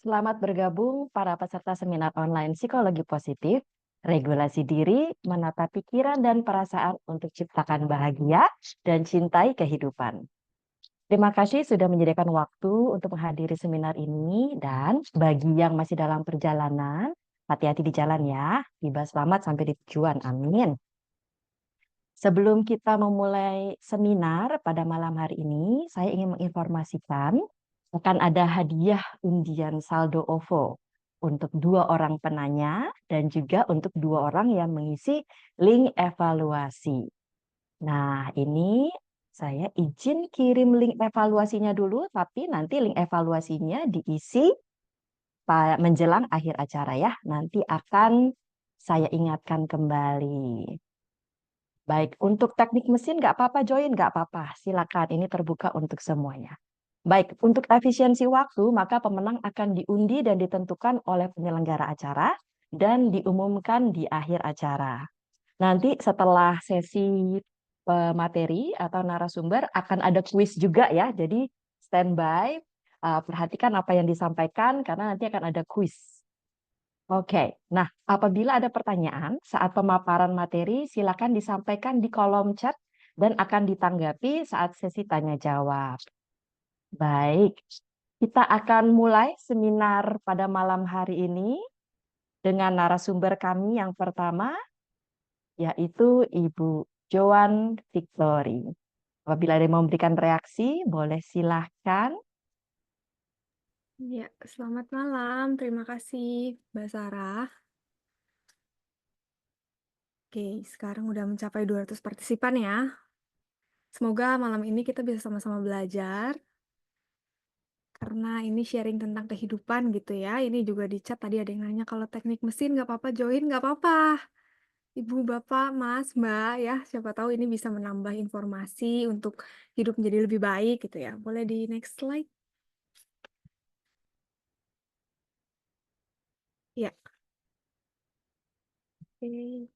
Selamat bergabung para peserta seminar online Psikologi Positif, Regulasi Diri, Menata Pikiran dan Perasaan untuk Ciptakan Bahagia dan Cintai Kehidupan. Terima kasih sudah menyediakan waktu untuk menghadiri seminar ini dan bagi yang masih dalam perjalanan, hati-hati di jalan ya. Tiba selamat sampai di tujuan. Amin. Sebelum kita memulai seminar pada malam hari ini, saya ingin menginformasikan akan ada hadiah undian saldo OVO untuk 2 orang penanya dan juga untuk 2 orang yang mengisi link evaluasi. Nah, ini saya izin kirim link evaluasinya dulu, tapi nanti link evaluasinya diisi menjelang akhir acara ya. Nanti akan saya ingatkan kembali. Baik, untuk teknik mesin nggak apa-apa join, nggak apa-apa. Silakan, ini terbuka untuk semuanya. Baik, untuk efisiensi waktu, maka pemenang akan diundi dan ditentukan oleh penyelenggara acara dan diumumkan di akhir acara. Nanti setelah sesi materi atau narasumber akan ada kuis juga ya. Jadi standby, perhatikan apa yang disampaikan karena nanti akan ada kuis. Oke, nah apabila ada pertanyaan saat pemaparan materi, silakan disampaikan di kolom chat dan akan ditanggapi saat sesi tanya jawab. Baik, kita akan mulai seminar pada malam hari ini dengan narasumber kami yang pertama, yaitu Ibu Joan Victory. Apabila ada yang memberikan reaksi, boleh silahkan. Ya, selamat malam. Terima kasih, Mbak Sarah. Oke, sekarang udah mencapai 200 partisipan ya. Semoga malam ini kita bisa sama-sama belajar. Karena ini sharing tentang kehidupan gitu ya. Ini juga di chat tadi ada yang nanya kalau teknik mesin nggak apa-apa join, nggak apa-apa. Ibu, Bapak, Mas, Mbak ya. Siapa tahu ini bisa menambah informasi untuk hidup menjadi lebih baik gitu ya. Boleh di next slide? Ya. Oke.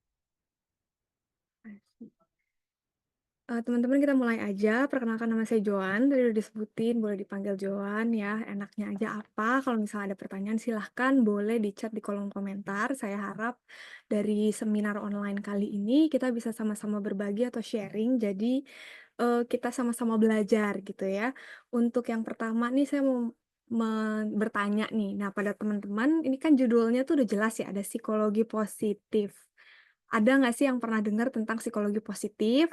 Teman-teman kita mulai aja. Perkenalkan nama saya Joan. Tadi udah disebutin, boleh dipanggil Joan ya. Enaknya aja apa? Kalau misalnya ada pertanyaan silahkan boleh di chat di kolom komentar. Saya harap dari seminar online kali ini kita bisa sama-sama berbagi atau sharing. Jadi kita sama-sama belajar gitu ya. Untuk yang pertama nih saya mau bertanya nih. Nah, pada teman-teman ini kan judulnya tuh udah jelas ya, ada psikologi positif. Ada nggak sih yang pernah dengar tentang psikologi positif?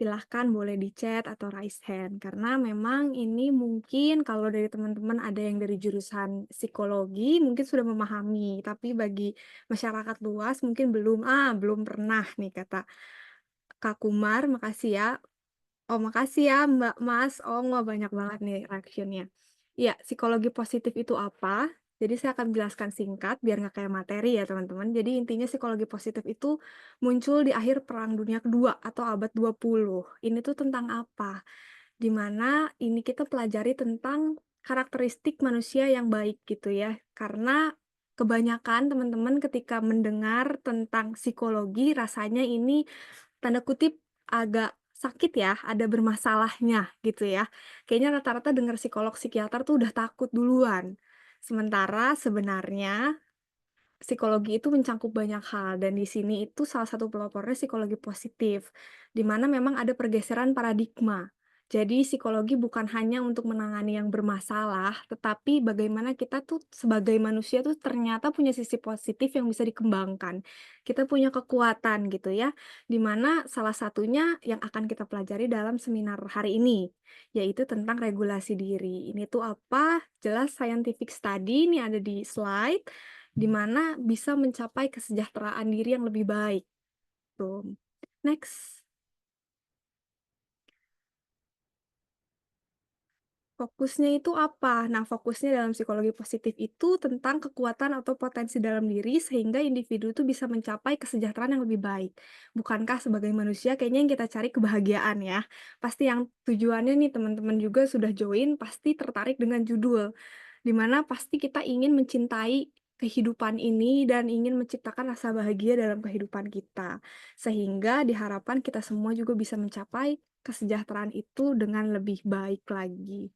Silahkan boleh di chat atau raise hand, karena memang ini mungkin kalau dari teman-teman ada yang dari jurusan psikologi mungkin sudah memahami, tapi bagi masyarakat luas mungkin belum pernah nih kata Kak Kumar, makasih ya. Oh, makasih ya Mbak Mas. Oh, wah banyak banget nih reaksinya. Iya, psikologi positif itu apa? Jadi saya akan jelaskan singkat biar nggak kayak materi ya teman-teman. Jadi intinya psikologi positif itu muncul di akhir Perang Dunia Kedua atau abad 20. Ini tuh tentang apa? Di mana ini kita pelajari tentang karakteristik manusia yang baik gitu ya. Karena kebanyakan teman-teman ketika mendengar tentang psikologi rasanya ini tanda kutip agak sakit ya, ada bermasalahnya gitu ya. Kayaknya rata-rata dengar psikolog, psikiater tuh udah takut duluan. Sementara sebenarnya psikologi itu mencangkup banyak hal dan di sini itu salah satu pelopornya psikologi positif, di mana memang ada pergeseran paradigma. Jadi psikologi bukan hanya untuk menangani yang bermasalah, tetapi bagaimana kita tuh sebagai manusia tuh ternyata punya sisi positif yang bisa dikembangkan. Kita punya kekuatan gitu ya, di mana salah satunya yang akan kita pelajari dalam seminar hari ini, yaitu tentang regulasi diri. Ini tuh apa? Jelas scientific study, ini ada di slide di mana bisa mencapai kesejahteraan diri yang lebih baik, tuh. Next. Fokusnya itu apa? Nah, fokusnya dalam psikologi positif itu tentang kekuatan atau potensi dalam diri sehingga individu itu bisa mencapai kesejahteraan yang lebih baik. Bukankah sebagai manusia kayaknya yang kita cari kebahagiaan ya? Pasti yang tujuannya nih teman-teman juga sudah join pasti tertarik dengan judul. Di mana pasti kita ingin mencintai kehidupan ini dan ingin menciptakan rasa bahagia dalam kehidupan kita. Sehingga diharapkan kita semua juga bisa mencapai kesejahteraan itu dengan lebih baik lagi.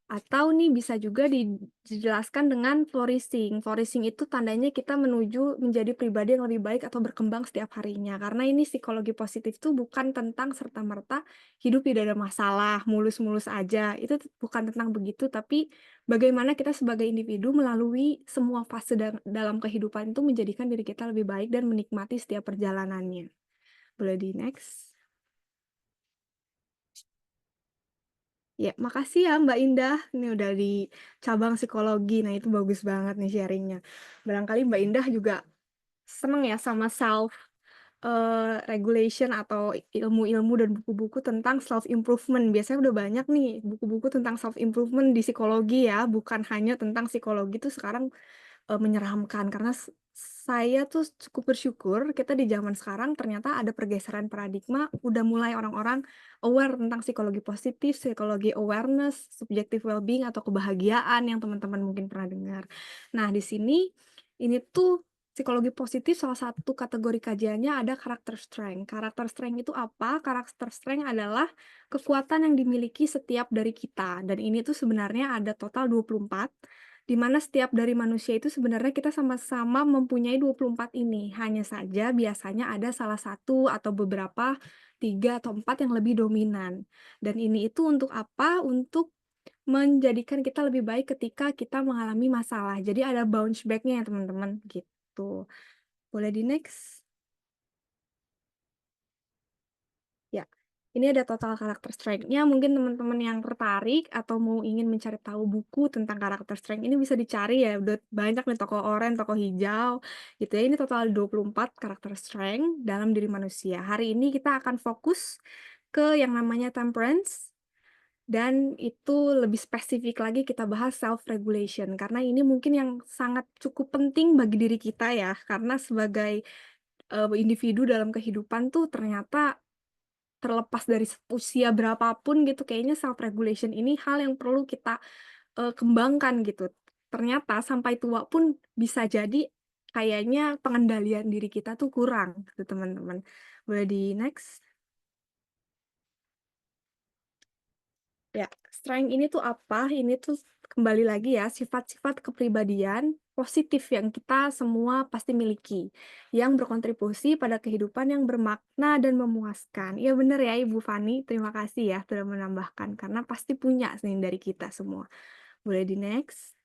Atau nih bisa juga dijelaskan dengan flourishing. Flourishing itu tandanya kita menuju menjadi pribadi yang lebih baik atau berkembang setiap harinya. Karena ini psikologi positif tuh bukan tentang serta-merta hidup tidak ada masalah, mulus-mulus aja. Itu bukan tentang begitu, tapi bagaimana kita sebagai individu melalui semua fase dalam kehidupan itu menjadikan diri kita lebih baik dan menikmati setiap perjalanannya. Boleh di next? Ya, makasih ya Mbak Indah. Ini udah di cabang psikologi. Nah, itu bagus banget nih sharingnya. Barangkali Mbak Indah juga seneng ya sama self regulation atau ilmu-ilmu dan buku-buku tentang self improvement. Biasanya udah banyak nih buku-buku tentang self improvement di psikologi ya, bukan hanya tentang psikologi tuh sekarang menyeramkan karena saya tuh cukup bersyukur kita di zaman sekarang ternyata ada pergeseran paradigma, udah mulai orang-orang aware tentang psikologi positif, psikologi awareness, subjective well-being atau kebahagiaan yang teman-teman mungkin pernah dengar. Nah, di sini ini tuh psikologi positif salah satu kategori kajiannya ada karakter strength. Karakter strength itu apa? Karakter strength adalah kekuatan yang dimiliki setiap dari kita dan ini tuh sebenarnya ada total 24 di mana setiap dari manusia itu sebenarnya kita sama-sama mempunyai 24 ini. Hanya saja biasanya ada salah satu atau beberapa, 3 atau 4 yang lebih dominan. Dan ini itu untuk apa? Untuk menjadikan kita lebih baik ketika kita mengalami masalah. Jadi ada bounce back-nya ya teman-teman, gitu. Boleh di next? Ya, ini ada total karakter strength-nya. Mungkin teman-teman yang tertarik atau mau ingin mencari tahu buku tentang karakter strength ini bisa dicari ya. Udah banyak nih toko oranye, toko hijau gitu ya. Ini total 24 karakter strength dalam diri manusia. Hari ini kita akan fokus ke yang namanya temperance dan itu lebih spesifik lagi kita bahas self regulation karena ini mungkin yang sangat cukup penting bagi diri kita ya. Karena sebagai individu dalam kehidupan tuh ternyata terlepas dari usia berapapun gitu, kayaknya self regulation ini hal yang perlu kita, kembangkan gitu. Ternyata sampai tua pun bisa jadi kayaknya pengendalian diri kita tuh kurang gitu, teman-teman. Boleh di next? Ya, strength ini tuh apa? Ini tuh kembali lagi ya, sifat-sifat kepribadian positif yang kita semua pasti miliki, yang berkontribusi pada kehidupan yang bermakna dan memuaskan. Iya bener ya Ibu Fani, terima kasih ya sudah menambahkan, karena pasti punya nih dari kita semua. Boleh di next?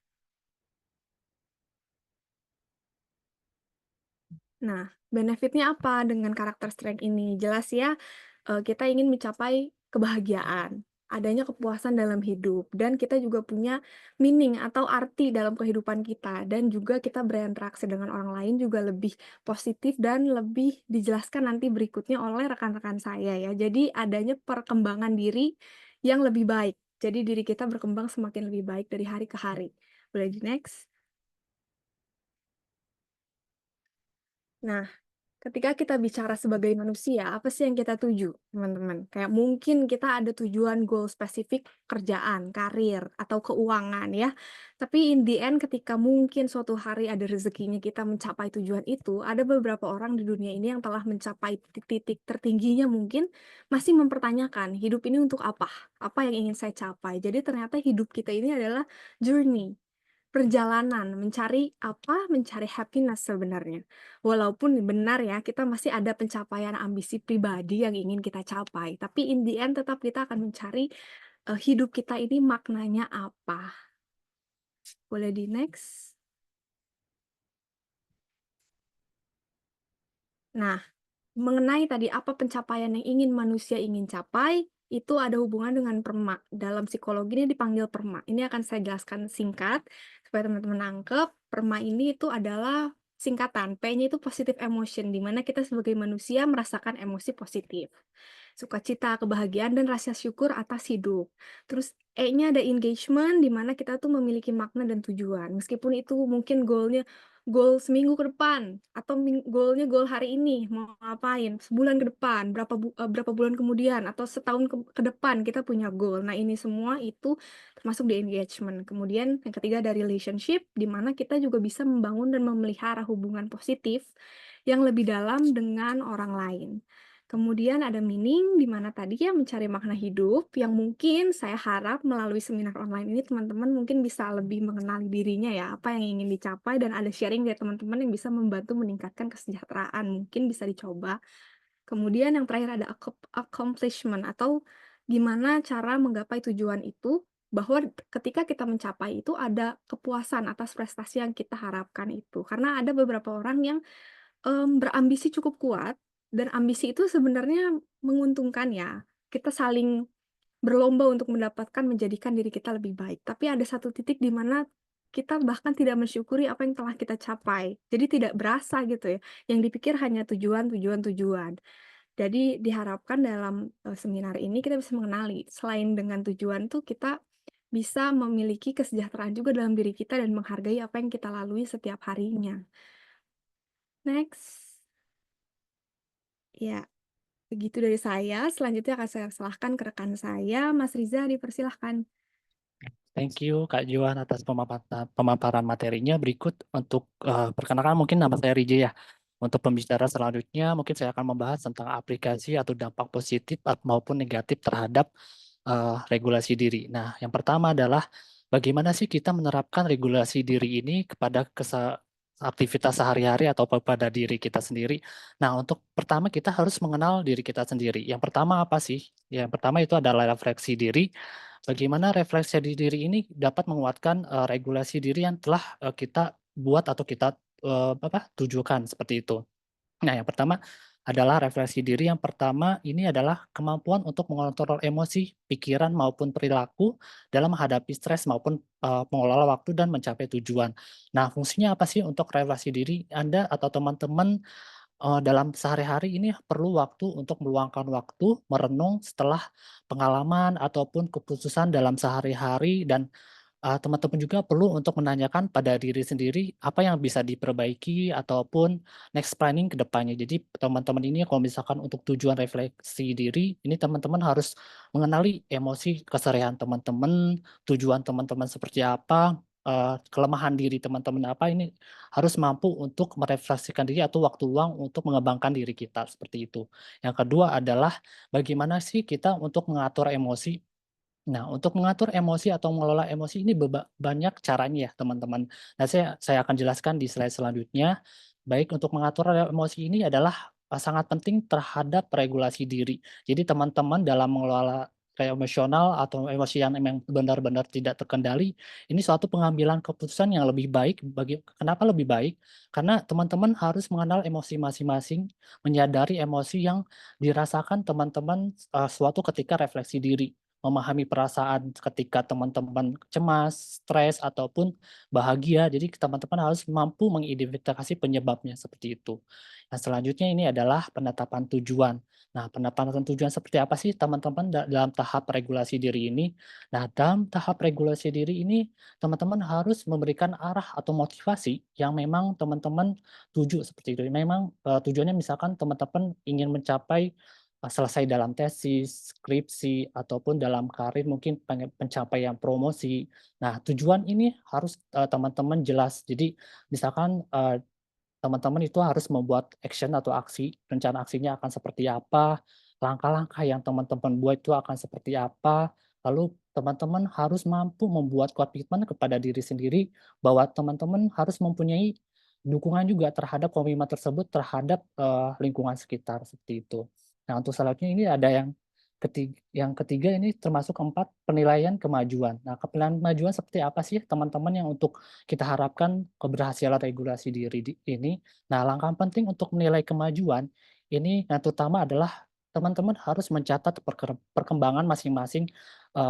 Nah, benefitnya apa dengan karakter strength ini? Jelas ya, kita ingin mencapai kebahagiaan, adanya kepuasan dalam hidup, dan kita juga punya meaning atau arti dalam kehidupan kita, dan juga kita berinteraksi dengan orang lain juga lebih positif dan lebih dijelaskan nanti berikutnya oleh rekan-rekan saya ya. Jadi adanya perkembangan diri yang lebih baik. Jadi diri kita berkembang semakin lebih baik dari hari ke hari. Boleh di next? Nah, ketika kita bicara sebagai manusia, apa sih yang kita tuju, teman-teman? Kayak mungkin kita ada tujuan goal spesifik kerjaan, karir, atau keuangan ya. Tapi in the end ketika mungkin suatu hari ada rezekinya kita mencapai tujuan itu, ada beberapa orang di dunia ini yang telah mencapai titik-titik tertingginya mungkin masih mempertanyakan, hidup ini untuk apa? Apa yang ingin saya capai? Jadi ternyata hidup kita ini adalah journey. Perjalanan mencari apa? Mencari happiness sebenarnya. Walaupun benar ya, kita masih ada pencapaian ambisi pribadi yang ingin kita capai, tapi in the end tetap kita akan mencari, hidup kita ini maknanya apa. Boleh di next? Nah, mengenai tadi apa pencapaian yang ingin manusia ingin capai, itu ada hubungan dengan perma. Dalam psikologi ini dipanggil perma. Ini akan saya jelaskan singkat supaya teman-teman nangkep. Perma ini itu adalah singkatan. P-nya itu positive emotion, di mana kita sebagai manusia merasakan emosi positif. Sukacita, kebahagiaan, dan rasa syukur atas hidup. Terus E-nya ada engagement, di mana kita tuh memiliki makna dan tujuan. Meskipun itu mungkin goalnya goal seminggu ke depan, atau goalnya goal hari ini, mau ngapain, sebulan ke depan, berapa bulan kemudian, atau setahun ke depan kita punya goal. Nah ini semua itu termasuk di engagement. Kemudian yang ketiga ada relationship, di mana kita juga bisa membangun dan memelihara hubungan positif yang lebih dalam dengan orang lain. Kemudian ada meaning, di mana tadi ya mencari makna hidup, yang mungkin saya harap melalui seminar online ini teman-teman mungkin bisa lebih mengenali dirinya ya, apa yang ingin dicapai, dan ada sharing dari teman-teman yang bisa membantu meningkatkan kesejahteraan, mungkin bisa dicoba. Kemudian yang terakhir ada accomplishment atau gimana cara menggapai tujuan itu, bahwa ketika kita mencapai itu ada kepuasan atas prestasi yang kita harapkan itu. Karena ada beberapa orang yang berambisi cukup kuat, dan ambisi itu sebenarnya menguntungkan ya. Kita saling berlomba untuk mendapatkan menjadikan diri kita lebih baik. Tapi ada satu titik di mana kita bahkan tidak mensyukuri apa yang telah kita capai. Jadi tidak berasa gitu ya. Yang dipikir hanya tujuan, tujuan, tujuan. Jadi diharapkan dalam seminar ini kita bisa mengenali selain dengan tujuan tuh kita bisa memiliki kesejahteraan juga dalam diri kita dan menghargai apa yang kita lalui setiap harinya. Next. Ya, begitu dari saya. Selanjutnya akan saya serahkan ke rekan saya, Mas Riza, dipersilahkan. Thank you Kak Johan atas pemaparan materinya. Berikut untuk perkenalkan mungkin nama saya Rije ya. Untuk pembicara selanjutnya mungkin saya akan membahas tentang aplikasi atau dampak positif maupun negatif terhadap regulasi diri. Nah, yang pertama adalah bagaimana sih kita menerapkan regulasi diri ini kepada aktivitas sehari-hari atau pada diri kita sendiri. Nah, untuk pertama kita harus mengenal diri kita sendiri. Yang pertama apa sih? Yang pertama itu adalah refleksi diri. Bagaimana refleksi diri ini dapat menguatkan regulasi diri yang telah kita buat atau kita tujukan seperti itu. Nah, yang pertama adalah refleksi diri. Yang pertama ini adalah kemampuan untuk mengontrol emosi, pikiran maupun perilaku dalam menghadapi stres maupun mengelola waktu dan mencapai tujuan. Nah, fungsinya apa sih untuk refleksi diri? Anda atau teman-teman dalam sehari-hari ini perlu waktu untuk meluangkan waktu merenung setelah pengalaman ataupun keputusan dalam sehari-hari dan teman-teman juga perlu untuk menanyakan pada diri sendiri apa yang bisa diperbaiki ataupun next planning ke depannya. Jadi teman-teman ini kalau misalkan untuk tujuan refleksi diri, ini teman-teman harus mengenali emosi keseharian teman-teman, tujuan teman-teman seperti apa, kelemahan diri teman-teman apa, ini harus mampu untuk merefleksikan diri atau waktu luang untuk mengembangkan diri kita, seperti itu. Yang kedua adalah bagaimana sih kita untuk mengatur emosi. Nah, untuk mengatur emosi atau mengelola emosi ini banyak caranya ya, teman-teman. Nah, saya akan jelaskan di slide selanjutnya. Baik, untuk mengatur emosi ini adalah sangat penting terhadap regulasi diri. Jadi teman-teman dalam mengelola kayak emosional atau emosi yang memang benar-benar tidak terkendali, ini suatu pengambilan keputusan yang lebih baik kenapa lebih baik? Karena teman-teman harus mengenal emosi masing-masing, menyadari emosi yang dirasakan teman-teman suatu ketika refleksi diri. Memahami perasaan ketika teman-teman cemas, stres, ataupun bahagia. Jadi teman-teman harus mampu mengidentifikasi penyebabnya seperti itu. Nah, selanjutnya ini adalah penetapan tujuan. Nah, penetapan tujuan seperti apa sih teman-teman dalam tahap regulasi diri ini? Nah, dalam tahap regulasi diri ini, teman-teman harus memberikan arah atau motivasi yang memang teman-teman tuju seperti itu. Memang tujuannya misalkan teman-teman ingin mencapai selesai dalam tesis, skripsi, ataupun dalam karir mungkin pengen pencapaian promosi. Nah, tujuan ini harus, teman-teman jelas. Jadi misalkan, teman-teman itu harus membuat action atau aksi, rencana aksinya akan seperti apa, langkah-langkah yang teman-teman buat itu akan seperti apa, lalu teman-teman harus mampu membuat komitmen kepada diri sendiri bahwa teman-teman harus mempunyai dukungan juga terhadap komitmen tersebut terhadap, lingkungan sekitar, seperti itu. Nah, untuk selanjutnya ini ada yang ketiga ini termasuk keempat, penilaian kemajuan. Nah, penilaian kemajuan seperti apa sih teman-teman yang untuk kita harapkan keberhasilan regulasi diri ini. Nah, langkah penting untuk menilai kemajuan ini yang terutama adalah teman-teman harus mencatat perkembangan masing-masing,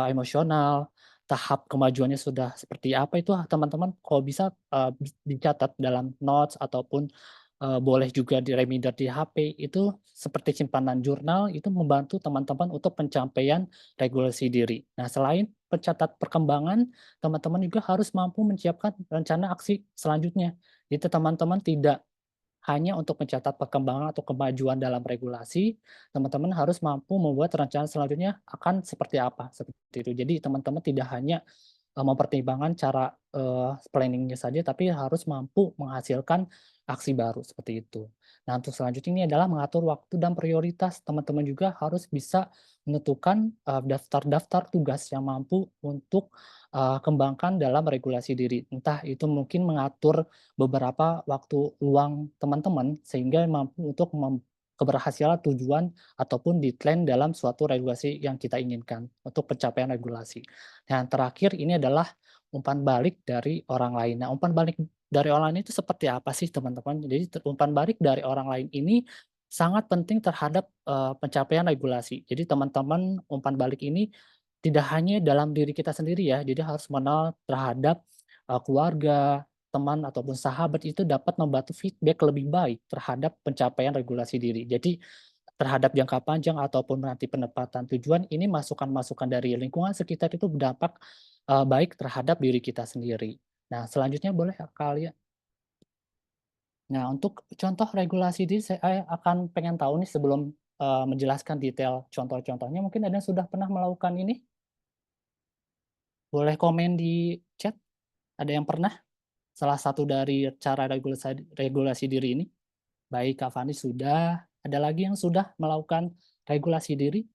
emosional, tahap kemajuannya sudah seperti apa itu teman-teman kalau bisa, dicatat dalam notes ataupun, boleh juga di reminder di HP, itu seperti simpanan jurnal, itu membantu teman-teman untuk pencapaian regulasi diri. Nah, selain pencatat perkembangan, teman-teman juga harus mampu menyiapkan rencana aksi selanjutnya. Jadi teman-teman tidak hanya untuk mencatat perkembangan atau kemajuan dalam regulasi, teman-teman harus mampu membuat rencana selanjutnya akan seperti apa, seperti itu. Jadi teman-teman tidak hanya mempertimbangkan cara planning-nya saja, tapi harus mampu menghasilkan aksi baru seperti itu. Nah, untuk selanjutnya ini adalah mengatur waktu dan prioritas. Teman-teman juga harus bisa menentukan daftar-daftar tugas yang mampu untuk kembangkan dalam regulasi diri. Entah itu mungkin mengatur beberapa waktu luang teman-teman sehingga mampu untuk keberhasilan tujuan ataupun deadline dalam suatu regulasi yang kita inginkan untuk pencapaian regulasi. Nah, yang terakhir ini adalah umpan balik dari orang lain. Nah, umpan balik dari orang lain itu seperti apa sih, teman-teman? Jadi umpan balik dari orang lain ini sangat penting terhadap pencapaian regulasi. Jadi teman-teman umpan balik ini tidak hanya dalam diri kita sendiri ya, jadi harus mengenal terhadap keluarga, teman ataupun sahabat itu dapat membantu feedback lebih baik terhadap pencapaian regulasi diri. Jadi terhadap jangka panjang ataupun nanti penempatan tujuan ini masukan-masukan dari lingkungan sekitar itu berdampak baik terhadap diri kita sendiri. Nah, selanjutnya boleh kali ya. Nah, untuk contoh regulasi diri saya akan pengen tahu nih sebelum menjelaskan detail contoh-contohnya, mungkin ada yang sudah pernah melakukan ini? Boleh komen di chat, ada yang pernah? Salah satu dari cara regulasi diri ini? Baik, Kak Fani sudah. Ada lagi yang sudah melakukan regulasi diri?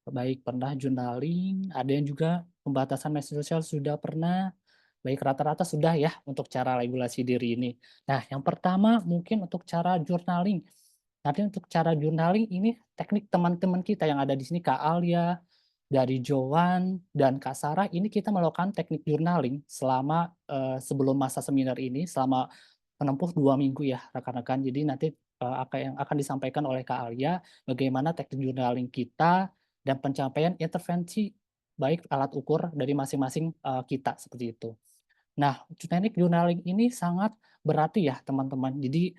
Baik, pernah journaling, ada yang juga pembatasan media sosial sudah pernah. Baik, rata-rata sudah ya untuk cara regulasi diri ini. Nah, yang pertama mungkin untuk cara journaling. Nanti untuk cara journaling ini teknik teman-teman kita yang ada di sini, Kak Alia, dari Joan, dan Kak Sarah, ini kita melakukan teknik journaling selama sebelum masa seminar ini, selama menempuh 2 minggu ya rekan-rekan. Jadi nanti yang akan disampaikan oleh Kak Alia, bagaimana teknik journaling kita dan pencapaian intervensi baik alat ukur dari masing-masing kita seperti itu. Nah, teknik journaling ini sangat berarti ya teman-teman. Jadi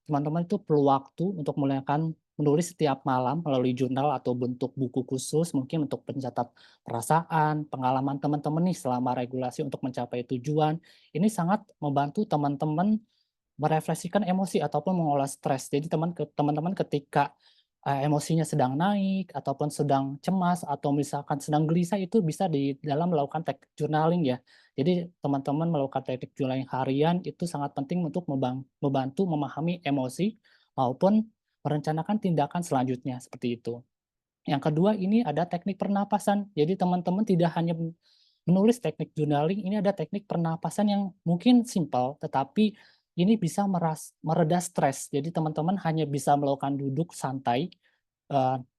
teman-teman itu perlu waktu untuk melakukan menulis setiap malam melalui jurnal atau bentuk buku khusus mungkin untuk pencatat perasaan, pengalaman teman-teman nih selama regulasi untuk mencapai tujuan. Ini sangat membantu teman-teman merefleksikan emosi ataupun mengolah stres. Jadi teman-teman ketika emosinya sedang naik ataupun sedang cemas atau misalkan sedang gelisah itu bisa di dalam melakukan teknik journaling ya. Jadi teman-teman melakukan teknik journaling harian itu sangat penting untuk membantu memahami emosi maupun merencanakan tindakan selanjutnya seperti itu. Yang kedua ini ada teknik pernapasan. Jadi teman-teman tidak hanya menulis teknik journaling, ini ada teknik pernapasan yang mungkin simpel, tetapi ini bisa mereda stres. Jadi teman-teman hanya bisa melakukan duduk santai,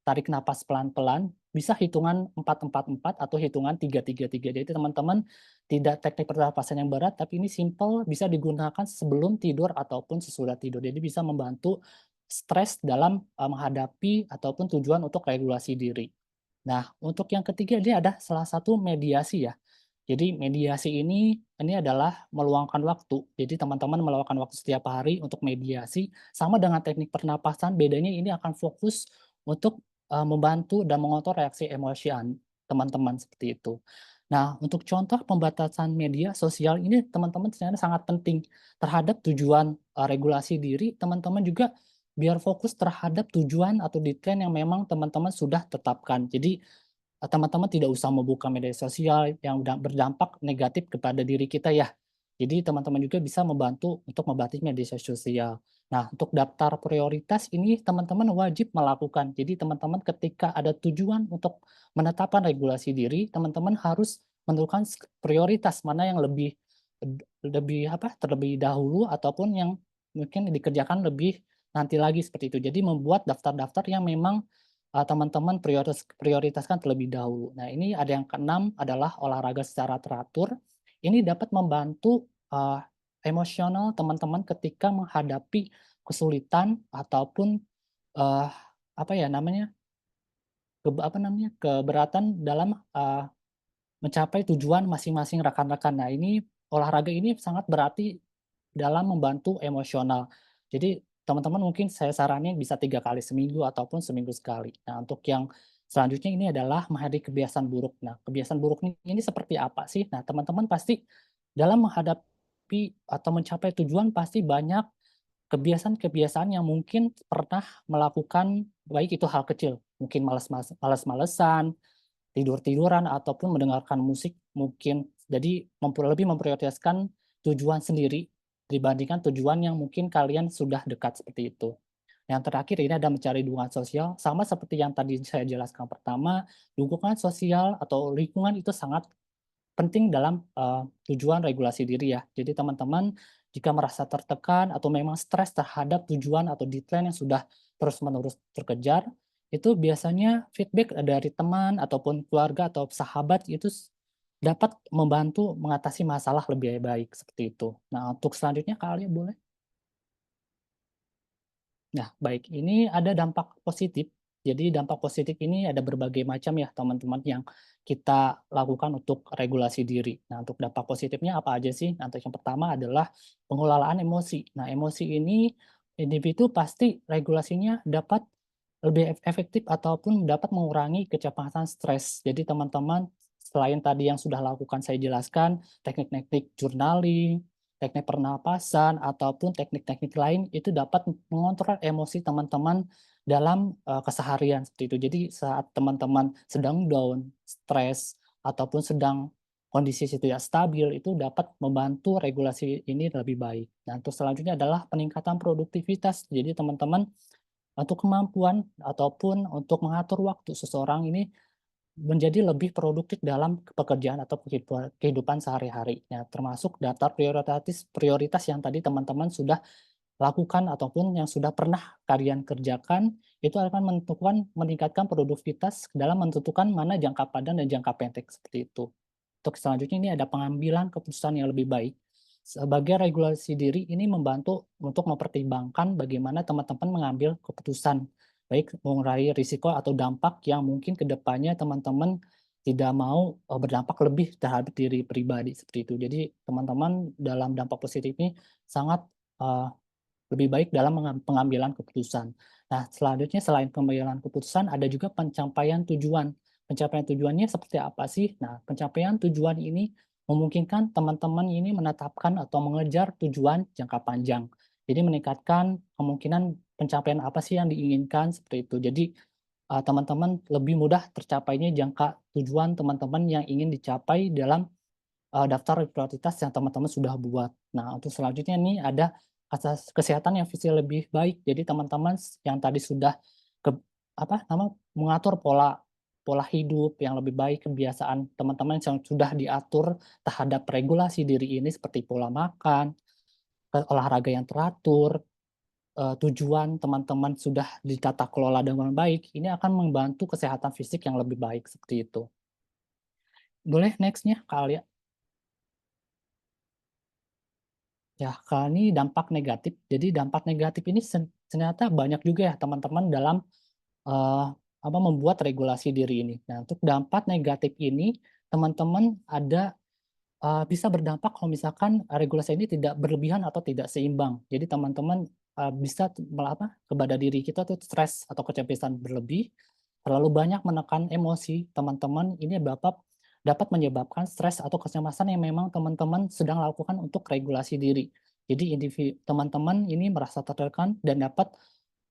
tarik napas pelan-pelan, bisa hitungan 4-4-4 atau hitungan 3-3-3. Jadi teman-teman tidak teknik pernapasan yang berat, tapi ini simple, bisa digunakan sebelum tidur ataupun sesudah tidur. Jadi bisa membantu stres dalam menghadapi ataupun tujuan untuk regulasi diri. Nah, untuk yang ketiga ini ada salah satu mediasi ya. Jadi mediasi ini adalah meluangkan waktu. Jadi teman-teman meluangkan waktu setiap hari untuk mediasi, sama dengan teknik pernapasan, bedanya ini akan fokus untuk membantu dan mengontrol reaksi emosi teman-teman seperti itu. Nah, untuk contoh pembatasan media sosial ini teman-teman ternyata sangat penting terhadap tujuan regulasi diri. Teman-teman juga biar fokus terhadap tujuan atau deadline yang memang teman-teman sudah tetapkan. Jadi teman-teman tidak usah membuka media sosial yang berdampak negatif kepada diri kita ya. Jadi teman-teman juga bisa membantu untuk membatasi media sosial. Nah, untuk daftar prioritas ini teman-teman wajib melakukan. Jadi teman-teman ketika ada tujuan untuk menetapkan regulasi diri, teman-teman harus menentukan prioritas mana yang lebih terlebih dahulu ataupun yang mungkin dikerjakan lebih nanti lagi seperti itu. Jadi membuat daftar-daftar yang memang teman-teman prioritaskan terlebih dahulu. Nah, ini ada yang keenam adalah olahraga secara teratur. Ini dapat membantu emosional teman-teman ketika menghadapi kesulitan ataupun eee, apa ya namanya, keberatan dalam mencapai tujuan masing-masing rekan-rekan. Nah, ini olahraga ini sangat berarti dalam membantu emosional. Jadi teman-teman mungkin saya saranin bisa 3 kali seminggu ataupun seminggu sekali. Nah, untuk yang selanjutnya ini adalah menghadapi kebiasaan buruk. Nah, kebiasaan buruk ini seperti apa sih? Nah, teman-teman pasti dalam menghadapi atau mencapai tujuan pasti banyak kebiasaan-kebiasaan yang mungkin pernah melakukan, baik itu hal kecil, mungkin malas-malesan, tidur-tiduran ataupun mendengarkan musik mungkin. Jadi lebih memprioritaskan tujuan sendiri dibandingkan tujuan yang mungkin kalian sudah dekat seperti itu. Yang terakhir ini ada mencari dukungan sosial, sama seperti yang tadi saya jelaskan pertama, dukungan sosial atau lingkungan itu sangat penting dalam, tujuan regulasi diri ya. Jadi teman-teman jika merasa tertekan atau memang stres terhadap tujuan atau deadline yang sudah terus-menerus terkejar, itu biasanya feedback dari teman ataupun keluarga atau sahabat itu dapat membantu mengatasi masalah lebih baik, seperti itu. Nah, untuk selanjutnya Kak Alia boleh? Nah, baik, ini ada dampak positif. Jadi dampak positif ini ada berbagai macam ya teman-teman yang kita lakukan untuk regulasi diri. Nah, untuk dampak positifnya apa aja sih? Nah, untuk yang pertama adalah pengelolaan emosi. Nah, emosi ini individu pasti regulasinya dapat lebih efektif ataupun dapat mengurangi kecepatan stres. Jadi teman-teman selain tadi yang sudah lakukan saya jelaskan, teknik-teknik journaling, teknik pernapasan, ataupun teknik-teknik lain itu dapat mengontrol emosi teman-teman dalam, keseharian seperti itu. Jadi saat teman-teman sedang down, stres, ataupun sedang kondisi tidak stabil, itu dapat membantu regulasi ini lebih baik. Nah, untuk selanjutnya adalah peningkatan produktivitas. Jadi teman-teman untuk kemampuan ataupun untuk mengatur waktu seseorang ini menjadi lebih produktif dalam pekerjaan atau kehidupan sehari-hari. Ya, termasuk daftar prioritas prioritas yang tadi teman-teman sudah lakukan ataupun yang sudah pernah kalian kerjakan, itu akan meningkatkan produktivitas dalam menentukan mana jangka panjang dan jangka pendek, seperti itu. Untuk selanjutnya ini ada pengambilan keputusan yang lebih baik. Sebagai regulasi diri ini membantu untuk mempertimbangkan bagaimana teman-teman mengambil keputusan, baik mengurangi risiko atau dampak yang mungkin ke depannya teman-teman tidak mau, berdampak lebih terhadap diri pribadi, seperti itu. Jadi teman-teman dalam dampak positif ini sangat, eee, lebih baik dalam pengambilan keputusan. Nah, selanjutnya selain pengambilan keputusan ada juga pencapaian tujuan. Pencapaian tujuannya seperti apa sih? Nah, pencapaian tujuan ini memungkinkan teman-teman ini menetapkan atau mengejar tujuan jangka panjang. Jadi meningkatkan kemungkinan pencapaian apa sih yang diinginkan, seperti itu. Jadi, teman-teman lebih mudah tercapainya jangka tujuan teman-teman yang ingin dicapai dalam daftar prioritas yang teman-teman sudah buat. Nah, untuk selanjutnya nih ada asas kesehatan yang fisik lebih baik. Jadi teman-teman yang tadi sudah ke mengatur pola pola hidup yang lebih baik, kebiasaan teman-teman yang sudah diatur terhadap regulasi diri ini seperti pola makan, olahraga yang teratur, tujuan teman-teman sudah ditata kelola dengan baik, ini akan membantu kesehatan fisik yang lebih baik, seperti itu. Boleh next-nya Kak Alia? Ya, kalau ini dampak negatif. Jadi dampak negatif ini ternyata banyak juga ya teman-teman dalam, eee, membuat regulasi diri ini. Nah, untuk dampak negatif ini, teman-teman ada, bisa berdampak kalau misalkan regulasi ini tidak berlebihan atau tidak seimbang. Jadi teman-teman, bisa kepada diri kita tuh stres atau kecemasan berlebih, terlalu banyak menekan emosi teman-teman, ini dapat menyebabkan stres atau kecemasan yang memang teman-teman sedang lakukan untuk regulasi diri. Jadi teman-teman ini merasa tertekan dan dapat,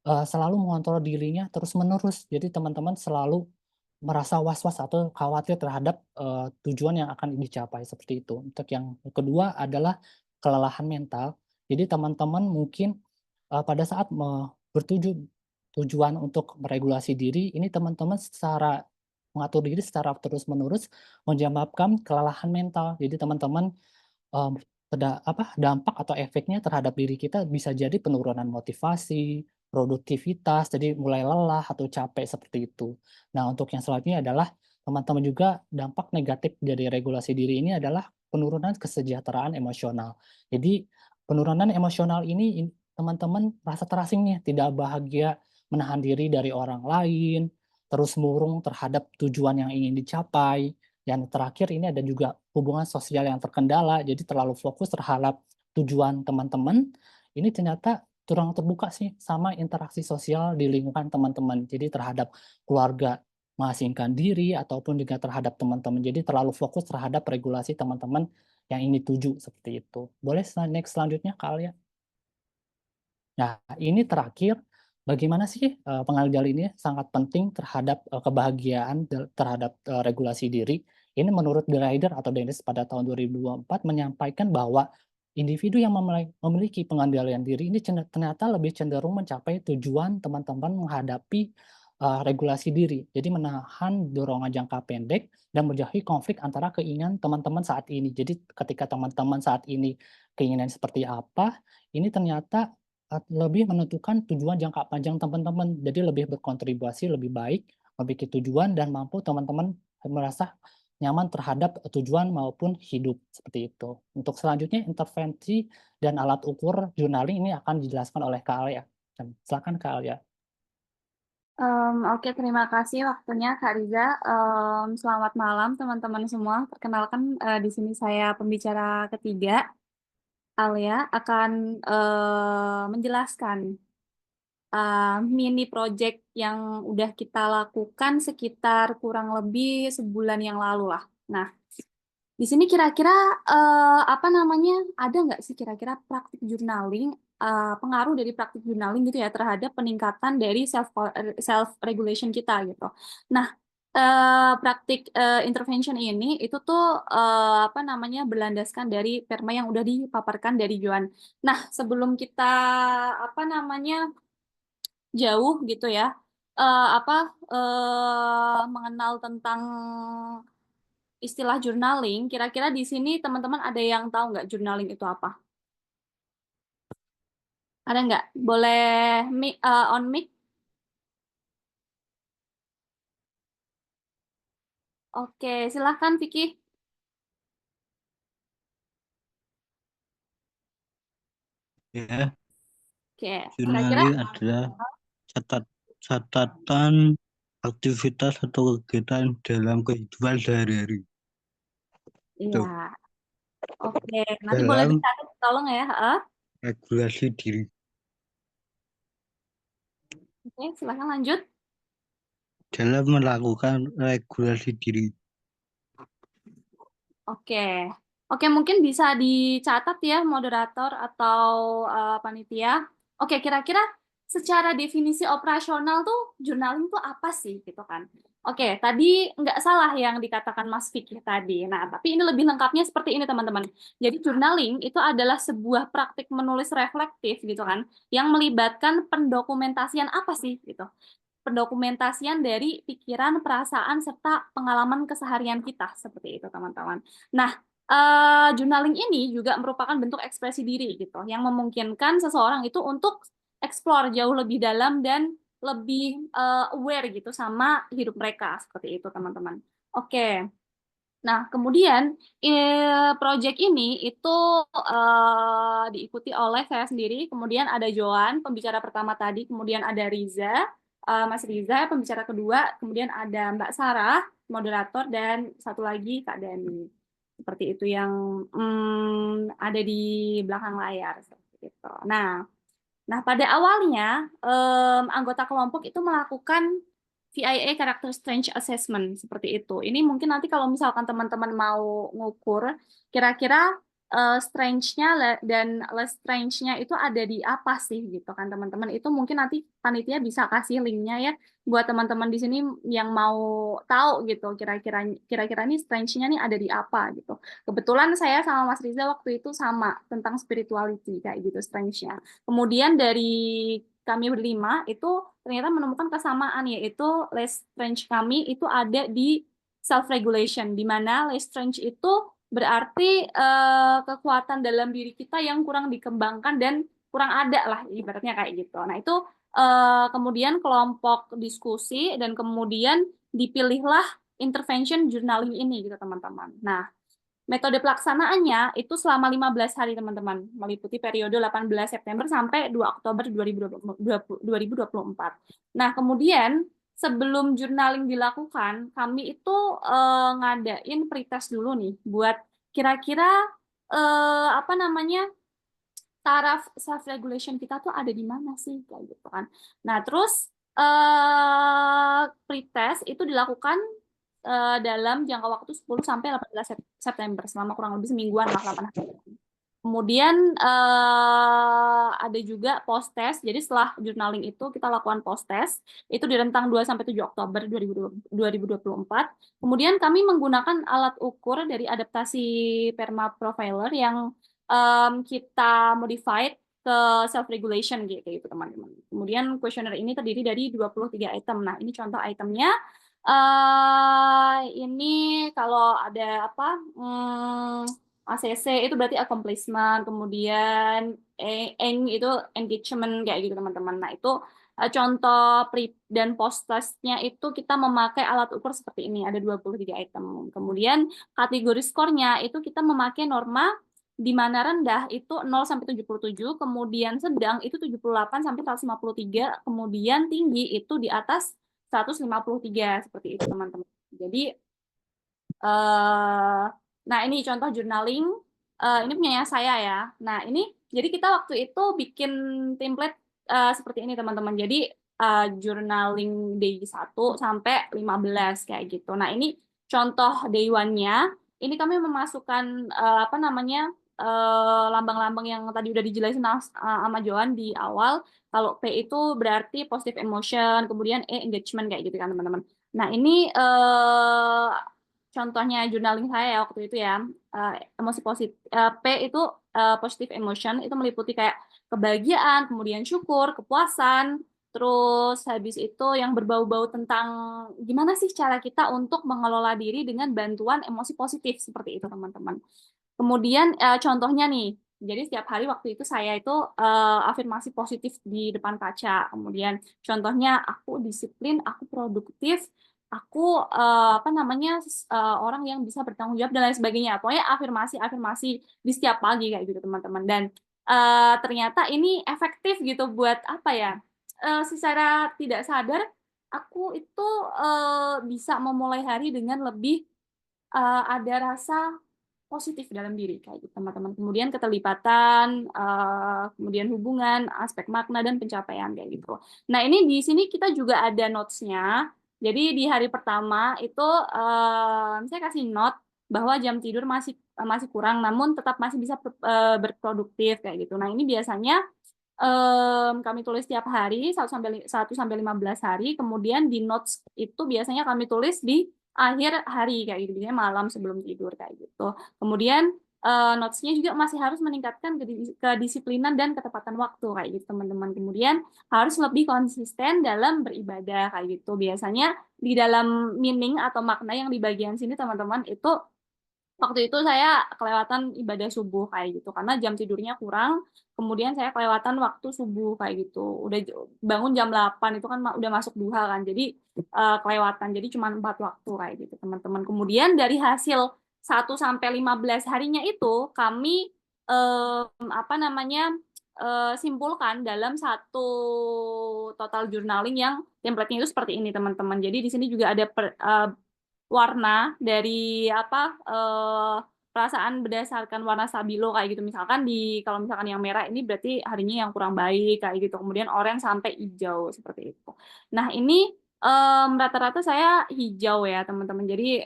selalu mengontrol dirinya terus-menerus. Jadi teman-teman selalu merasa was-was atau khawatir terhadap, tujuan yang akan dicapai, seperti itu. Untuk yang kedua adalah kelelahan mental. Jadi teman-teman mungkin, pada saat tujuan untuk meregulasi diri, ini teman-teman secara mengatur diri secara terus-menerus menyebabkan kelelahan mental. Jadi teman-teman, mmm, dampak atau efeknya terhadap diri kita bisa jadi penurunan motivasi, produktivitas, jadi mulai lelah atau capek seperti itu. Nah, untuk yang selanjutnya adalah teman-teman juga dampak negatif dari regulasi diri ini adalah penurunan kesejahteraan emosional. Jadi penurunan emosional ini teman-teman merasa terasing nih, tidak bahagia, menahan diri dari orang lain, terus murung terhadap tujuan yang ingin dicapai. Yang terakhir ini ada juga hubungan sosial yang terkendala, jadi terlalu fokus terhadap tujuan teman-teman, ini ternyata kurang terbuka sih sama interaksi sosial di lingkungan teman-teman. Jadi terhadap keluarga mengasingkan diri ataupun juga terhadap teman-teman. Jadi terlalu fokus terhadap regulasi teman-teman yang ingin dituju seperti itu. Boleh next selanjutnya Kak Alia? Nah, ini terakhir bagaimana sih pengendalian ini sangat penting terhadap kebahagiaan terhadap regulasi diri. Ini menurut The Rider atau Dennis pada tahun 2024 menyampaikan bahwa individu yang memiliki pengendalian diri ini ternyata lebih cenderung mencapai tujuan teman-teman menghadapi regulasi diri. Jadi menahan dorongan jangka pendek dan menjauhi konflik antara keinginan teman-teman saat ini. Jadi ketika teman-teman saat ini keinginan seperti apa, ini ternyata lebih menentukan tujuan jangka panjang teman-teman. Jadi lebih berkontribusi lebih baik, memiliki tujuan dan mampu teman-teman merasa nyaman terhadap tujuan maupun hidup seperti itu. Untuk selanjutnya intervensi dan alat ukur journaling ini akan dijelaskan oleh Kak Alia. Silakan Kak Alia. Oke, terima kasih waktunya Kak Riza. Selamat malam teman-teman semua. Perkenalkan di sini saya pembicara ketiga. Alia akan menjelaskan mini project yang udah kita lakukan sekitar kurang lebih sebulan yang lalu lah. Nah, di sini kira-kira apa namanya, ada nggak sih kira-kira praktik journaling, pengaruh dari praktik journaling gitu ya terhadap peningkatan dari self regulation kita gitu. Nah, praktik intervention ini itu tuh apa namanya berlandaskan dari perma yang udah dipaparkan dari Joan. Nah, sebelum kita apa namanya jauh gitu ya, mengenal tentang istilah journaling, kira-kira di sini teman-teman ada yang tahu nggak journaling itu apa? Ada nggak? Boleh on mic? Oke, silahkan Vicky. Ya, Oke, kira-kira journaling adalah catatan aktivitas atau kegiatan dalam kehidupan sehari-hari. iya. Tuh, Oke, nanti boleh dalam dicatat tolong ya. regulasi diri. Oke, silahkan lanjut. Dalam melakukan regulasi diri. Oke. Oke, mungkin bisa dicatat ya moderator atau panitia. Oke, kira-kira secara definisi operasional tuh journaling tuh apa sih gitu kan? Oke, tadi nggak salah yang dikatakan Mas Fikih tadi. Nah, tapi ini lebih lengkapnya seperti ini teman-teman. Jadi journaling itu adalah sebuah praktik menulis reflektif gitu kan, yang melibatkan pendokumentasian apa sih gitu. Pendokumentasian dari pikiran, perasaan, serta pengalaman keseharian kita. Seperti itu, teman-teman. Nah, journaling ini juga merupakan bentuk ekspresi diri, gitu, yang memungkinkan seseorang itu untuk explore jauh lebih dalam dan lebih aware gitu sama hidup mereka. Seperti itu, teman-teman. Oke. Nah, kemudian project ini itu diikuti oleh saya sendiri, kemudian ada Joan, pembicara pertama tadi, kemudian ada Riza, Mas Riza, pembicara kedua, kemudian ada Mbak Sarah, moderator, dan satu lagi Kak Dani. Seperti itu yang ada di belakang layar. Seperti itu. Nah, pada awalnya anggota kelompok itu melakukan VIA Character Strength Assessment seperti itu. Ini mungkin nanti kalau misalkan teman-teman mau ngukur kira-kira strength-nya dan less strength-nya itu ada di apa sih gitu kan teman-teman. Itu mungkin nanti panitia bisa kasih linknya ya buat teman-teman di sini yang mau tahu gitu kira-kira ini strength-nya nih ada di apa gitu. Kebetulan saya sama Mas Riza waktu itu sama tentang spirituality kayak gitu strength-nya. Kemudian dari kami berlima itu ternyata menemukan kesamaan, yaitu less strength kami itu ada di self regulation, di mana less strength itu berarti kekuatan dalam diri kita yang kurang dikembangkan dan kurang ada lah ibaratnya kayak gitu. Nah itu kemudian kelompok diskusi dan kemudian dipilihlah intervention journaling ini gitu teman-teman. Nah, metode pelaksanaannya itu selama 15 hari, teman-teman, meliputi periode 18 September sampai 2 Oktober 2024. Nah, kemudian sebelum journaling dilakukan, kami itu ngadain pretest dulu nih, buat kira-kira apa namanya, taraf self regulation kita tuh ada di mana sih kayak gitu kan. Nah, terus pretest itu dilakukan dalam jangka waktu 10 sampai 18 September selama kurang lebih semingguan lah 8 hari. Kemudian ada juga post test. Jadi setelah journaling itu kita lakukan post test itu di rentang 2-7 Oktober 2024. Kemudian kami menggunakan alat ukur dari adaptasi PERMA Profiler yang kita modified ke self regulation gitu teman-teman. Kemudian kuesioner ini terdiri dari 23 item. Nah, ini contoh itemnya. Ini kalau ada apa? ACC itu berarti accomplishment, kemudian ENG itu engagement kayak gitu teman-teman. Nah, itu contoh pre dan post testnya itu kita memakai alat ukur seperti ini, ada 23 item. Kemudian kategori skornya itu kita memakai norma di mana rendah itu 0 sampai 77, kemudian sedang itu 78 sampai 153, kemudian tinggi itu di atas 153 seperti itu teman-teman. Jadi nah ini contoh journaling. Ini punyanya saya ya. Nah ini jadi kita waktu itu bikin template seperti ini teman-teman. Jadi journaling day 1 sampai 15 kayak gitu. Nah ini contoh day 1-nya. Ini kami memasukkan apa namanya lambang-lambang yang tadi udah dijelasin sama Joan di awal. Kalau P itu berarti positive emotion, kemudian E engagement kayak gitu kan teman-teman. Nah ini contohnya journaling saya ya waktu itu ya, emosi positif. P itu positive emotion, itu meliputi kayak kebahagiaan, kemudian syukur, kepuasan, terus habis itu yang berbau-bau tentang gimana sih cara kita untuk mengelola diri dengan bantuan emosi positif seperti itu teman-teman. Kemudian contohnya nih, jadi setiap hari waktu itu saya itu afirmasi positif di depan kaca. Kemudian contohnya aku disiplin, aku produktif, aku apa namanya orang yang bisa bertanggung jawab dan lain sebagainya. Pokoknya afirmasi di setiap pagi kayak gitu teman-teman. Dan ternyata ini efektif gitu buat apa ya? Secara tidak sadar aku itu bisa memulai hari dengan lebih ada rasa positif dalam diri kayak gitu teman-teman. Kemudian keterlibatan, kemudian hubungan, aspek makna dan pencapaian kayak gitu. Nah ini di sini kita juga ada notes-nya. Jadi di hari pertama itu saya kasih note bahwa jam tidur masih kurang, namun tetap masih bisa berproduktif kayak gitu. Nah ini biasanya kami tulis tiap hari 1 sampai 15 hari. Kemudian di notes itu biasanya kami tulis di akhir hari kayak gitu, biasanya malam sebelum tidur kayak gitu. Kemudian notes-nya juga masih harus meningkatkan kedisiplinan dan ketepatan waktu kayak gitu teman-teman. Kemudian harus lebih konsisten dalam beribadah kayak gitu. Biasanya di dalam meaning atau makna yang di bagian sini teman-teman itu waktu itu saya kelewatan ibadah subuh kayak gitu karena jam tidurnya kurang. Kemudian saya kelewatan waktu subuh kayak gitu. Udah bangun jam 8 itu kan udah masuk duha kan. Jadi kelewatan. Jadi cuma 4 waktu kayak gitu, teman-teman. Kemudian dari hasil 1 sampai 15 harinya itu kami apa namanya simpulkan dalam satu total journaling yang template-nya itu seperti ini, teman-teman. Jadi di sini juga ada warna dari apa perasaan berdasarkan warna stabilo kayak gitu. Misalkan kalau misalkan yang merah ini berarti harinya yang kurang baik kayak gitu. Kemudian oranye sampai hijau seperti itu. Nah ini rata-rata saya hijau ya teman-teman. Jadi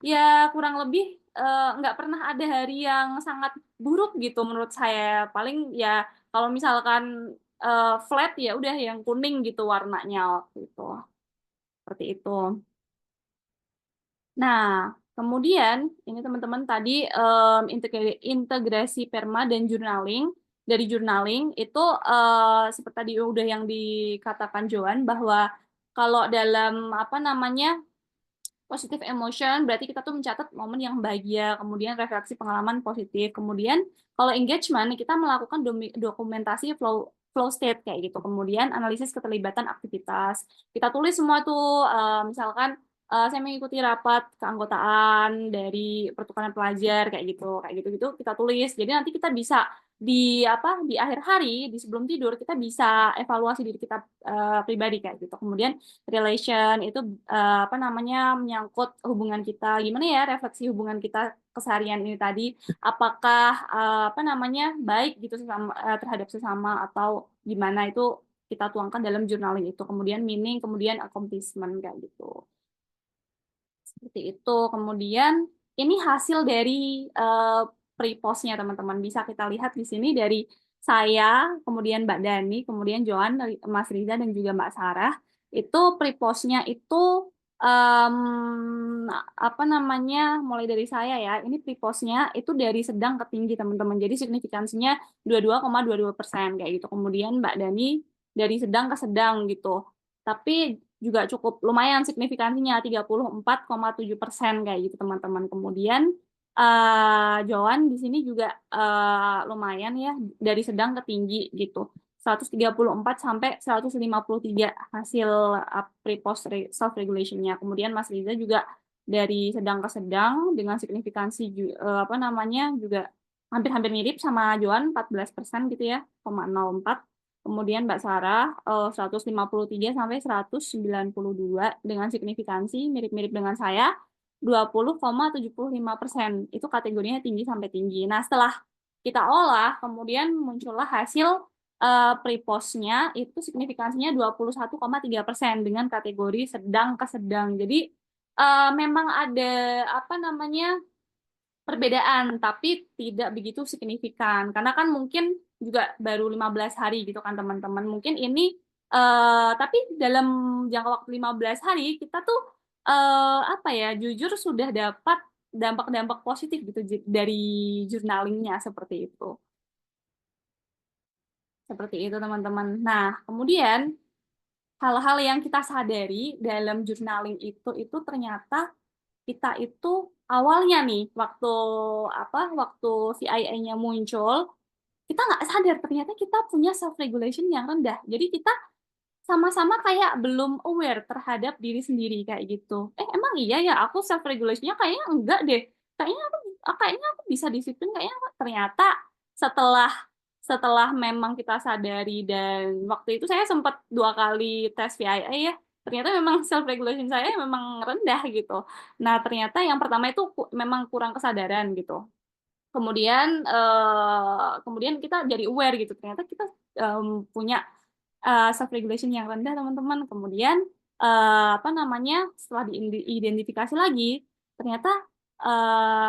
ya kurang lebih nggak pernah ada hari yang sangat buruk gitu menurut saya. Paling ya kalau misalkan flat ya udah yang kuning gitu warnanya gitu. Seperti itu. Nah, kemudian ini teman-teman tadi integrasi PERMA dan journaling. Dari journaling itu seperti tadi udah yang dikatakan Joan bahwa kalau dalam apa namanya positive emotion berarti kita tuh mencatat momen yang bahagia, kemudian refleksi pengalaman positif, kemudian kalau engagement kita melakukan dokumentasi flow state kayak gitu, kemudian analisis keterlibatan aktivitas. Kita tulis semua tuh misalkan saya mengikuti rapat keanggotaan dari pertukaran pelajar kayak gitu kita tulis. Jadi nanti kita bisa di akhir hari di sebelum tidur kita bisa evaluasi diri kita pribadi kayak gitu. Kemudian relation itu apa namanya menyangkut hubungan kita, gimana ya refleksi hubungan kita keseharian ini tadi, apakah apa namanya baik gitu terhadap sesama atau gimana itu kita tuangkan dalam journaling itu. Kemudian meaning, kemudian accomplishment kayak gitu. Seperti itu. Kemudian ini hasil dari pre-postnya teman-teman. Bisa kita lihat di sini dari saya, kemudian Mbak Dani, kemudian Joan, Mas Riza, dan juga Mbak Sarah. Itu pre-postnya itu apa namanya, mulai dari saya ya, ini pre-postnya itu dari sedang ke tinggi teman-teman. Jadi signifikansinya 22,22% kayak gitu. Kemudian Mbak Dani dari sedang ke sedang gitu. Tapi juga cukup lumayan signifikansinya 34,7% kayak gitu teman-teman. Kemudian Joan di sini juga lumayan ya, dari sedang ke tinggi gitu. 134 sampai 153 hasil pre-post self-regulation-nya. Kemudian Mas Riza juga dari sedang ke sedang dengan signifikansi apa namanya juga hampir-hampir mirip sama Joan 14% gitu ya, 0,04. Kemudian Mbak Sarah 153 sampai 192 dengan signifikansi mirip-mirip dengan saya 20,75%. Itu kategorinya tinggi sampai tinggi. Nah, setelah kita olah, kemudian muncullah hasil pre-postnya itu signifikansinya 21,3% dengan kategori sedang ke sedang. Jadi memang ada apa namanya perbedaan, tapi tidak begitu signifikan. Karena kan mungkin juga baru 15 hari gitu kan teman-teman. Mungkin ini tapi dalam jangka waktu 15 hari kita tuh apa ya, jujur sudah dapat dampak-dampak positif gitu dari journalingnya seperti itu. Seperti itu teman-teman. Nah, kemudian hal-hal yang kita sadari dalam journaling itu ternyata kita itu awalnya nih waktu CIA-nya muncul, kita nggak sadar ternyata kita punya self regulation yang rendah. Jadi kita sama-sama kayak belum aware terhadap diri sendiri kayak gitu. Emang iya ya aku self regulationnya kayaknya enggak deh. Kayaknya aku bisa disiplin kayaknya. Ternyata setelah memang kita sadari, dan waktu itu saya sempat 2 kali tes VIA ya. Ternyata memang self regulation saya memang rendah gitu. Nah, ternyata yang pertama itu memang kurang kesadaran gitu. Kemudian kita jadi aware gitu. Ternyata kita punya self regulation yang rendah teman-teman. Kemudian apa namanya, setelah diidentifikasi lagi, ternyata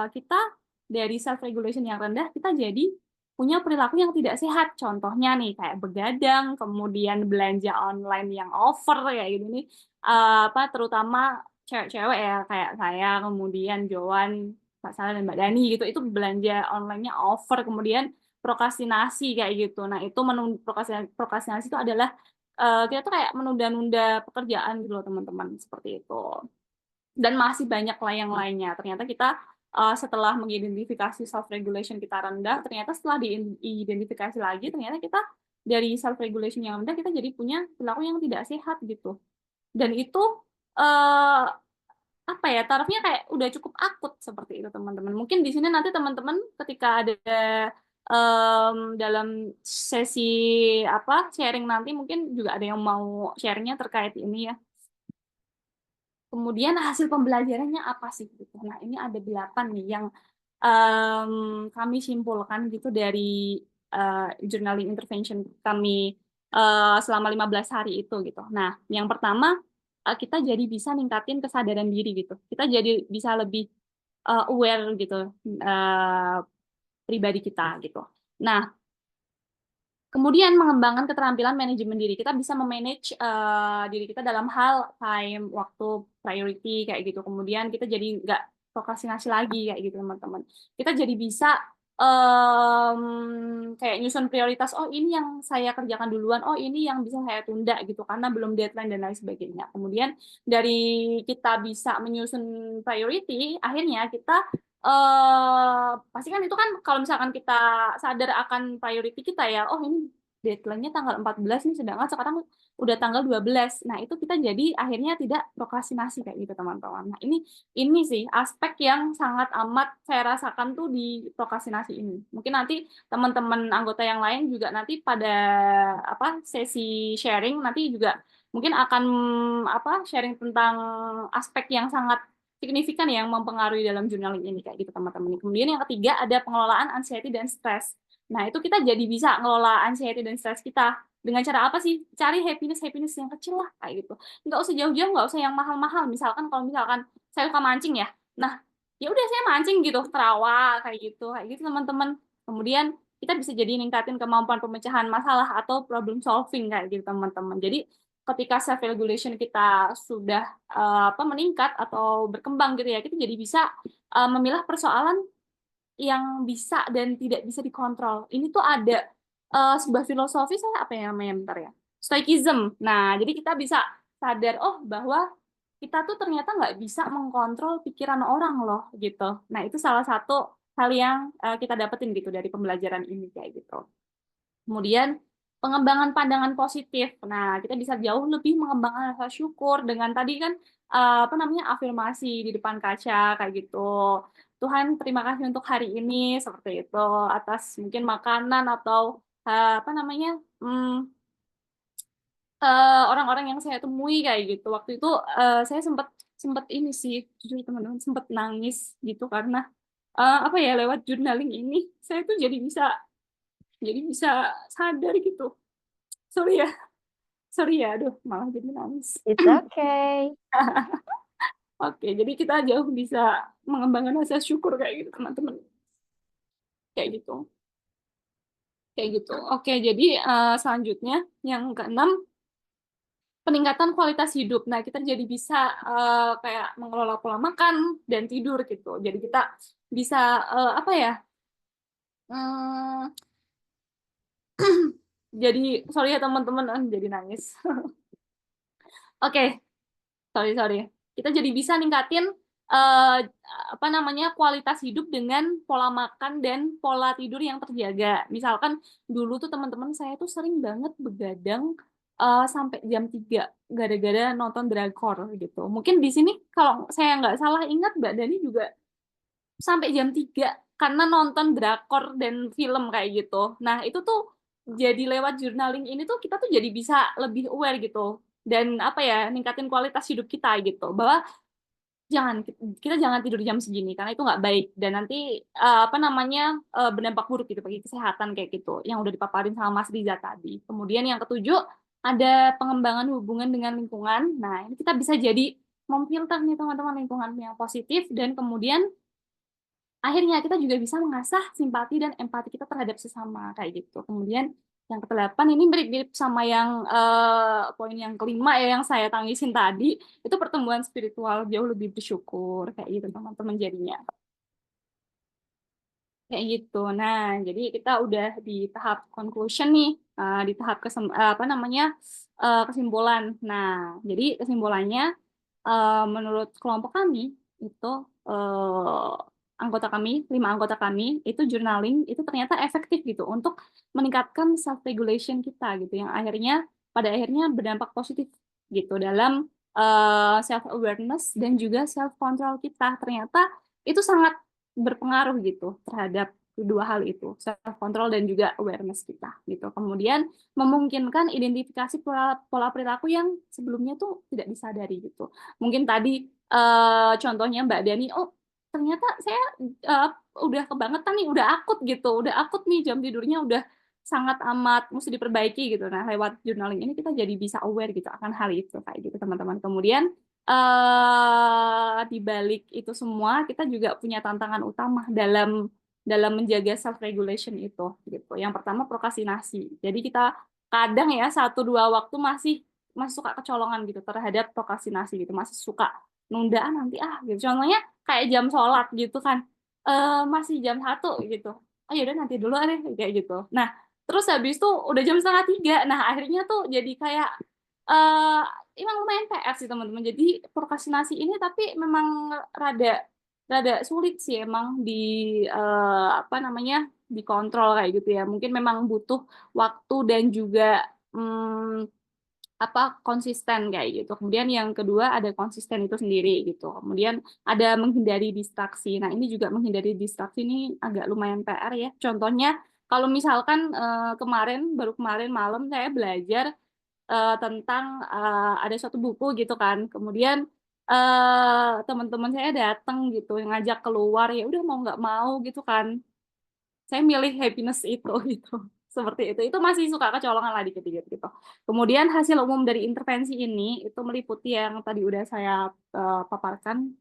kita dari self regulation yang rendah kita jadi punya perilaku yang tidak sehat. Contohnya nih kayak begadang, kemudian belanja online yang over kayak gitu nih. Terutama cewek-cewek ya kayak saya, kemudian Joan, Mbak Sarah, dan Mbak Dani gitu, itu belanja online-nya over, kemudian prokrastinasi kayak gitu. Nah, itu prokrastinasi itu adalah kita tuh kayak menunda-nunda pekerjaan gitu loh teman-teman, seperti itu. Dan masih banyak lah yang lainnya. Ternyata kita setelah mengidentifikasi self regulation kita rendah, ternyata setelah diidentifikasi lagi, ternyata kita dari self regulation yang rendah kita jadi punya perilaku yang tidak sehat gitu. Dan itu apa ya, tarafnya kayak udah cukup akut seperti itu teman-teman. Mungkin di sini nanti teman-teman ketika ada dalam sesi sharing nanti mungkin juga ada yang mau sharingnya terkait ini ya. Kemudian hasil pembelajarannya apa sih gitu. Nah, ini ada 8 nih yang kami simpulkan gitu dari journaling intervention kami selama 15 hari itu gitu. Nah, yang pertama kita jadi bisa ningkatin kesadaran diri gitu. Kita jadi bisa lebih aware gitu pribadi kita gitu. Nah, kemudian mengembangkan keterampilan manajemen diri. Kita bisa memanage diri kita dalam hal time, waktu, priority kayak gitu. Kemudian kita jadi nggak prokrastinasi lagi kayak gitu teman-teman. Kita jadi bisa kayak nyusun prioritas. Oh, ini yang saya kerjakan duluan. Oh, ini yang bisa saya tunda gitu karena belum deadline dan lain sebagainya. Kemudian dari kita bisa menyusun priority, akhirnya kita pasti kan itu kan kalau misalkan kita sadar akan priority kita ya, oh ini deadline-nya tanggal 14 nih, sedangkan sekarang udah tanggal 12. Nah, itu kita jadi akhirnya tidak prokrastinasi kayak gitu, teman-teman. Nah, ini sih aspek yang sangat amat saya rasakan tuh di prokrastinasi ini. Mungkin nanti teman-teman anggota yang lain juga nanti pada sesi sharing nanti juga mungkin akan sharing tentang aspek yang sangat signifikan yang mempengaruhi dalam journaling ini kayak gitu teman-teman. Kemudian yang ketiga ada pengelolaan anxiety dan stres. Nah, itu kita jadi bisa ngelola anxiety dan stres kita dengan cara apa sih? Cari happiness yang kecil lah kayak gitu. Nggak usah jauh-jauh, nggak usah yang mahal-mahal. Misalkan kalau misalkan saya suka mancing ya. Nah, ya udah saya mancing gitu terawa kayak gitu teman-teman. Kemudian kita bisa jadi ningkatin kemampuan pemecahan masalah atau problem solving kayak gitu teman-teman. Jadi ketika self regulation kita sudah meningkat atau berkembang gitu ya, kita jadi bisa memilah persoalan yang bisa dan tidak bisa dikontrol. Ini tuh ada sebuah filosofi, saya apa ya namanya bentar ya, stoicism. Nah, jadi kita bisa sadar bahwa kita tuh ternyata nggak bisa mengkontrol pikiran orang loh gitu. Nah, itu salah satu hal yang kita dapetin gitu dari pembelajaran ini kayak gitu. Kemudian pengembangan pandangan positif. Nah, kita bisa jauh lebih mengembangkan rasa syukur dengan tadi kan afirmasi di depan kaca kayak gitu. Tuhan, terima kasih untuk hari ini seperti itu atas mungkin makanan atau orang-orang yang saya temui kayak gitu. Waktu itu saya sempat ini sih, jujur teman-teman, sempat nangis gitu karena lewat journaling ini saya tuh jadi bisa sadar gitu. Sorry ya, aduh malah jadi nangis. It's okay. Oke, jadi kita jauh bisa mengembangkan rasa syukur kayak gitu teman-teman. Kayak gitu. Oke, jadi selanjutnya yang keenam, peningkatan kualitas hidup. Nah, kita jadi bisa kayak mengelola pola makan dan tidur gitu. Jadi kita bisa hmm, jadi sorry ya teman-teman, jadi nangis. Oke, sorry. Kita jadi bisa ningkatin kualitas hidup dengan pola makan dan pola tidur yang terjaga. Misalkan dulu tuh teman-teman saya tuh sering banget begadang sampai jam 3 gara-gara nonton drakor gitu. Mungkin di sini kalau saya nggak salah ingat Mbak Dani juga sampai jam 3 karena nonton drakor dan film kayak gitu. Nah, itu tuh jadi lewat journaling ini tuh kita tuh jadi bisa lebih aware gitu. Dan ningkatin kualitas hidup kita gitu. Bahwa kita jangan tidur jam segini karena itu nggak baik dan nanti berdampak buruk gitu bagi kesehatan kayak gitu yang udah dipaparin sama Mas Riza tadi. Kemudian yang ketujuh ada pengembangan hubungan dengan lingkungan. Nah, ini kita bisa jadi memfilter nih teman-teman lingkungan yang positif dan kemudian akhirnya kita juga bisa mengasah simpati dan empati kita terhadap sesama kayak gitu. Kemudian yang ke-8 ini mirip-mirip sama yang poin yang kelima ya yang saya tangisin tadi, itu pertumbuhan spiritual jauh lebih bersyukur kayak gitu teman-teman jadinya. Kayak gitu. Nah, jadi kita udah di tahap conclusion nih, di tahap kesimpulan. Nah, jadi kesimpulannya menurut kelompok kami itu lima anggota kami itu journaling itu ternyata efektif gitu untuk meningkatkan self regulation kita gitu yang pada akhirnya berdampak positif gitu dalam self awareness dan juga self control kita. Ternyata itu sangat berpengaruh gitu terhadap kedua hal itu, self control dan juga awareness kita gitu. Kemudian memungkinkan identifikasi pola perilaku yang sebelumnya tuh tidak disadari gitu. Mungkin tadi contohnya Mbak Dani, ternyata saya udah kebangetan nih, udah akut nih jam tidurnya udah sangat amat mesti diperbaiki gitu. Nah, lewat journaling ini kita jadi bisa aware gitu akan hal itu kayak gitu teman-teman. Kemudian di balik itu semua kita juga punya tantangan utama dalam menjaga self regulation itu gitu. Yang pertama prokrastinasi. Jadi kita kadang ya 1-2 waktu masih suka kecolongan gitu terhadap prokrastinasi gitu, masih suka nundaan nanti gitu. Contohnya kayak jam sholat gitu kan, masih jam 1 gitu. Yaudah nanti dulu deh kayak gitu. Nah, terus habis itu udah jam 2:30. Nah, akhirnya tuh jadi kayak emang lumayan PR sih teman-teman. Jadi prokrastinasi ini tapi memang rada sulit sih emang dikontrol kayak gitu ya. Mungkin memang butuh waktu dan juga konsisten kayak gitu. Kemudian yang kedua ada konsisten itu sendiri gitu. Kemudian ada menghindari distraksi. Nah, ini juga menghindari distraksi ini agak lumayan PR ya. Contohnya kalau misalkan baru kemarin malam saya belajar tentang ada suatu buku gitu kan. Kemudian teman-teman saya datang gitu ngajak keluar, ya udah mau nggak mau gitu kan. Saya milih happiness itu gitu. Seperti itu masih suka kecolongan lah dikit-dikit gitu. Kemudian hasil umum dari intervensi ini itu meliputi yang tadi udah saya paparkan,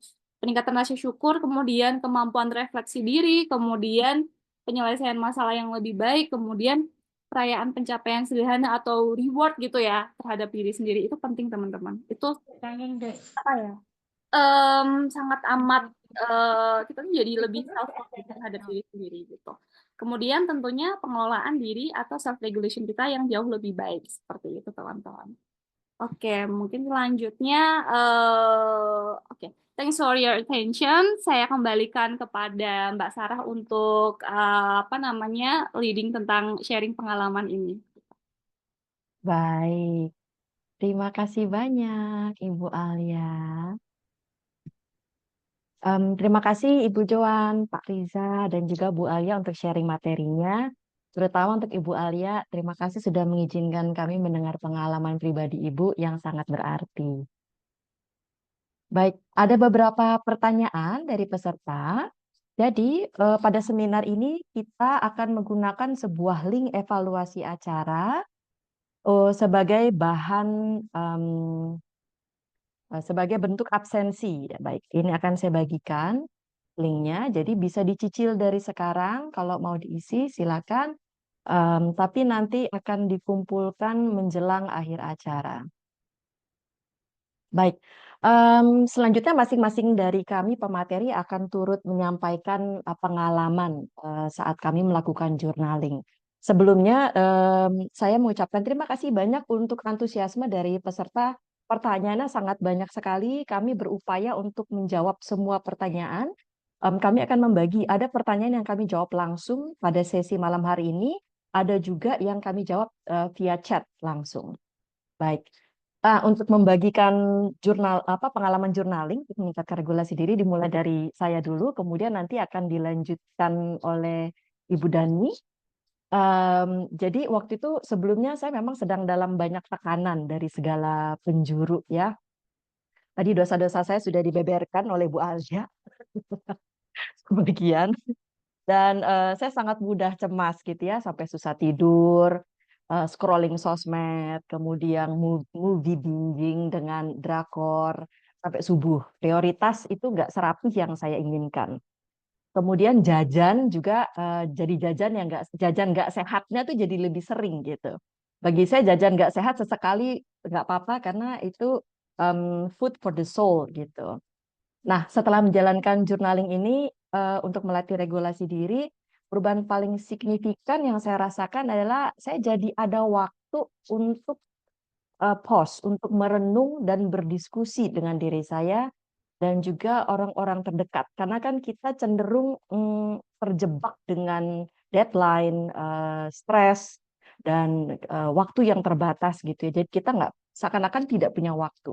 peningkatan rasa syukur, kemudian kemampuan refleksi diri, kemudian penyelesaian masalah yang lebih baik, kemudian perayaan pencapaian sederhana atau reward gitu ya terhadap diri sendiri. Itu penting teman-teman. Itu apa ya? Sangat amat kita tuh jadi lebih self terhadap diri sendiri gitu. Kemudian tentunya pengelolaan diri atau self regulation kita yang jauh lebih baik seperti itu teman-teman. Oke, mungkin selanjutnya oke. Thanks for your attention. Saya kembalikan kepada Mbak Sarah untuk apa namanya leading tentang sharing pengalaman ini. Baik, terima kasih banyak Ibu Alia. Terima kasih Ibu Joan, Pak Riza, dan juga Bu Alia untuk sharing materinya. Terutama untuk Ibu Alia, terima kasih sudah mengizinkan kami mendengar pengalaman pribadi Ibu yang sangat berarti. Baik, ada beberapa pertanyaan dari peserta. Jadi, pada seminar ini kita akan menggunakan sebuah link evaluasi acara sebagai bahan sebagai bentuk absensi. Ya, baik, ini akan saya bagikan linknya. Jadi bisa dicicil dari sekarang. Kalau mau diisi, silakan. Tapi nanti akan dikumpulkan menjelang akhir acara. Baik, selanjutnya masing-masing dari kami pemateri akan turut menyampaikan pengalaman saat kami melakukan journaling. Sebelumnya, saya mengucapkan terima kasih banyak untuk antusiasme dari peserta. Pertanyaannya sangat banyak sekali. Kami berupaya untuk menjawab semua pertanyaan. Kami akan membagi, ada pertanyaan yang kami jawab langsung pada sesi malam hari ini, ada juga yang kami jawab via chat langsung. Baik. Untuk membagikan pengalaman journaling untuk meningkatkan regulasi diri dimulai dari saya dulu, kemudian nanti akan dilanjutkan oleh Ibu Dani. Jadi waktu itu sebelumnya saya memang sedang dalam banyak tekanan dari segala penjuru ya. Tadi dosa-dosa saya sudah dibeberkan oleh Bu Alia. Kemudian dan saya sangat mudah cemas gitu ya, sampai susah tidur, scrolling sosmed, kemudian movie binging dengan drakor sampai subuh. Prioritas itu nggak serapih yang saya inginkan. Kemudian jajan juga jadi jajan nggak sehatnya tuh jadi lebih sering gitu. Bagi saya jajan nggak sehat sesekali nggak apa-apa karena itu food for the soul gitu. Nah, setelah menjalankan journaling ini untuk melatih regulasi diri, perubahan paling signifikan yang saya rasakan adalah saya jadi ada waktu untuk pause, untuk merenung dan berdiskusi dengan diri saya dan juga orang-orang terdekat. Karena kan kita cenderung terjebak dengan deadline, stres, dan waktu yang terbatas gitu ya. Jadi kita nggak seakan-akan tidak punya waktu.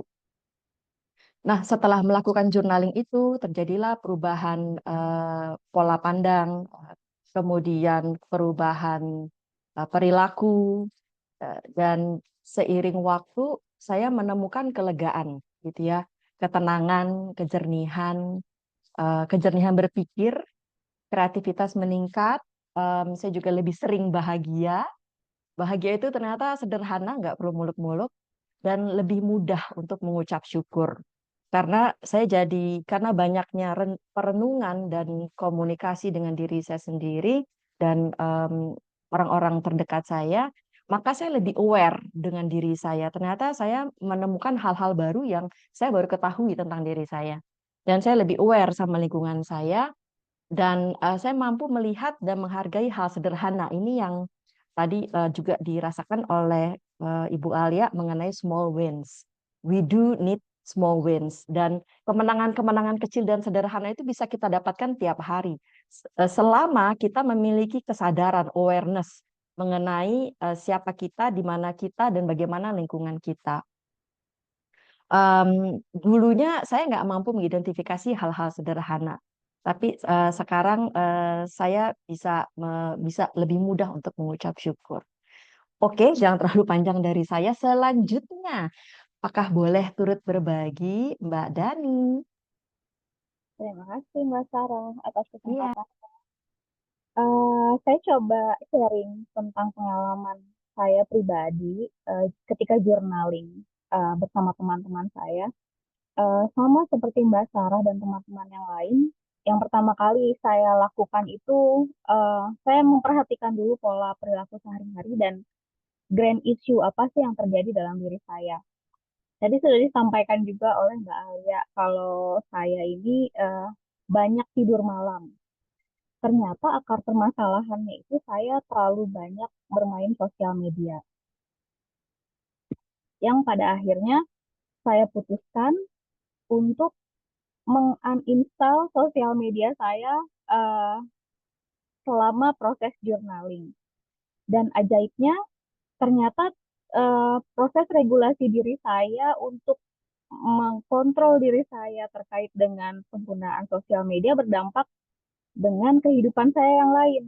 Nah, setelah melakukan journaling itu, terjadilah perubahan pola pandang, kemudian perubahan perilaku, dan seiring waktu saya menemukan kelegaan, gitu ya, ketenangan, kejernihan berpikir, kreativitas meningkat, saya juga lebih sering bahagia. Bahagia itu ternyata sederhana, nggak perlu muluk-muluk, dan lebih mudah untuk mengucap syukur. Karena banyaknya perenungan dan komunikasi dengan diri saya sendiri dan orang-orang terdekat saya, maka saya lebih aware dengan diri saya. Ternyata saya menemukan hal-hal baru yang saya baru ketahui tentang diri saya. Dan saya lebih aware sama lingkungan saya, dan saya mampu melihat dan menghargai hal sederhana ini yang tadi juga dirasakan oleh Ibu Alia mengenai small wins. We do need small wins, dan kemenangan-kemenangan kecil dan sederhana itu bisa kita dapatkan tiap hari selama kita memiliki kesadaran awareness mengenai siapa kita, di mana kita, dan bagaimana lingkungan kita. Dulunya saya nggak mampu mengidentifikasi hal-hal sederhana, tapi sekarang saya bisa lebih mudah untuk mengucap syukur. Oke, jangan terlalu panjang dari saya. Selanjutnya, apakah boleh turut berbagi, Mbak Dani? Terima kasih Mbak Sarah atas Iya. kesempatan. Saya coba sharing tentang pengalaman saya pribadi ketika journaling bersama teman-teman saya. sama seperti Mbak Sarah dan teman-teman yang lain, yang pertama kali saya lakukan itu saya memperhatikan dulu pola perilaku sehari-hari dan grand issue apa sih yang terjadi dalam diri saya. Tadi sudah disampaikan juga oleh Mbak Alia kalau saya ini banyak tidur malam. Ternyata akar permasalahannya itu saya terlalu banyak bermain sosial media. Yang pada akhirnya saya putuskan untuk menguninstall sosial media saya eh, selama proses journaling. Dan ajaibnya ternyata proses regulasi diri saya untuk mengkontrol diri saya terkait dengan penggunaan sosial media berdampak dengan kehidupan saya yang lain.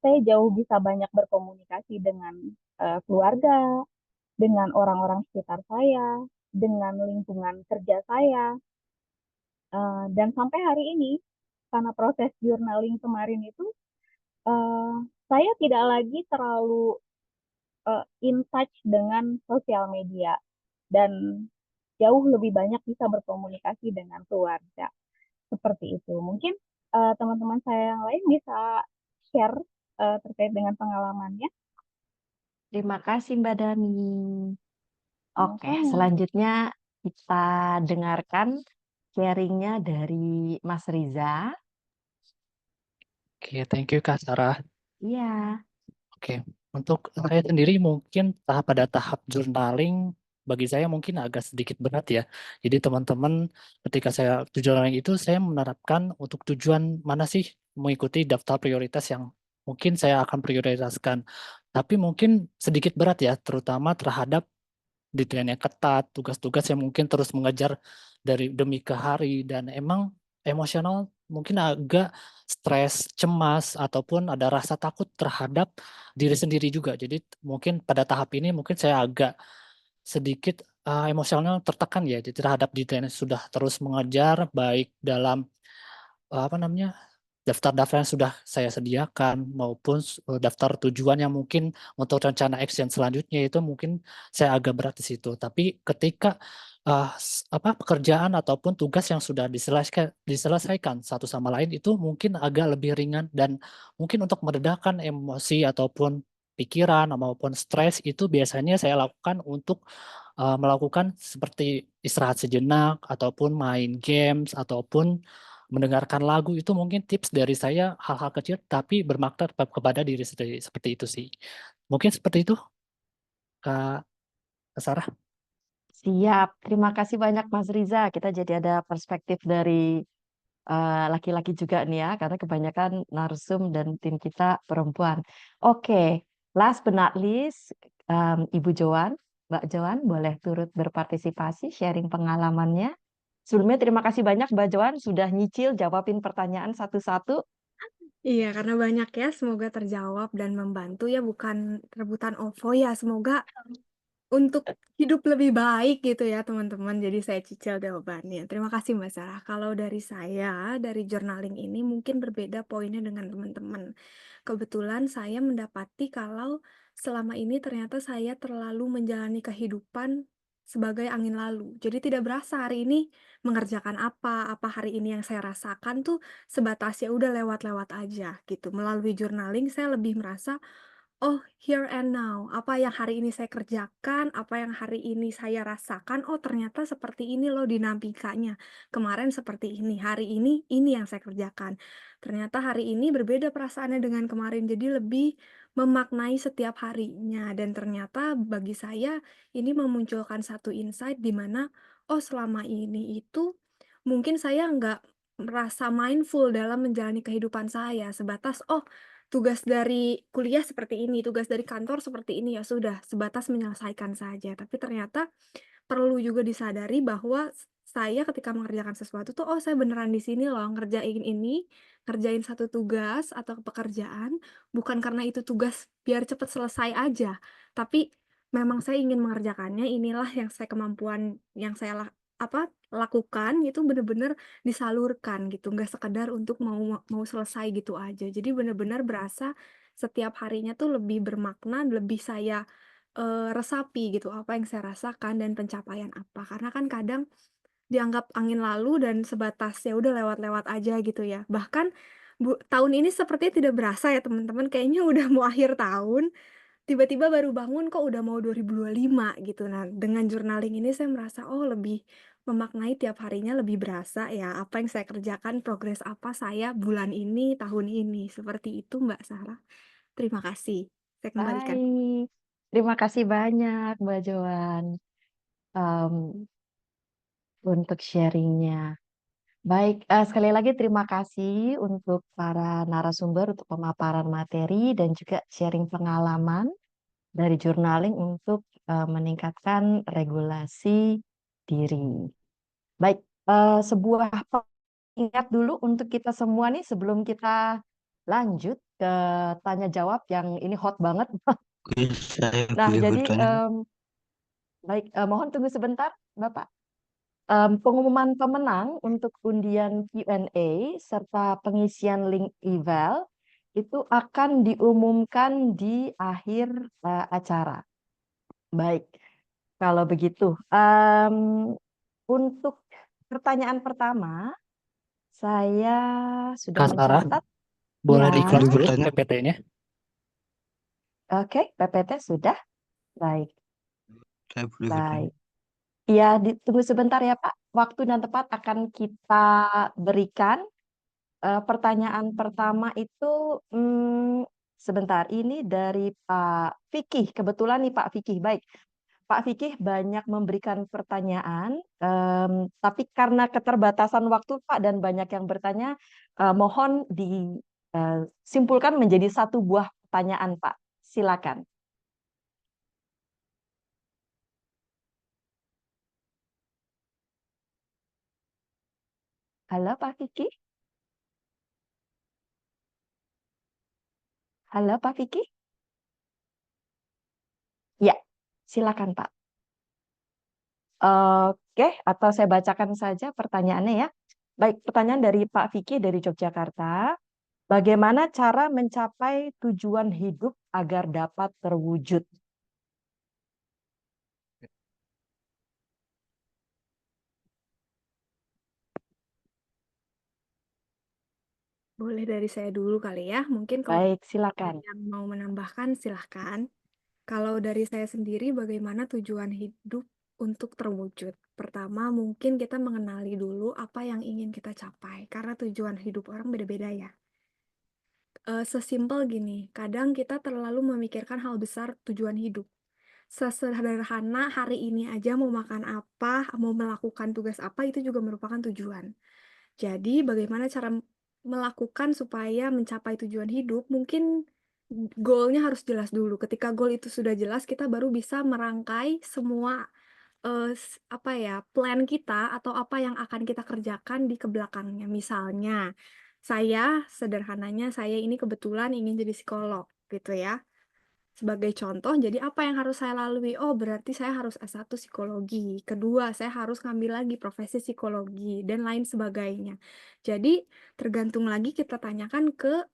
Saya jauh bisa banyak berkomunikasi dengan keluarga, dengan orang-orang sekitar saya, dengan lingkungan kerja saya. Dan sampai hari ini, karena proses journaling kemarin itu, eh, saya tidak lagi terlalu in touch dengan sosial media dan jauh lebih banyak bisa berkomunikasi dengan keluarga. Seperti itu. Mungkin teman-teman saya yang lain bisa share terkait dengan pengalamannya. Terima kasih Mbak Dani. Oke, Sama-sama. selanjutnya kita dengarkan sharingnya dari Mas Riza. Oke, thank you Kak Sarah. Iya, Oke, untuk saya sendiri mungkin pada tahap journaling bagi saya mungkin agak sedikit berat ya. Jadi teman-teman ketika saya journaling itu saya menerapkan untuk tujuan mana sih mengikuti daftar prioritas yang mungkin saya akan prioritaskan. Tapi mungkin sedikit berat ya, terutama terhadap deadline yang ketat, tugas-tugas yang mungkin terus mengejar dari demi ke hari dan emang emosional mungkin agak stres, cemas ataupun ada rasa takut terhadap diri sendiri juga. Jadi mungkin pada tahap ini mungkin saya agak sedikit emosional tertekan ya jadi terhadap deadline yang sudah terus mengejar baik dalam apa namanya daftar-daftar yang sudah saya sediakan maupun daftar tujuan yang mungkin untuk rencana action selanjutnya itu mungkin saya agak berat di situ. Tapi ketika pekerjaan ataupun tugas yang sudah diselesaikan satu sama lain itu mungkin agak lebih ringan dan mungkin untuk meredakan emosi ataupun pikiran maupun stres itu biasanya saya lakukan untuk melakukan seperti istirahat sejenak ataupun main games ataupun mendengarkan lagu itu mungkin tips dari saya hal-hal kecil tapi bermakna kepada diri sendiri seperti itu sih. Mungkin seperti itu Kak Sarah. siap. Terima kasih banyak Mas Riza. Kita jadi ada perspektif dari laki-laki juga nih ya, karena kebanyakan narsum dan tim kita perempuan. Oke, last but not least, Ibu Joan, Mbak Joan boleh turut berpartisipasi sharing pengalamannya. Sebelumnya terima kasih banyak Mbak Joan sudah nyicil jawabin pertanyaan satu-satu. Iya, karena banyak ya, semoga terjawab dan membantu ya, bukan rebutan OVO ya, semoga untuk hidup lebih baik gitu ya teman-teman. Jadi saya cicil jawabannya. Terima kasih Mbak Sarah. Kalau dari saya, dari journaling ini mungkin berbeda poinnya dengan teman-teman. Kebetulan saya mendapati kalau selama ini ternyata saya terlalu menjalani kehidupan sebagai angin lalu. Jadi tidak berasa hari ini mengerjakan apa hari ini yang saya rasakan tuh sebatas ya udah lewat-lewat aja gitu. Melalui journaling saya lebih merasa oh, here and now. Apa yang hari ini saya kerjakan, apa yang hari ini saya rasakan, oh ternyata seperti ini loh dinamikanya. Kemarin seperti ini, hari ini yang saya kerjakan. Ternyata hari ini berbeda perasaannya dengan kemarin, jadi lebih memaknai setiap harinya. Dan ternyata bagi saya ini memunculkan satu insight di mana, oh selama ini itu mungkin saya nggak merasa mindful dalam menjalani kehidupan saya. Sebatas, oh tugas dari kuliah seperti ini, tugas dari kantor seperti ini, ya sudah, sebatas menyelesaikan saja. Tapi ternyata perlu juga disadari bahwa saya ketika mengerjakan sesuatu tuh, oh saya beneran di sini loh ngerjain ini, ngerjain satu tugas atau pekerjaan, bukan karena itu tugas biar cepet selesai aja, tapi memang saya ingin mengerjakannya, inilah yang saya kemampuan yang saya lakukan itu bener-bener disalurkan gitu, nggak sekedar untuk mau selesai gitu aja. Jadi bener-bener berasa setiap harinya tuh lebih bermakna, lebih saya resapi gitu apa yang saya rasakan dan pencapaian apa. Karena kan kadang dianggap angin lalu dan sebatas ya udah lewat-lewat aja gitu ya. Bahkan tahun ini sepertinya tidak berasa ya teman-teman, kayaknya udah mau akhir tahun, tiba-tiba baru bangun kok udah mau 2025 gitu. Nah, dengan journaling ini saya merasa oh lebih memaknai tiap harinya, lebih berasa ya apa yang saya kerjakan, progres apa saya bulan ini, tahun ini. Seperti itu Mbak Sarah. Terima kasih. Saya kembalikan. Baik, terima kasih banyak Mbak Joan em, untuk sharingnya. Baik, sekali lagi terima kasih untuk para narasumber untuk pemaparan materi dan juga sharing pengalaman dari journaling untuk meningkatkan regulasi diri. Baik, sebuah ingat dulu untuk kita semua nih sebelum kita lanjut ke tanya jawab yang ini hot banget. Oke, saya Nah, boleh jadi bertanya. baik, mohon tunggu sebentar, Bapak. Pengumuman pemenang untuk undian Q&A serta pengisian link eval itu akan diumumkan di akhir acara. Baik, kalau begitu, untuk pertanyaan pertama, saya sudah Kak Sarah, mencatat. boleh Ya, di-close dulu Bertanya. PPT-nya? oke, PPT sudah. Baik, Saya boleh bertanya. baik. Ya, ditunggu sebentar ya Pak. Waktu dan tempat akan kita berikan. Pertanyaan pertama itu, sebentar, ini dari Pak Fikih. Kebetulan nih Pak Fikih, baik. Pak Fikih banyak memberikan pertanyaan, tapi karena keterbatasan waktu Pak dan banyak yang bertanya, mohon disimpulkan menjadi satu buah pertanyaan Pak. Silakan. Halo Pak Fikih. Halo Pak Fikih. Ya, silakan Pak. Oke, atau saya bacakan saja pertanyaannya ya. Baik, pertanyaan dari Pak Vicky dari Yogyakarta. Bagaimana cara mencapai tujuan hidup agar dapat terwujud? Boleh dari saya dulu kali ya. Mungkin kalau Baik, ada silakan. yang mau menambahkan silahkan. Kalau dari saya sendiri, bagaimana tujuan hidup untuk terwujud? Pertama, mungkin kita mengenali dulu apa yang ingin kita capai, karena tujuan hidup orang beda-beda ya. Sesimpel gini, kadang kita terlalu memikirkan hal besar tujuan hidup. Sesederhana hari ini aja mau makan apa, mau melakukan tugas apa, itu juga merupakan tujuan. Jadi, bagaimana cara melakukan supaya mencapai tujuan hidup? Mungkin goalnya harus jelas dulu. Ketika goal itu sudah jelas, kita baru bisa merangkai semua apa ya, plan kita atau apa yang akan kita kerjakan di kebelakangnya. Misalnya, sederhananya saya ini kebetulan ingin jadi psikolog gitu ya. Sebagai contoh, jadi apa yang harus saya lalui? Oh, berarti saya harus S1 psikologi. Kedua, saya harus ngambil lagi profesi psikologi, dan lain sebagainya. Jadi, tergantung lagi kita tanyakan ke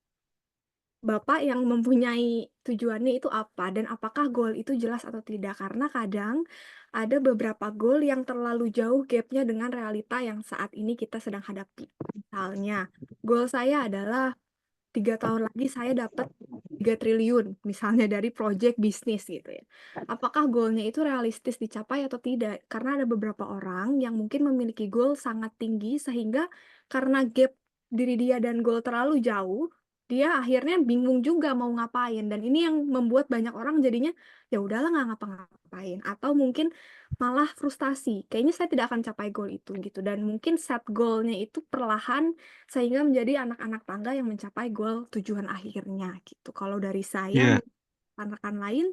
Bapak yang mempunyai tujuannya itu apa, dan apakah goal itu jelas atau tidak. Karena kadang ada beberapa goal yang terlalu jauh gapnya dengan realita yang saat ini kita sedang hadapi. Misalnya, goal saya adalah 3 tahun lagi saya dapat 3 triliun misalnya dari project bisnis gitu ya. Apakah goalnya itu realistis dicapai atau tidak? Karena ada beberapa orang yang mungkin memiliki goal sangat tinggi sehingga karena gap diri dia dan goal terlalu jauh, dia akhirnya bingung juga mau ngapain, dan ini yang membuat banyak orang jadinya ya udahlah nggak ngapa-ngapain, atau mungkin malah frustasi. Kayaknya saya tidak akan capai goal itu gitu, dan mungkin set goalnya itu perlahan sehingga menjadi anak-anak tangga yang mencapai goal tujuan akhirnya gitu. Kalau dari saya, Ya, rekan-rekan lain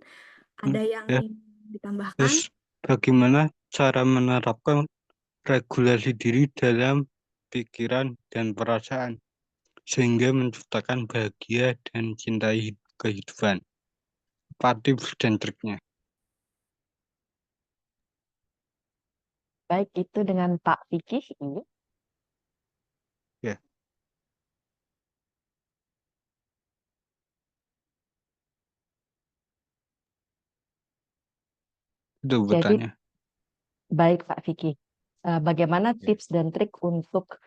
ada yang ya. ingin ditambahkan? Terus bagaimana cara menerapkan regulasi diri dalam pikiran dan perasaan sehingga menciptakan bahagia dan cintai kehidupan? Apa tips dan triknya? Baik, itu dengan Pak Fikih. Ya, itu Jadi, bertanya. baik Pak Fikih. bagaimana Ya, tips dan trik untuk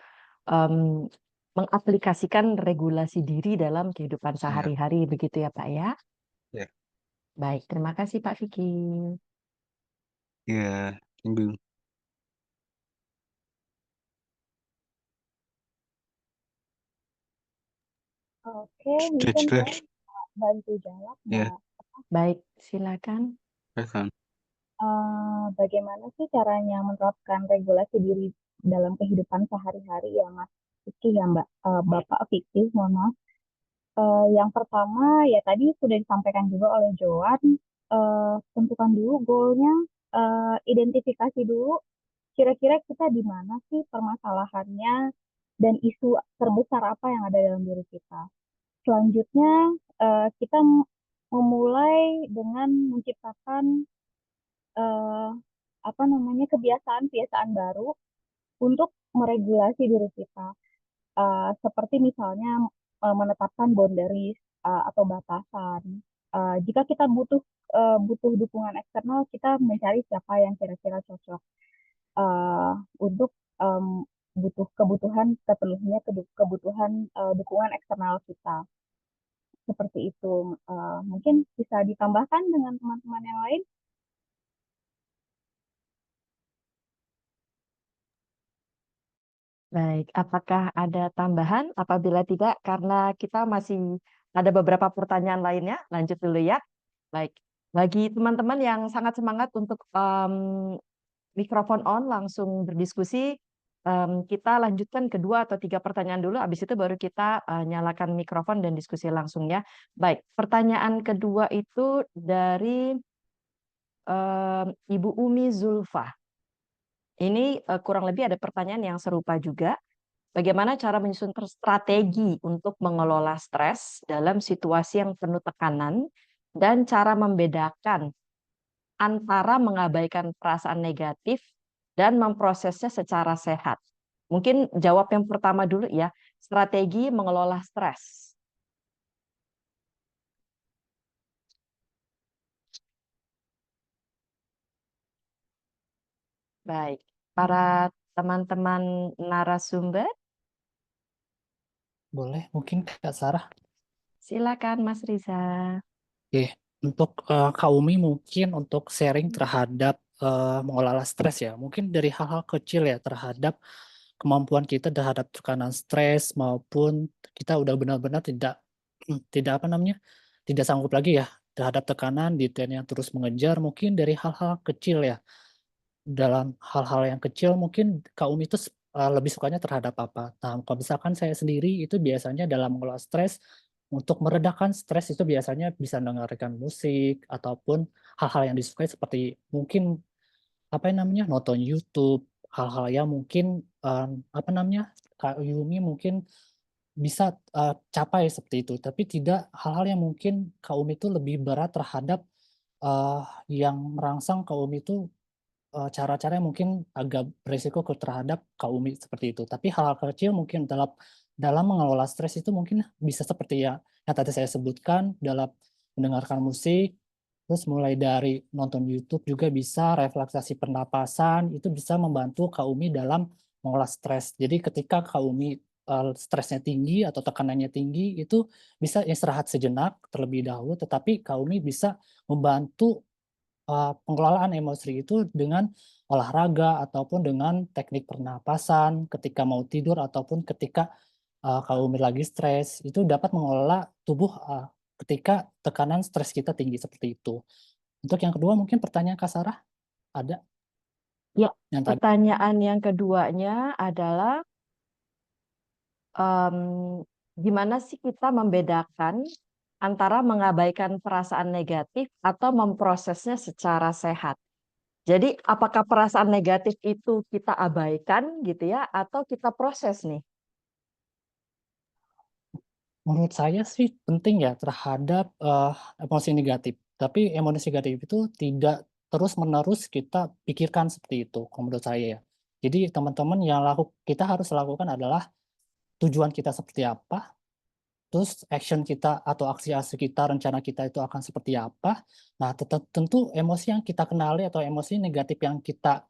em, mengaplikasikan regulasi diri dalam kehidupan ya, sehari-hari, begitu ya Pak ya? ya, Baik, terima kasih Pak Vicky. ya. Thank you. Oke, Sudah mungkin saya jelas. bisa bantu jawab, Ya, Mbak. Baik, silakan. silakan. Bagaimana sih caranya menerapkan regulasi diri dalam kehidupan sehari-hari ya, Mas Vicky ya, Mbak, Bapak Vicky, mohon maaf. Yang pertama ya tadi sudah disampaikan juga oleh Joan, tentukan dulu goalnya, identifikasi dulu kira-kira kita di mana sih permasalahannya dan isu terbesar apa yang ada dalam diri kita. Selanjutnya kita memulai dengan menciptakan eh, apa namanya kebiasaan-kebiasaan baru untuk meregulasi diri kita. Seperti misalnya menetapkan boundaries atau batasan. Jika kita butuh dukungan eksternal, kita mencari siapa yang kira-kira cocok eh, untuk em, butuh kebutuhan terpenuhinya kebutuhan dukungan eksternal kita. Seperti itu. Mungkin bisa ditambahkan dengan teman-teman yang lain. Baik, apakah ada tambahan? Apabila tidak, karena kita masih ada beberapa pertanyaan lainnya, lanjut dulu ya. Baik, bagi teman-teman yang sangat semangat untuk mikrofon on, langsung berdiskusi, kita lanjutkan kedua atau tiga pertanyaan dulu, habis itu baru kita nyalakan mikrofon dan diskusi langsung ya. Baik, pertanyaan kedua itu dari Ibu Umi Zulfa. Ini kurang lebih ada pertanyaan yang serupa juga. Bagaimana cara menyusun strategi untuk mengelola stres dalam situasi yang penuh tekanan dan cara membedakan antara mengabaikan perasaan negatif dan memprosesnya secara sehat. Mungkin jawab yang pertama dulu ya, strategi mengelola stres. Baik, para teman-teman narasumber, Boleh mungkin Kak Sarah. silakan Mas Riza. Oke, untuk Kak Umi mungkin untuk sharing terhadap mengelola stres ya. Mungkin dari hal-hal kecil ya terhadap kemampuan kita terhadap tekanan stres maupun kita udah benar-benar tidak apa namanya tidak sanggup lagi ya terhadap tekanan deadline yang terus mengejar mungkin dari hal-hal kecil ya dalam hal-hal yang kecil mungkin Kak Umi itu lebih sukanya terhadap apa? Nah, kalau misalkan saya sendiri itu biasanya dalam mengelola stres, untuk meredakan stres itu biasanya bisa mendengarkan musik ataupun hal-hal yang disukai seperti mungkin apa yang namanya nonton YouTube, hal-hal yang mungkin apa namanya Kak Yumi mungkin bisa capai seperti itu, tapi tidak hal-hal yang mungkin Kak Umi itu lebih berat terhadap yang merangsang Kak Umi itu cara-cara yang mungkin agak beresiko terhadap Kak Umi seperti itu. Tapi hal-hal kecil mungkin dalam mengelola stres itu mungkin bisa seperti yang tadi saya sebutkan dalam mendengarkan musik, terus mulai dari nonton YouTube juga bisa relaksasi pernapasan, itu bisa membantu Kak Umi dalam mengolah stres. Jadi ketika Kak Umi stresnya tinggi atau tekanannya tinggi, itu bisa istirahat sejenak terlebih dahulu, tetapi Kak Umi bisa membantu pengelolaan emosi itu dengan olahraga ataupun dengan teknik pernapasan ketika mau tidur ataupun ketika kalau lagi stres itu dapat mengelola tubuh ketika tekanan stres kita tinggi seperti itu. Untuk yang kedua mungkin pertanyaan Kak Sarah ada Ya, yang tadi. pertanyaan yang keduanya adalah em, gimana sih kita membedakan antara mengabaikan perasaan negatif atau memprosesnya secara sehat? Jadi, apakah perasaan negatif itu kita abaikan gitu ya, atau kita proses nih? Menurut saya sih penting ya terhadap emosi negatif. Tapi emosi negatif itu tidak terus-menerus kita pikirkan seperti itu, kalau menurut saya ya. Jadi teman-teman yang kita harus lakukan adalah tujuan kita seperti apa, terus action kita atau aksi-aksi kita, rencana kita itu akan seperti apa. Nah, tentu emosi yang kita kenali atau emosi negatif yang kita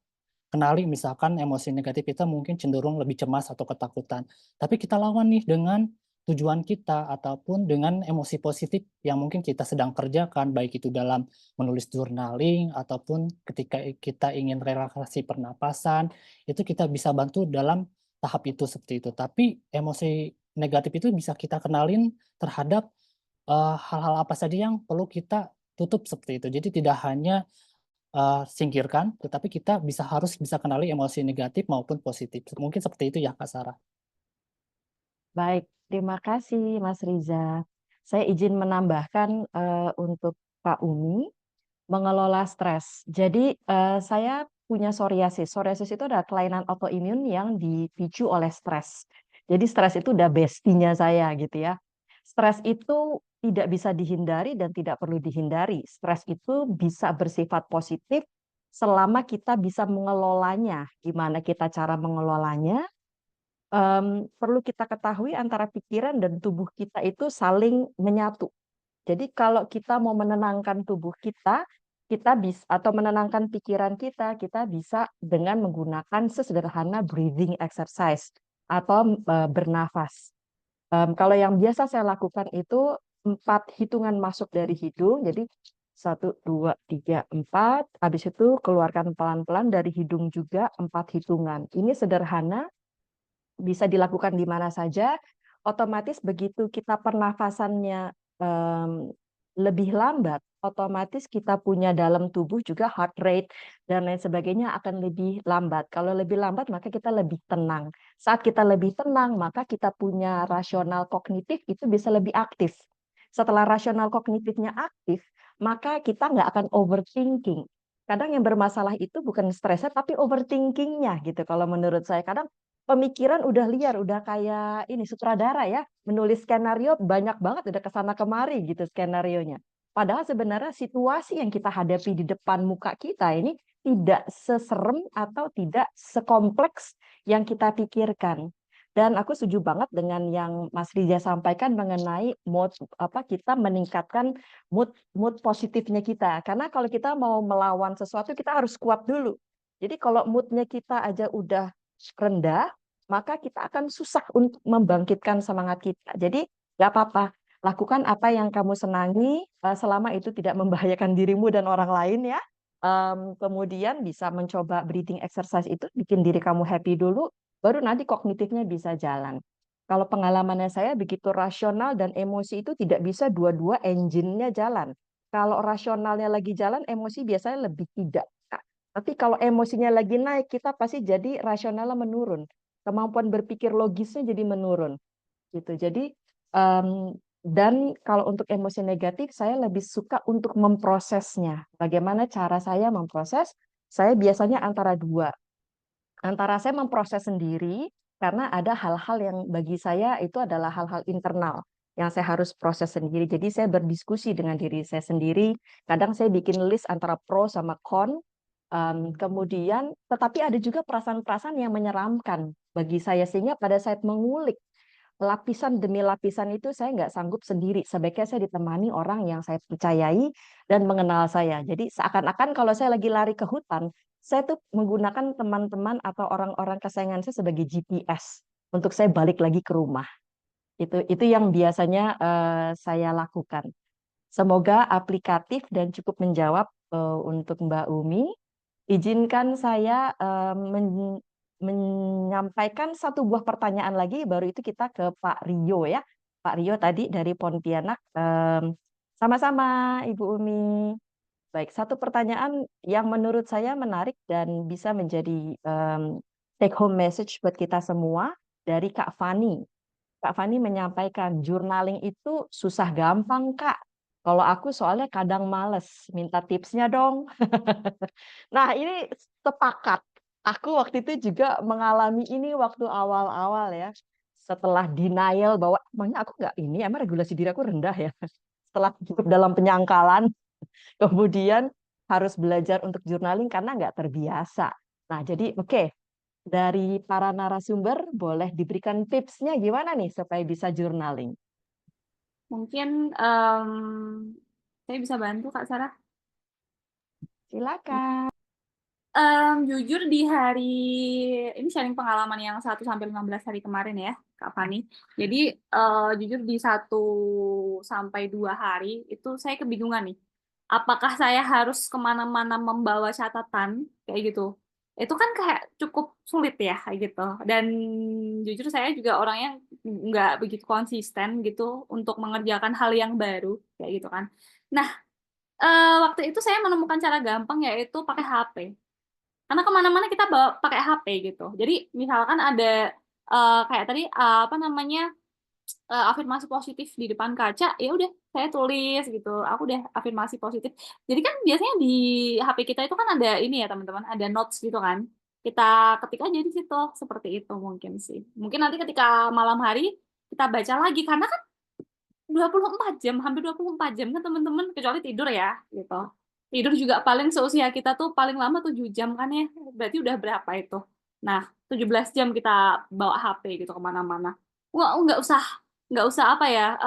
kenali misalkan emosi negatif kita mungkin cenderung lebih cemas atau ketakutan. Tapi kita lawan nih dengan tujuan kita ataupun dengan emosi positif yang mungkin kita sedang kerjakan, baik itu dalam menulis journaling ataupun ketika kita ingin relaksasi pernapasan, itu kita bisa bantu dalam tahap itu seperti itu. Tapi emosi negatif itu bisa kita kenalin terhadap hal-hal apa saja yang perlu kita tutup seperti itu. Jadi tidak hanya singkirkan, tetapi kita harus bisa kenali emosi negatif maupun positif. Mungkin seperti itu ya, Kak Sarah. Baik, terima kasih Mas Riza. Saya izin menambahkan untuk Pak Umi mengelola stres. Jadi saya punya psoriasis. Psoriasis itu adalah kelainan autoimun yang dipicu oleh stres. Jadi stres itu udah bestinya saya gitu ya. Stres itu tidak bisa dihindari dan tidak perlu dihindari. Stres itu bisa bersifat positif selama kita bisa mengelolanya. Gimana kita cara mengelolanya? Perlu kita ketahui antara pikiran dan tubuh kita itu saling menyatu. Jadi kalau kita mau menenangkan tubuh kita bisa atau menenangkan pikiran kita bisa dengan menggunakan sesederhana breathing exercise atau bernafas. Kalau yang biasa saya lakukan itu 4 hitungan masuk dari hidung, jadi 1, 2, 3, 4. Habis itu keluarkan pelan-pelan dari hidung juga 4 hitungan. Ini sederhana, bisa dilakukan di mana saja. Otomatis begitu kita pernafasannya lebih lambat, otomatis kita punya dalam tubuh juga heart rate dan lain sebagainya akan lebih lambat. Kalau lebih lambat maka kita lebih tenang. Saat kita lebih tenang maka kita punya rasional kognitif itu bisa lebih aktif. Setelah rasional kognitifnya aktif, maka kita nggak akan overthinking. Kadang yang bermasalah itu bukan stresnya tapi overthinkingnya gitu. Kalau menurut saya kadang pemikiran udah liar, udah kayak ini sutradara ya, menulis skenario banyak banget udah kesana kemari gitu skenarionya. Padahal sebenarnya situasi yang kita hadapi di depan muka kita ini tidak seserem atau tidak sekompleks yang kita pikirkan. Dan aku setuju banget dengan yang Mas Riza sampaikan mengenai mood kita meningkatkan mood positifnya kita. Karena kalau kita mau melawan sesuatu kita harus kuat dulu. Jadi kalau moodnya kita aja udah rendah, maka kita akan susah untuk membangkitkan semangat kita. Jadi nggak apa-apa, lakukan apa yang kamu senangi selama itu tidak membahayakan dirimu dan orang lain ya. Kemudian bisa mencoba breathing exercise itu, bikin diri kamu happy dulu, baru nanti kognitifnya bisa jalan. Kalau pengalamannya saya begitu rasional dan emosi itu tidak bisa dua-dua engine-nya jalan. Kalau rasionalnya lagi jalan, emosi biasanya lebih tidak. Tapi kalau emosinya lagi naik, kita pasti jadi rasionalnya menurun. Kemampuan berpikir logisnya jadi menurun. Gitu. Jadi dan kalau untuk emosi negatif, saya lebih suka untuk memprosesnya. Bagaimana cara saya memproses? Saya biasanya antara dua. Antara saya memproses sendiri, karena ada hal-hal yang bagi saya itu adalah hal-hal internal yang saya harus proses sendiri. Jadi saya berdiskusi dengan diri saya sendiri. Kadang saya bikin list antara pro sama con. Kemudian, tetapi ada juga perasaan-perasaan yang menyeramkan bagi saya sehingga pada saat mengulik lapisan demi lapisan itu saya nggak sanggup sendiri. Sebaiknya saya ditemani orang yang saya percayai dan mengenal saya. Jadi seakan-akan kalau saya lagi lari ke hutan, saya tuh menggunakan teman-teman atau orang-orang kesayangan saya sebagai GPS untuk saya balik lagi ke rumah. Itu yang biasanya saya lakukan. Semoga aplikatif dan cukup menjawab untuk Mbak Umi. Izinkan saya menyampaikan satu buah pertanyaan lagi, baru itu kita ke Pak Rio ya. Pak Rio tadi dari Pontianak. Sama-sama Ibu Umi. Baik, satu pertanyaan yang menurut saya menarik dan bisa menjadi take home message buat kita semua dari Kak Fani. Kak Fani menyampaikan, journaling itu susah gampang, Kak. Kalau aku soalnya kadang males, minta tipsnya dong. Nah, ini sepakat. Aku waktu itu juga mengalami ini waktu awal-awal ya. Setelah denial bahwa emangnya aku nggak ini, emang regulasi diri aku rendah ya. Setelah cukup dalam penyangkalan, kemudian harus belajar untuk journaling karena nggak terbiasa. Nah, jadi oke. Dari para narasumber boleh diberikan tipsnya gimana nih supaya bisa journaling? Mungkin saya bisa bantu Kak Sarah. Silakan. Jujur di hari ini sharing pengalaman yang 1 sampai 15 hari kemarin ya, Kak Fani. Jadi jujur di 1 sampai 2 hari itu saya kebingungan nih. Apakah saya harus kemana-mana membawa catatan kayak gitu? Itu kan kayak cukup sulit ya kayak gitu. Dan jujur saya juga orangnya nggak begitu konsisten gitu untuk mengerjakan hal yang baru kayak gitu kan. Nah, waktu itu saya menemukan cara gampang yaitu pakai HP. Karena kemana-mana kita bawa pakai HP gitu. Jadi misalkan ada kayak tadi apa namanya afirmasi positif di depan kaca, ya udah saya tulis gitu. Aku udah afirmasi positif. Jadi kan biasanya di HP kita itu kan ada ini ya teman-teman, ada notes gitu kan. Kita ketik aja di situ seperti itu mungkin sih. Mungkin nanti ketika malam hari kita baca lagi karena kan 24 jam, hampir 24 jam kan teman-teman, kecuali tidur ya, gitu. Tidur juga paling seusia kita tuh paling lama 7 jam kan ya, berarti udah berapa itu? Nah, 17 jam kita bawa HP gitu kemana-mana. Wah, nggak usah apa ya,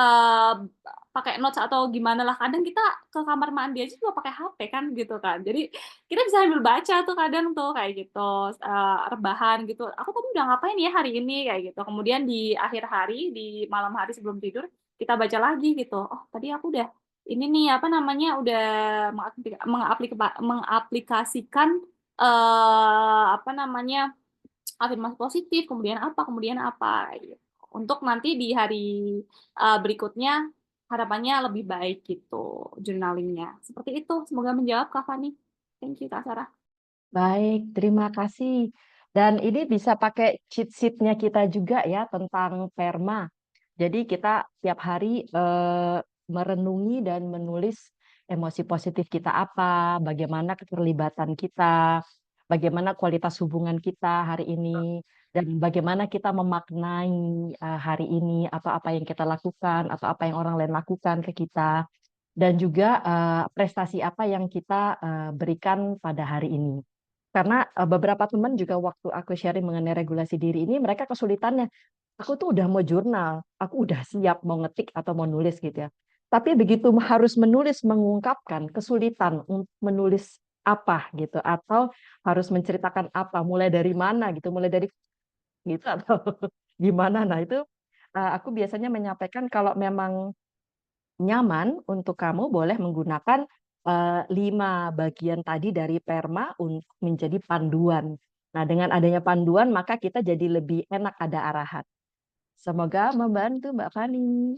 pakai notes atau gimana lah. Kadang kita ke kamar mandi aja juga pakai HP kan gitu kan. Jadi kita bisa sambil baca tuh kadang tuh kayak gitu, rebahan gitu. Aku tadi udah ngapain ya hari ini kayak gitu. Kemudian di akhir hari, di malam hari sebelum tidur, kita baca lagi gitu. Oh, tadi aku udah ini nih apa namanya udah mengaplikasikan apa namanya afirmasi positif, kemudian apa gitu. Untuk nanti di hari berikutnya harapannya lebih baik gitu journalingnya. Seperti itu. Semoga menjawab Kak Fani. Thank you Kak Sarah. Baik, terima kasih. Dan ini bisa pakai cheat sheet-nya kita juga ya tentang perma. Jadi kita tiap hari merenungi dan menulis emosi positif kita apa, bagaimana keterlibatan kita, bagaimana kualitas hubungan kita hari ini, dan bagaimana kita memaknai hari ini, apa-apa yang kita lakukan atau apa yang orang lain lakukan ke kita, dan juga prestasi apa yang kita berikan pada hari ini. Karena beberapa teman juga waktu aku sharing mengenai regulasi diri ini, mereka kesulitannya. Aku tuh udah mau jurnal, aku udah siap mau ngetik atau mau nulis gitu ya. Tapi begitu harus menulis, mengungkapkan, kesulitan untuk menulis apa gitu, atau harus menceritakan apa, mulai dari mana gitu, mulai dari gitu atau gimana. Nah itu aku biasanya menyampaikan kalau memang nyaman untuk kamu boleh menggunakan 5 bagian tadi dari perma untuk menjadi panduan. Nah, dengan adanya panduan maka kita jadi lebih enak ada arahan. Semoga membantu Mbak Fani.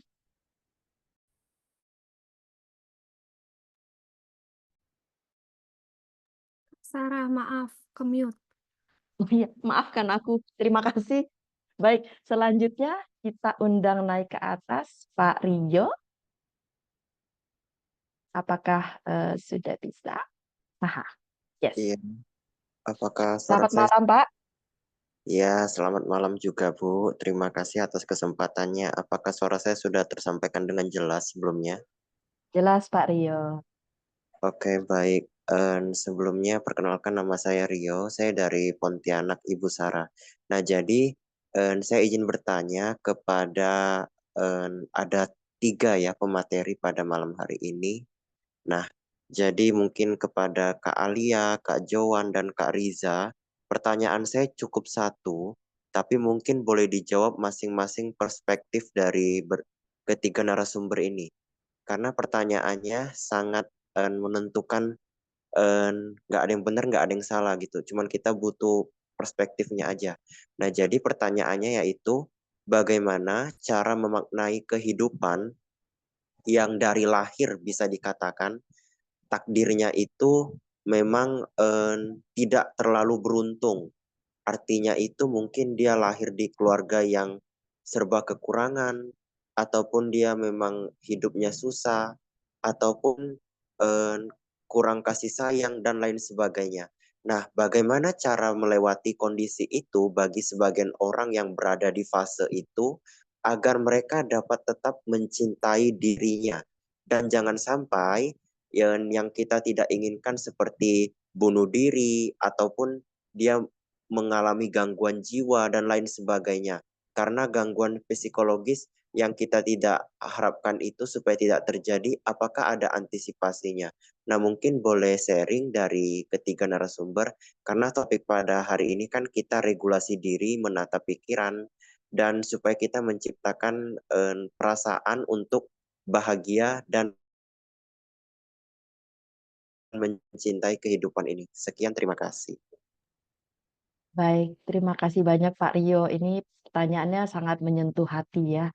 Sarah, maaf, ke-mute. Iya, maafkan aku. Terima kasih. Baik, selanjutnya kita undang naik ke atas Pak Rio. Apakah sudah bisa? Aha, yes. Iya, apakah suara Selamat saya? malam, Pak. Ya, selamat malam juga, Bu. Terima kasih atas kesempatannya. Apakah suara saya sudah tersampaikan dengan jelas sebelumnya? Jelas, Pak Rio. Oke, baik. Sebelumnya, perkenalkan nama saya Rio. Saya dari Pontianak, Ibu Sarah. Nah, jadi saya izin bertanya kepada ada 3 ya pemateri pada malam hari ini. Nah, jadi mungkin kepada Kak Alia, Kak Jowan, dan Kak Riza, pertanyaan saya cukup 1, tapi mungkin boleh dijawab masing-masing perspektif dari ketiga narasumber ini. Karena pertanyaannya sangat menentukan, nggak ada yang benar, nggak ada yang salah gitu. Cuman kita butuh perspektifnya aja. Nah, jadi pertanyaannya yaitu, bagaimana cara memaknai kehidupan yang dari lahir bisa dikatakan takdirnya itu memang tidak terlalu beruntung. Artinya itu mungkin dia lahir di keluarga yang serba kekurangan, ataupun dia memang hidupnya susah, ataupun kurang kasih sayang, dan lain sebagainya. Nah, bagaimana cara melewati kondisi itu bagi sebagian orang yang berada di fase itu, agar mereka dapat tetap mencintai dirinya. Dan jangan sampai yang kita tidak inginkan seperti bunuh diri, ataupun dia mengalami gangguan jiwa dan lain sebagainya. Karena gangguan psikologis yang kita tidak harapkan itu supaya tidak terjadi, apakah ada antisipasinya? Nah, mungkin boleh sharing dari ketiga narasumber, karena topik pada hari ini kan kita regulasi diri, menata pikiran, dan supaya kita menciptakan perasaan untuk bahagia dan mencintai kehidupan ini. Sekian, terima kasih. Baik, terima kasih banyak Pak Rio. Ini pertanyaannya sangat menyentuh hati ya.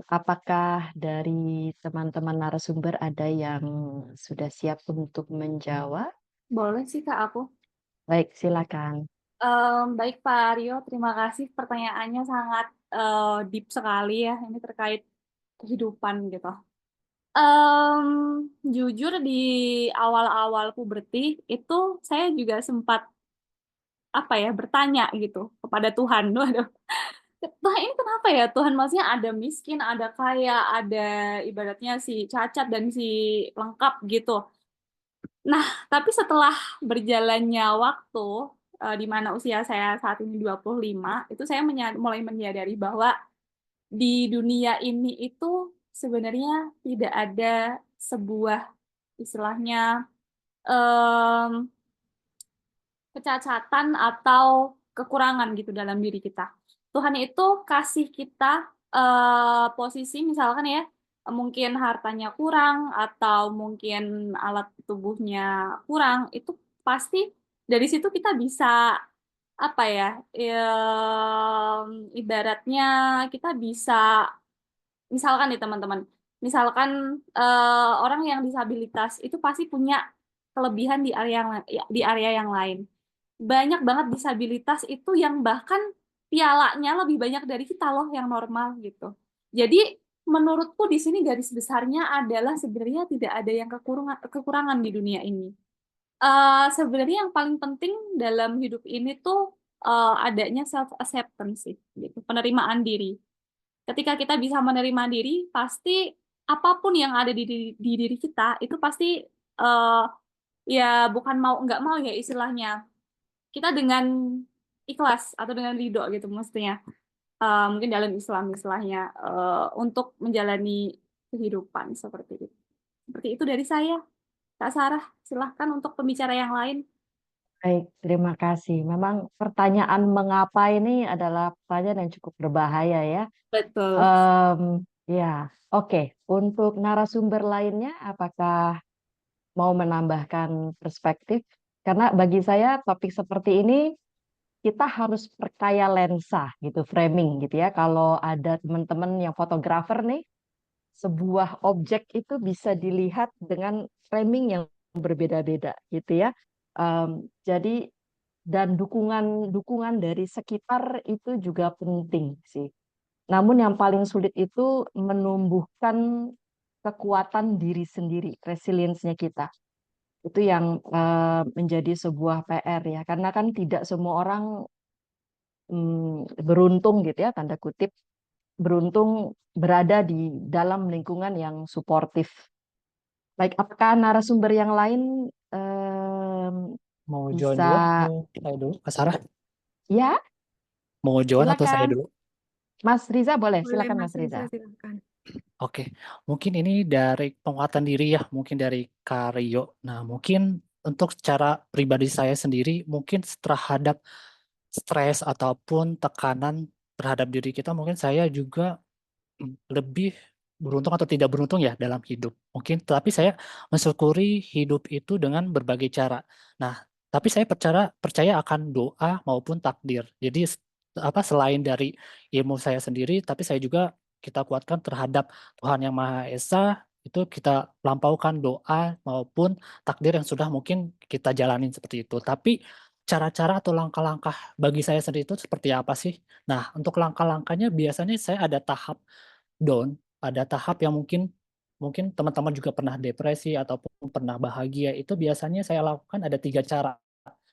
Apakah dari teman-teman narasumber ada yang sudah siap untuk menjawab? Boleh sih Kak aku. Baik, silakan. Baik Pak Rio, terima kasih pertanyaannya sangat deep sekali ya, ini terkait kehidupan gitu. Jujur di awal-awal puberti itu saya juga sempat bertanya gitu kepada Tuhan. Waduh, Tuhan ini kenapa ya Tuhan? Maksudnya ada miskin, ada kaya, ada ibaratnya si cacat dan si lengkap gitu. Nah, tapi setelah berjalannya waktu, di mana usia saya saat ini 25, itu saya mulai menyadari bahwa di dunia ini itu sebenarnya tidak ada sebuah istilahnya kecacatan atau kekurangan gitu dalam diri kita. Tuhan itu kasih kita posisi misalkan ya, mungkin hartanya kurang atau mungkin alat tubuhnya kurang, itu pasti dari situ kita bisa ibaratnya kita bisa misalkan nih teman-teman, misalkan orang yang disabilitas itu pasti punya kelebihan di area yang lain. Banyak banget disabilitas itu yang bahkan pialanya lebih banyak dari kita loh yang normal gitu. Jadi menurutku di sini garis besarnya adalah sebenarnya tidak ada yang kekurangan di dunia ini. Sebenarnya yang paling penting dalam hidup ini tuh adanya self acceptance sih, gitu, penerimaan diri. Ketika kita bisa menerima diri, pasti apapun yang ada di diri kita itu pasti ya bukan mau nggak mau ya istilahnya. Kita dengan ikhlas atau dengan ridho gitu mestinya. Mungkin dalam Islam istilahnya untuk menjalani kehidupan seperti itu. Seperti itu dari saya. Kak Sarah, silahkan untuk pembicara yang lain. Baik, terima kasih. Memang pertanyaan mengapa ini adalah pertanyaan yang cukup berbahaya ya. Betul. Ya, oke. Untuk narasumber lainnya, apakah mau menambahkan perspektif? Karena bagi saya topik seperti ini kita harus perkaya lensa gitu, framing gitu ya. Kalau ada teman-teman yang fotografer nih, sebuah objek itu bisa dilihat dengan framing yang berbeda-beda gitu ya. Jadi dan dukungan dari sekitar itu juga penting sih. Namun yang paling sulit itu menumbuhkan kekuatan diri sendiri, resilience-nya kita. Itu yang menjadi sebuah PR ya, karena kan tidak semua orang beruntung gitu ya, tanda kutip, beruntung berada di dalam lingkungan yang suportif. Baik, apakah narasumber yang lain Mau join bisa, dulu atau saya dulu, Kak Sarah? ya Mau join atau saya silakan. dulu? Mas Riza boleh, Boleh silakan Mas Mas Riza. Riza, silakan. Oke, mungkin ini dari penguatan diri ya, mungkin dari Kak Rio. Nah, mungkin untuk secara pribadi saya sendiri, mungkin terhadap stres ataupun tekanan terhadap diri kita, mungkin saya juga lebih beruntung atau tidak beruntung ya dalam hidup. Mungkin, tapi saya mensyukuri hidup itu dengan berbagai cara. Nah, tapi saya percaya akan doa maupun takdir. Jadi selain dari ilmu saya sendiri, tapi saya juga kita kuatkan terhadap Tuhan Yang Maha Esa, itu kita lampaukan doa maupun takdir yang sudah mungkin kita jalanin seperti itu. Tapi cara-cara atau langkah-langkah bagi saya sendiri itu seperti apa sih? Nah, untuk langkah-langkahnya biasanya saya ada tahap down, ada tahap yang mungkin teman-teman juga pernah depresi ataupun pernah bahagia, itu biasanya saya lakukan ada 3 cara.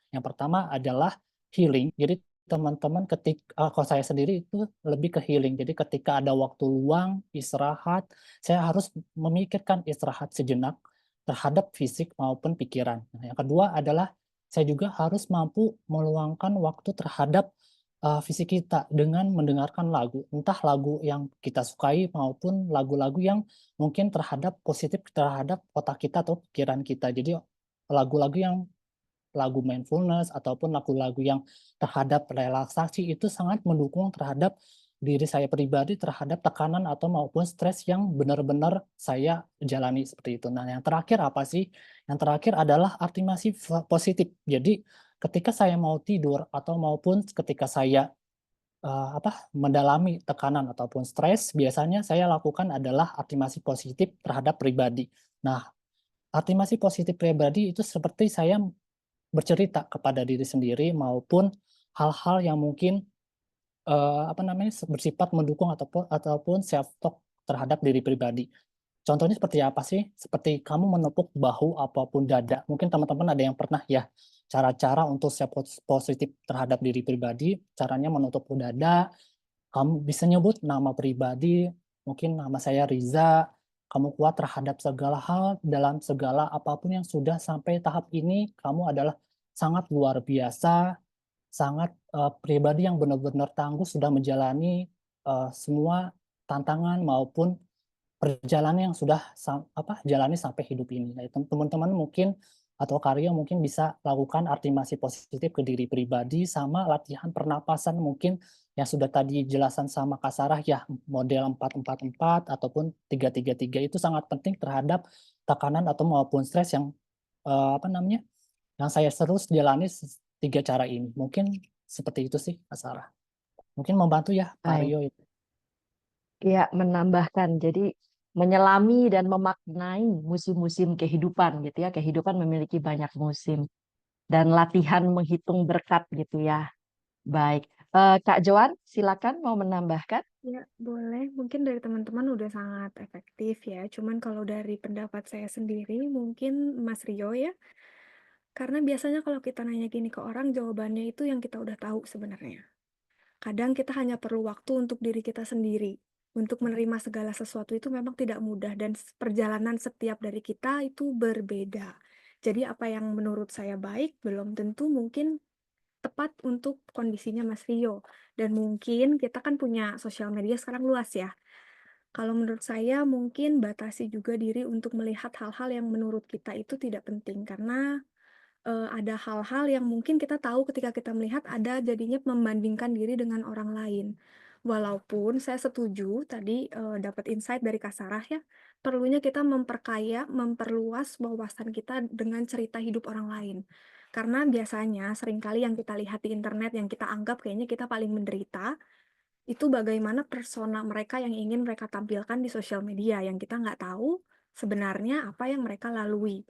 Yang pertama adalah healing. Jadi teman-teman kalau saya sendiri itu lebih ke healing. Jadi ketika ada waktu luang, istirahat, saya harus memikirkan istirahat sejenak terhadap fisik maupun pikiran. Nah, yang kedua adalah saya juga harus mampu meluangkan waktu terhadap fisik kita dengan mendengarkan lagu, entah lagu yang kita sukai maupun lagu-lagu yang mungkin positif terhadap otak kita atau pikiran kita. Jadi lagu-lagu yang lagu mindfulness ataupun lagu-lagu yang terhadap relaksasi itu sangat mendukung terhadap diri saya pribadi terhadap tekanan atau maupun stres yang benar-benar saya jalani seperti itu. Nah, yang terakhir apa sih? Yang terakhir adalah afirmasi positif. Jadi ketika saya mau tidur atau maupun ketika saya mendalami tekanan ataupun stres, biasanya saya lakukan adalah afirmasi positif terhadap pribadi. Nah, afirmasi positif pribadi itu seperti saya bercerita kepada diri sendiri maupun hal-hal yang mungkin, bersifat mendukung ataupun self talk terhadap diri pribadi. Contohnya seperti apa sih? Seperti kamu menepuk bahu apapun dada. Mungkin teman-teman ada yang pernah ya, cara-cara untuk self positif terhadap diri pribadi, caranya menutup dada, kamu bisa nyebut nama pribadi, mungkin nama saya Riza, kamu kuat terhadap segala hal, dalam segala apapun yang sudah sampai tahap ini, kamu adalah sangat luar biasa, sangat pribadi yang benar-benar tangguh sudah menjalani semua tantangan maupun perjalanan yang sudah jalani sampai hidup ini. Nah, teman-teman mungkin atau karya mungkin bisa lakukan afirmasi positif ke diri pribadi sama latihan pernapasan mungkin yang sudah tadi jelasan sama Kak Sarah ya, model 4-4-4 ataupun 3-3-3 itu sangat penting terhadap tekanan atau maupun stres yang yang saya terus jalani 3 cara ini. Mungkin seperti itu sih Kak Sarah. Mungkin membantu ya Pak Baik. Rio. Ya, menambahkan. Jadi menyelami dan memaknai musim-musim kehidupan gitu ya. Kehidupan memiliki banyak musim dan latihan menghitung berkat gitu ya. Baik. Kak Joan, silakan mau menambahkan. Ya, boleh. Mungkin dari teman-teman udah sangat efektif ya. Cuman kalau dari pendapat saya sendiri, mungkin Mas Rio ya. Karena biasanya kalau kita nanya gini ke orang, jawabannya itu yang kita udah tahu sebenarnya. Kadang kita hanya perlu waktu untuk diri kita sendiri. Untuk menerima segala sesuatu itu memang tidak mudah dan perjalanan setiap dari kita itu berbeda. Jadi apa yang menurut saya baik belum tentu mungkin tepat untuk kondisinya Mas Rio. Dan mungkin kita kan punya sosial media sekarang luas ya. Kalau menurut saya mungkin batasi juga diri untuk melihat hal-hal yang menurut kita itu tidak penting karena ada hal-hal yang mungkin kita tahu ketika kita melihat ada jadinya membandingkan diri dengan orang lain. Walaupun saya setuju tadi dapat insight dari Kak Sarah ya, perlunya kita memperkaya, memperluas wawasan kita dengan cerita hidup orang lain. Karena biasanya seringkali yang kita lihat di internet yang kita anggap kayaknya kita paling menderita, itu bagaimana persona mereka yang ingin mereka tampilkan di sosial media yang kita nggak tahu sebenarnya apa yang mereka lalui.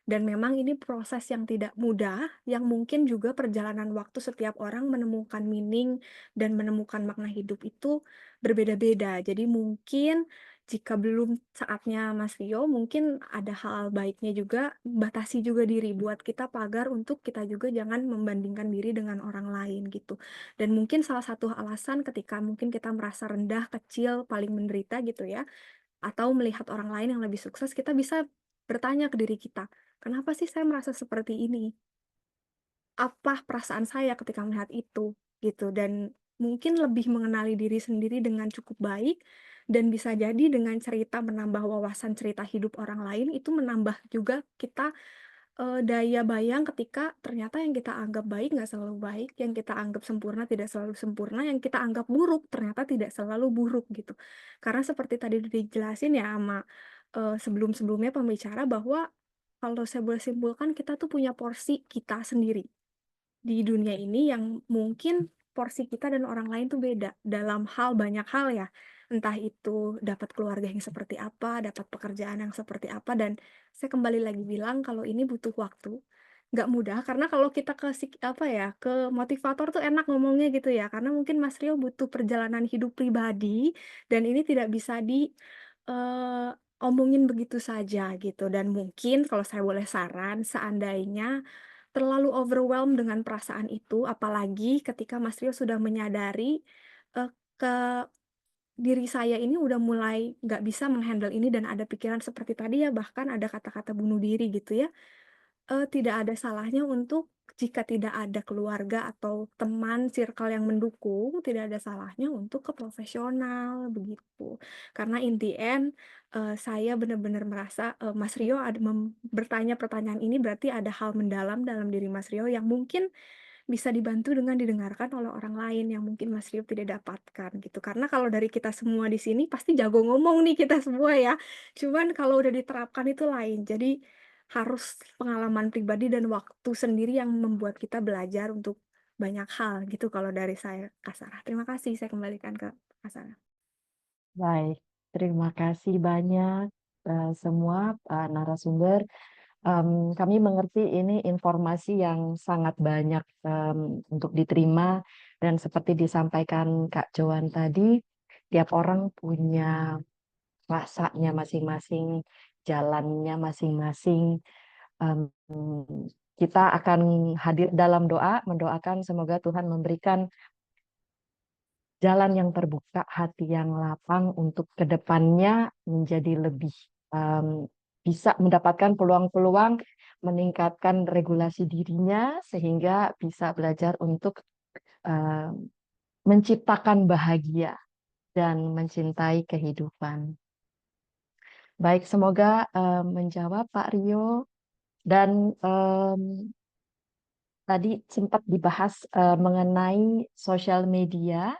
Dan memang ini proses yang tidak mudah, yang mungkin juga perjalanan waktu setiap orang menemukan meaning dan menemukan makna hidup itu berbeda-beda. Jadi mungkin jika belum saatnya Mas Rio, mungkin ada hal baiknya juga, batasi juga diri buat kita pagar untuk kita juga jangan membandingkan diri dengan orang lain gitu. Dan mungkin salah satu alasan ketika mungkin kita merasa rendah, kecil, paling menderita gitu ya, atau melihat orang lain yang lebih sukses, kita bisa bertanya ke diri kita, kenapa sih saya merasa seperti ini? Apa perasaan saya ketika melihat itu? Gitu. Dan mungkin lebih mengenali diri sendiri dengan cukup baik, dan bisa jadi dengan cerita menambah wawasan cerita hidup orang lain, itu menambah juga kita daya bayang ketika ternyata yang kita anggap baik nggak selalu baik, yang kita anggap sempurna tidak selalu sempurna, yang kita anggap buruk ternyata tidak selalu buruk gitu. Karena seperti tadi udah dijelasin ya sama sebelum-sebelumnya pembicara bahwa kalau saya boleh simpulkan kita tuh punya porsi kita sendiri di dunia ini yang mungkin porsi kita dan orang lain tuh beda dalam banyak hal ya. Entah itu dapat keluarga yang seperti apa, dapat pekerjaan yang seperti apa, dan saya kembali lagi bilang kalau ini butuh waktu. Nggak mudah, karena kalau kita ke motivator tuh enak ngomongnya gitu ya, karena mungkin Mas Rio butuh perjalanan hidup pribadi, dan ini tidak bisa omongin begitu saja gitu. Dan mungkin kalau saya boleh saran, seandainya terlalu overwhelmed dengan perasaan itu, apalagi ketika Mas Rio sudah menyadari, ke diri saya ini udah mulai nggak bisa menghandle ini dan ada pikiran seperti tadi ya, bahkan ada kata-kata bunuh diri gitu ya. tidak ada salahnya untuk jika tidak ada keluarga atau teman circle yang mendukung, tidak ada salahnya untuk ke profesional begitu. Karena in the end, saya benar-benar merasa Mas Rio bertanya pertanyaan ini berarti ada hal mendalam dalam diri Mas Rio yang mungkin bisa dibantu dengan didengarkan oleh orang lain yang mungkin Mas Rio tidak dapatkan gitu. Karena kalau dari kita semua di sini pasti jago ngomong nih kita semua ya. Cuman kalau udah diterapkan itu lain. Jadi harus pengalaman pribadi dan waktu sendiri yang membuat kita belajar untuk banyak hal gitu kalau dari saya, Kak Sarah. Terima kasih, saya kembalikan ke Kak Sarah. Baik, terima kasih banyak semua narasumber. Kami mengerti ini informasi yang sangat banyak untuk diterima dan seperti disampaikan Kak Joan tadi, tiap orang punya rasanya masing-masing, jalannya masing-masing. Em, kita akan hadir dalam doa, mendoakan semoga Tuhan memberikan jalan yang terbuka, hati yang lapang untuk kedepannya menjadi lebih bisa mendapatkan peluang-peluang, meningkatkan regulasi dirinya sehingga bisa belajar untuk menciptakan bahagia dan mencintai kehidupan. Baik, semoga menjawab Pak Rio dan tadi sempat dibahas mengenai sosial media.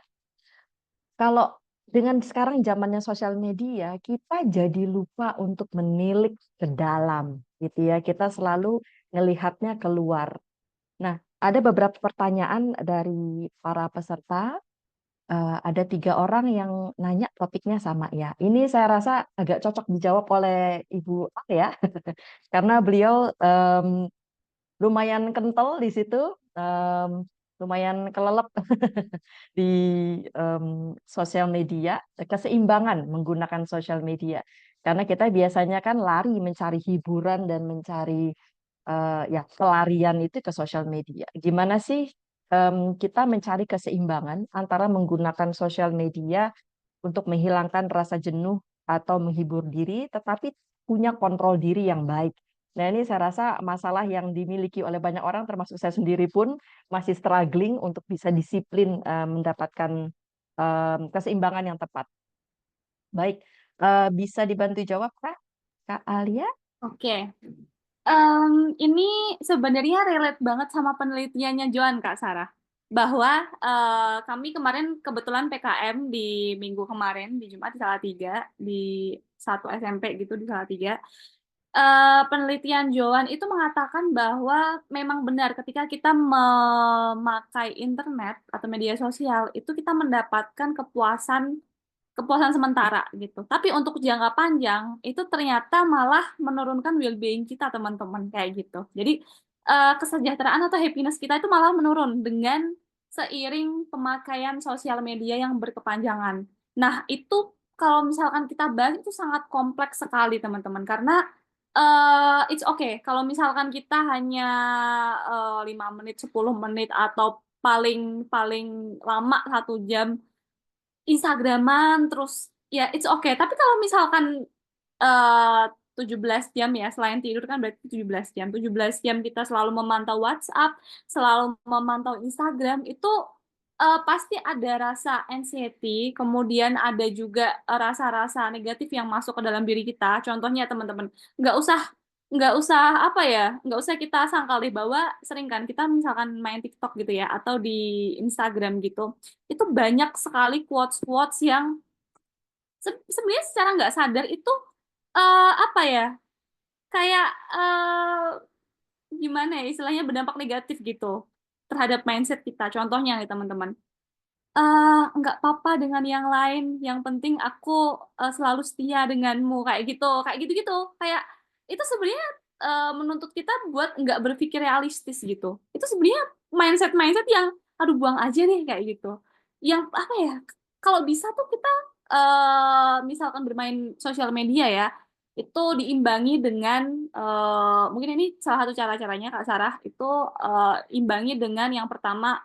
Kalau dengan sekarang zamannya sosial media, kita jadi lupa untuk menilik ke dalam, gitu ya. Kita selalu melihatnya keluar. Nah, ada beberapa pertanyaan dari para peserta. Ada 3 orang yang nanya topiknya sama ya. Ini saya rasa agak cocok dijawab oleh Ibu A ya, karena beliau lumayan kental di situ, lumayan kelelep di sosial media, keseimbangan menggunakan sosial media. Karena kita biasanya kan lari mencari hiburan dan mencari ya pelarian itu ke sosial media. Gimana sih kita mencari keseimbangan antara menggunakan sosial media untuk menghilangkan rasa jenuh atau menghibur diri, tetapi punya kontrol diri yang baik. Nah, ini saya rasa masalah yang dimiliki oleh banyak orang, termasuk saya sendiri pun masih struggling untuk bisa disiplin mendapatkan keseimbangan yang tepat. Baik, bisa dibantu jawab, Kak? Kak Alia? Oke. Ini sebenarnya relate banget sama penelitiannya Joan, Kak Sarah. Bahwa kami kemarin kebetulan PKM di minggu kemarin, di Jumat di Salatiga, di satu SMP gitu di Salatiga. Penelitian Joan itu mengatakan bahwa memang benar ketika kita memakai internet atau media sosial, itu kita mendapatkan kepuasan sementara gitu. Tapi untuk jangka panjang itu ternyata malah menurunkan well-being kita teman-teman kayak gitu. Jadi kesejahteraan atau happiness kita itu malah menurun dengan seiring pemakaian sosial media yang berkepanjangan. Nah, itu kalau misalkan kita bahas itu sangat kompleks sekali teman-teman karena it's okay kalau misalkan kita hanya 5 menit, 10 menit atau paling lama 1 jam Instagraman terus ya it's okay. Tapi kalau misalkan 17 jam ya, selain tidur kan berarti 17 jam. 17 jam kita selalu memantau WhatsApp, selalu memantau Instagram, itu pasti ada rasa anxiety, kemudian ada juga rasa-rasa negatif yang masuk ke dalam diri kita. Contohnya teman-teman, nggak usah apa ya, nggak usah kita sangkal deh bahwa sering kan kita misalkan main TikTok gitu ya, atau di Instagram gitu, itu banyak sekali quotes-quotes yang sebenarnya secara nggak sadar itu apa ya, kayak gimana ya istilahnya berdampak negatif gitu terhadap mindset kita. Contohnya nih teman-teman, nggak apa-apa dengan yang lain, yang penting aku selalu setia denganmu kayak gitu, kayak itu sebenarnya menuntut kita buat nggak berpikir realistis gitu. Itu sebenarnya mindset yang aduh buang aja deh kayak gitu. Yang apa ya? Kalau bisa tuh kita misalkan bermain sosial media ya, itu diimbangi dengan mungkin ini salah satu cara-caranya Kak Sarah itu imbangi dengan yang pertama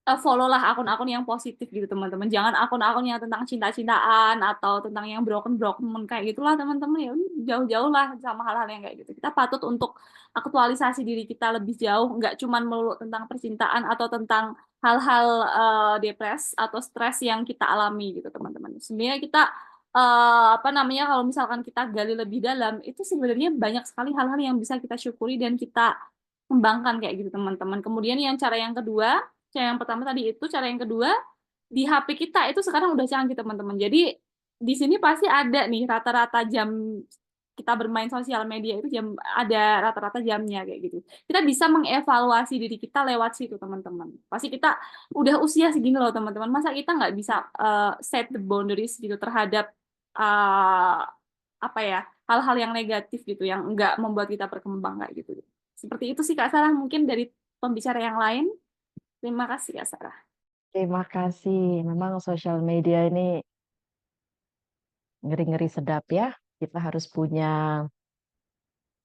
follow-lah akun-akun yang positif gitu teman-teman. Jangan akun-akun yang tentang cinta-cintaan atau tentang yang broken kayak gitulah teman-teman. Ya udah, jauh-jauh lah sama hal-hal yang kayak gitu. Kita patut untuk aktualisasi diri kita lebih jauh, nggak cuman melulu tentang percintaan atau tentang hal-hal depres atau stres yang kita alami gitu teman-teman. Sebenarnya kita apa namanya, kalau misalkan kita gali lebih dalam, itu sebenarnya banyak sekali hal-hal yang bisa kita syukuri dan kita kembangkan kayak gitu teman-teman. Kemudian cara yang kedua, cara yang pertama tadi itu, cara yang kedua, di HP kita itu sekarang udah canggih teman-teman. Jadi di sini pasti ada nih rata-rata jam kita bermain sosial media itu ada rata-rata jamnya kayak gitu. Kita bisa mengevaluasi diri kita lewat situ teman-teman. Pasti kita udah usia segini loh teman-teman. Masa kita nggak bisa set the boundaries gitu terhadap apa ya, hal-hal yang negatif gitu yang nggak membuat kita berkembang kayak gitu. Seperti itu sih Kak Sarah, mungkin dari pembicara yang lain. Terima kasih Kak Sarah. Terima kasih. Memang sosial media ini ngeri-ngeri sedap ya. Kita harus punya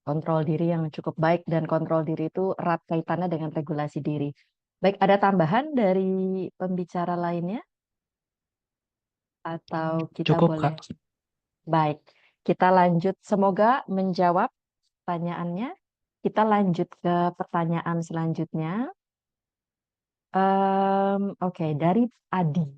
kontrol diri yang cukup baik, dan kontrol diri itu erat kaitannya dengan regulasi diri. Baik, ada tambahan dari pembicara lainnya? Atau kita Cukup, boleh? Kak. Baik, kita lanjut. Semoga menjawab pertanyaannya. Kita lanjut ke pertanyaan selanjutnya. Oke, dari Adi.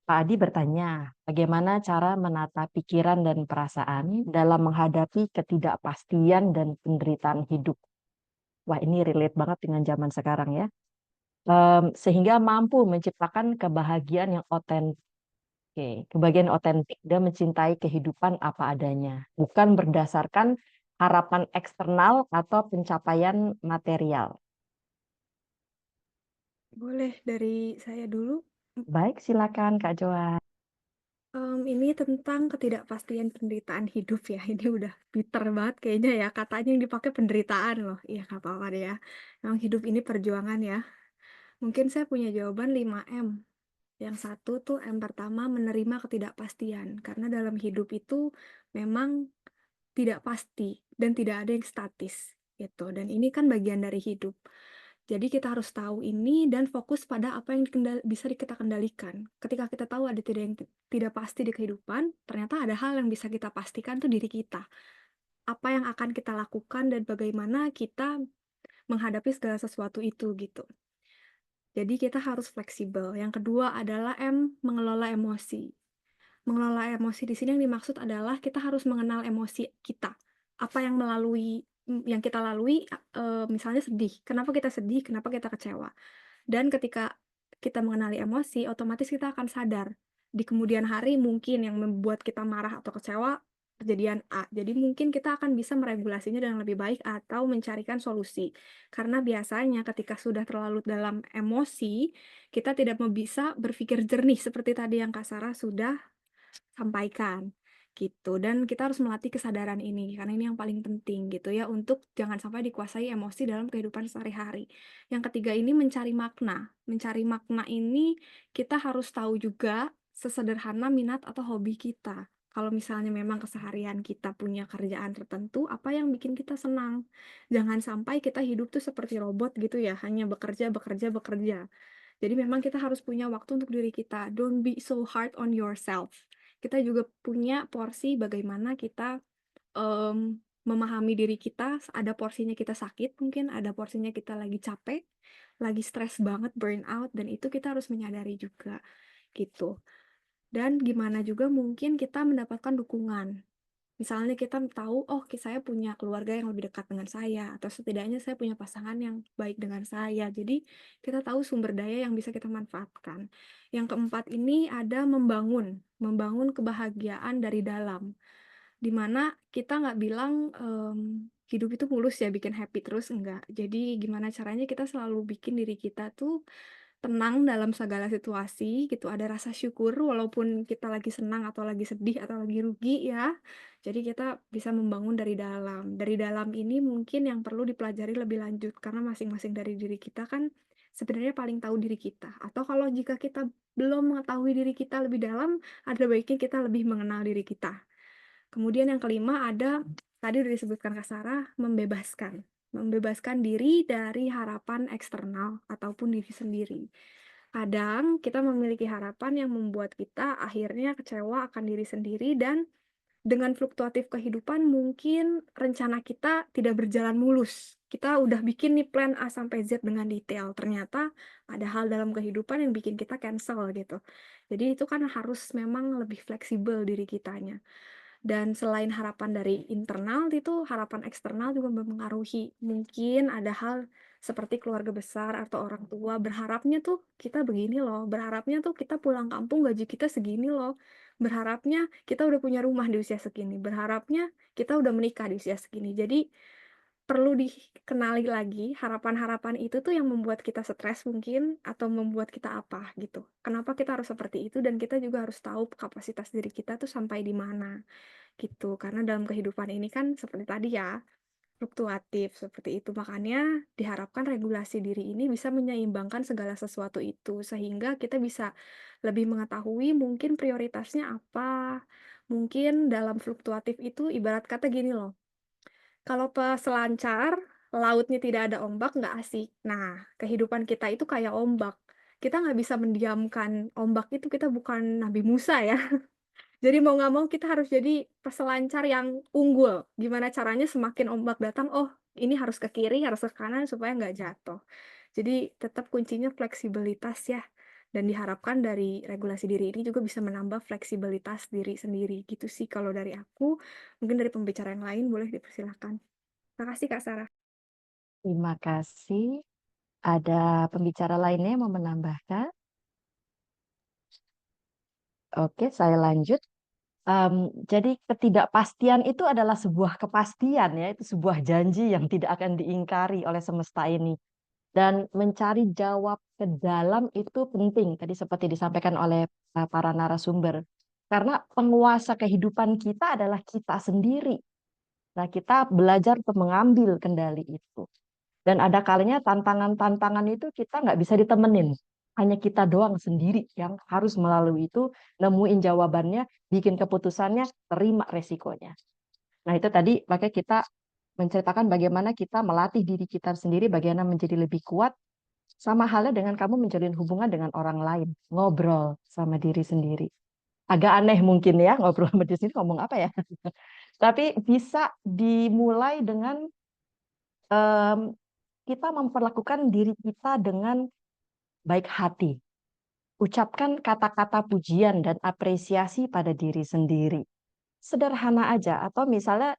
Pak Adi bertanya, bagaimana cara menata pikiran dan perasaan dalam menghadapi ketidakpastian dan penderitaan hidup? Wah, ini relate banget dengan zaman sekarang ya. Sehingga mampu menciptakan kebahagiaan yang otentik. Kebahagiaan otentik dan mencintai kehidupan apa adanya, bukan berdasarkan harapan eksternal atau pencapaian material. Boleh dari saya dulu. Baik, silakan Kak Joan. Ini tentang ketidakpastian penderitaan hidup ya. Ini udah bitter banget kayaknya ya. Katanya yang dipakai penderitaan loh. Iya, nggak apa-apa deh ya. Memang hidup ini perjuangan ya. Mungkin saya punya jawaban 5M. Yang satu tuh M pertama, menerima ketidakpastian. Karena dalam hidup itu memang tidak pasti dan tidak ada yang statis gitu. Dan ini kan bagian dari hidup. Jadi kita harus tahu ini dan fokus pada apa yang bisa kita kendalikan. Ketika kita tahu ada tidak pasti di kehidupan, ternyata ada hal yang bisa kita pastikan tuh diri kita. Apa yang akan kita lakukan dan bagaimana kita menghadapi segala sesuatu itu gitu. Jadi kita harus fleksibel. Yang kedua adalah M, mengelola emosi. Mengelola emosi di sini yang dimaksud adalah kita harus mengenal emosi kita. Apa yang kita lalui, misalnya sedih. Kenapa kita sedih? Kenapa kita kecewa? Dan ketika kita mengenali emosi, otomatis kita akan sadar di kemudian hari mungkin yang membuat kita marah atau kecewa kejadian A. Jadi mungkin kita akan bisa meregulasinya dengan lebih baik atau mencarikan solusi. Karena biasanya ketika sudah terlalu dalam emosi, kita tidak bisa berpikir jernih seperti tadi yang Kak Sarah sudah sampaikan gitu. Dan kita harus melatih kesadaran ini karena ini yang paling penting gitu ya, untuk jangan sampai dikuasai emosi dalam kehidupan sehari-hari. Yang ketiga ini mencari makna. Mencari makna ini kita harus tahu juga sesederhana minat atau hobi kita. Kalau misalnya memang keseharian kita punya kerjaan tertentu, apa yang bikin kita senang? Jangan sampai kita hidup tuh seperti robot gitu ya, hanya bekerja, bekerja, bekerja. Jadi memang kita harus punya waktu untuk diri kita. Don't be so hard on yourself. Kita juga punya porsi bagaimana kita memahami diri kita. Ada porsinya kita sakit, mungkin ada porsinya kita lagi capek, lagi stres banget, burn out, dan itu kita harus menyadari juga gitu. Dan gimana juga mungkin kita mendapatkan dukungan. Misalnya kita tahu, oh saya punya keluarga yang lebih dekat dengan saya, atau setidaknya saya punya pasangan yang baik dengan saya. Jadi kita tahu sumber daya yang bisa kita manfaatkan. Yang keempat ini ada membangun kebahagiaan dari dalam. Dimana kita nggak bilang hidup itu mulus ya, bikin happy terus, enggak. Jadi gimana caranya kita selalu bikin diri kita tuh tenang dalam segala situasi gitu, ada rasa syukur walaupun kita lagi senang atau lagi sedih atau lagi rugi ya. Jadi kita bisa membangun dari dalam. Dari dalam ini mungkin yang perlu dipelajari lebih lanjut karena masing-masing dari diri kita kan sebenarnya paling tahu diri kita. Atau kalau jika kita belum mengetahui diri kita lebih dalam, ada baiknya kita lebih mengenal diri kita. Kemudian yang kelima ada tadi udah disebutkan Kak Sarah, membebaskan. membebaskan diri dari harapan eksternal ataupun diri sendiri. Kadang kita memiliki harapan yang membuat kita akhirnya kecewa akan diri sendiri dan dengan fluktuatif kehidupan mungkin rencana kita tidak berjalan mulus. Kita udah bikin nih plan A sampai Z dengan detail, ternyata ada hal dalam kehidupan yang bikin kita cancel gitu. Jadi itu kan harus memang lebih fleksibel diri kitanya. Dan selain harapan dari internal, itu harapan eksternal juga mempengaruhi. Mungkin ada hal seperti keluarga besar atau orang tua berharapnya tuh kita begini loh, berharapnya tuh kita pulang kampung gaji kita segini loh, berharapnya kita udah punya rumah di usia segini, berharapnya kita udah menikah di usia segini. Jadi perlu dikenali lagi harapan-harapan itu tuh yang membuat kita stres mungkin atau membuat kita apa gitu. Kenapa kita harus seperti itu dan kita juga harus tahu kapasitas diri kita tuh sampai di mana gitu. Karena dalam kehidupan ini kan seperti tadi ya, fluktuatif seperti itu. Makanya diharapkan regulasi diri ini bisa menyeimbangkan segala sesuatu itu sehingga kita bisa lebih mengetahui mungkin prioritasnya apa. Mungkin dalam fluktuatif itu ibarat kata gini loh. Kalau peselancar, lautnya tidak ada ombak, nggak asik. Nah, kehidupan kita itu kayak ombak. Kita nggak bisa mendiamkan ombak itu, kita bukan Nabi Musa ya. Jadi mau nggak mau kita harus jadi peselancar yang unggul. Gimana caranya semakin ombak datang, oh ini harus ke kiri, harus ke kanan supaya nggak jatuh. Jadi tetap kuncinya fleksibilitas ya. Dan diharapkan dari regulasi diri ini juga bisa menambah fleksibilitas diri sendiri. Gitu sih kalau dari aku. Mungkin dari pembicara yang lain boleh dipersilahkan. Terima kasih Kak Sarah. Terima kasih. Ada pembicara lainnya yang mau menambahkan? Oke, saya lanjut. Jadi ketidakpastian itu adalah sebuah kepastian ya, itu sebuah janji yang tidak akan diingkari oleh semesta ini. Dan mencari jawab ke dalam itu penting, tadi seperti disampaikan oleh para narasumber. Karena penguasa kehidupan kita adalah kita sendiri. Nah, kita belajar untuk mengambil kendali itu. Dan ada kalanya tantangan-tantangan itu kita nggak bisa ditemenin. Hanya kita doang sendiri yang harus melalui itu, nemuin jawabannya, bikin keputusannya, terima resikonya. Nah itu tadi makanya kita menceritakan bagaimana kita melatih diri kita sendiri, bagaimana menjadi lebih kuat, sama halnya dengan kamu menjalin hubungan dengan orang lain, ngobrol sama diri sendiri. Agak aneh mungkin ya, ngobrol sama diri sendiri ngomong apa ya. Tapi bisa dimulai dengan kita memperlakukan diri kita dengan baik hati. Ucapkan kata-kata pujian dan apresiasi pada diri sendiri. Sederhana aja. Atau misalnya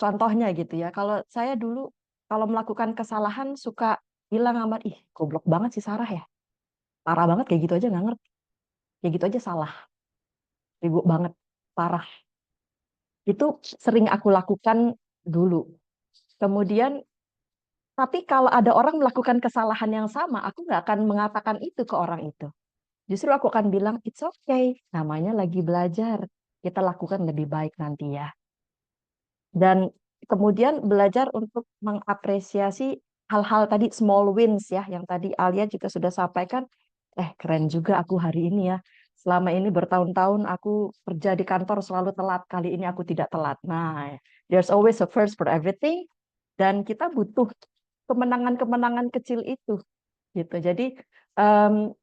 contohnya gitu ya. Kalau saya dulu kalau melakukan kesalahan suka bilang sama, ih goblok banget sih Sarah ya. Parah banget kayak gitu aja nggak ngerti. Kayak gitu aja salah. Bego banget. Parah. Itu sering aku lakukan dulu. Kemudian tapi kalau ada orang melakukan kesalahan yang sama, aku nggak akan mengatakan itu ke orang itu. Justru aku akan bilang, it's okay, namanya lagi belajar. Kita lakukan lebih baik nanti ya. Dan kemudian belajar untuk mengapresiasi hal-hal tadi, small wins ya, yang tadi Alia juga sudah sampaikan, keren juga aku hari ini ya. Selama ini bertahun-tahun aku kerja di kantor selalu telat, kali ini aku tidak telat. Nah, there's always a first for everything, dan kita butuh kemenangan-kemenangan kecil itu gitu. Jadi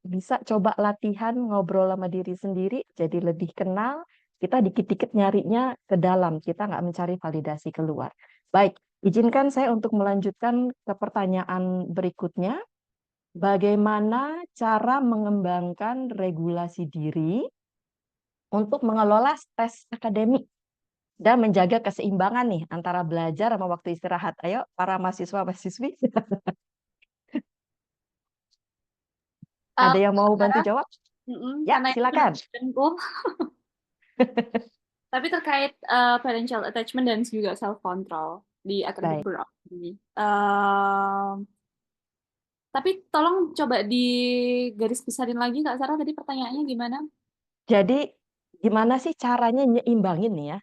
bisa coba latihan ngobrol sama diri sendiri jadi lebih kenal, kita dikit-dikit nyarinya ke dalam, kita nggak mencari validasi keluar. Baik, izinkan saya untuk melanjutkan ke pertanyaan berikutnya. Bagaimana cara mengembangkan regulasi diri untuk mengelola stres akademik dan menjaga keseimbangan nih antara belajar sama waktu istirahat? Ayo para mahasiswa-mahasiswi. Ada yang mau bantu jawab? Ya, silakan. Tapi terkait financial attachment dan juga self control di academic burnout ini. Tapi tolong coba digaris besarin lagi Kak Sarah, tadi pertanyaannya gimana? Jadi gimana sih caranya nyeimbangin nih ya?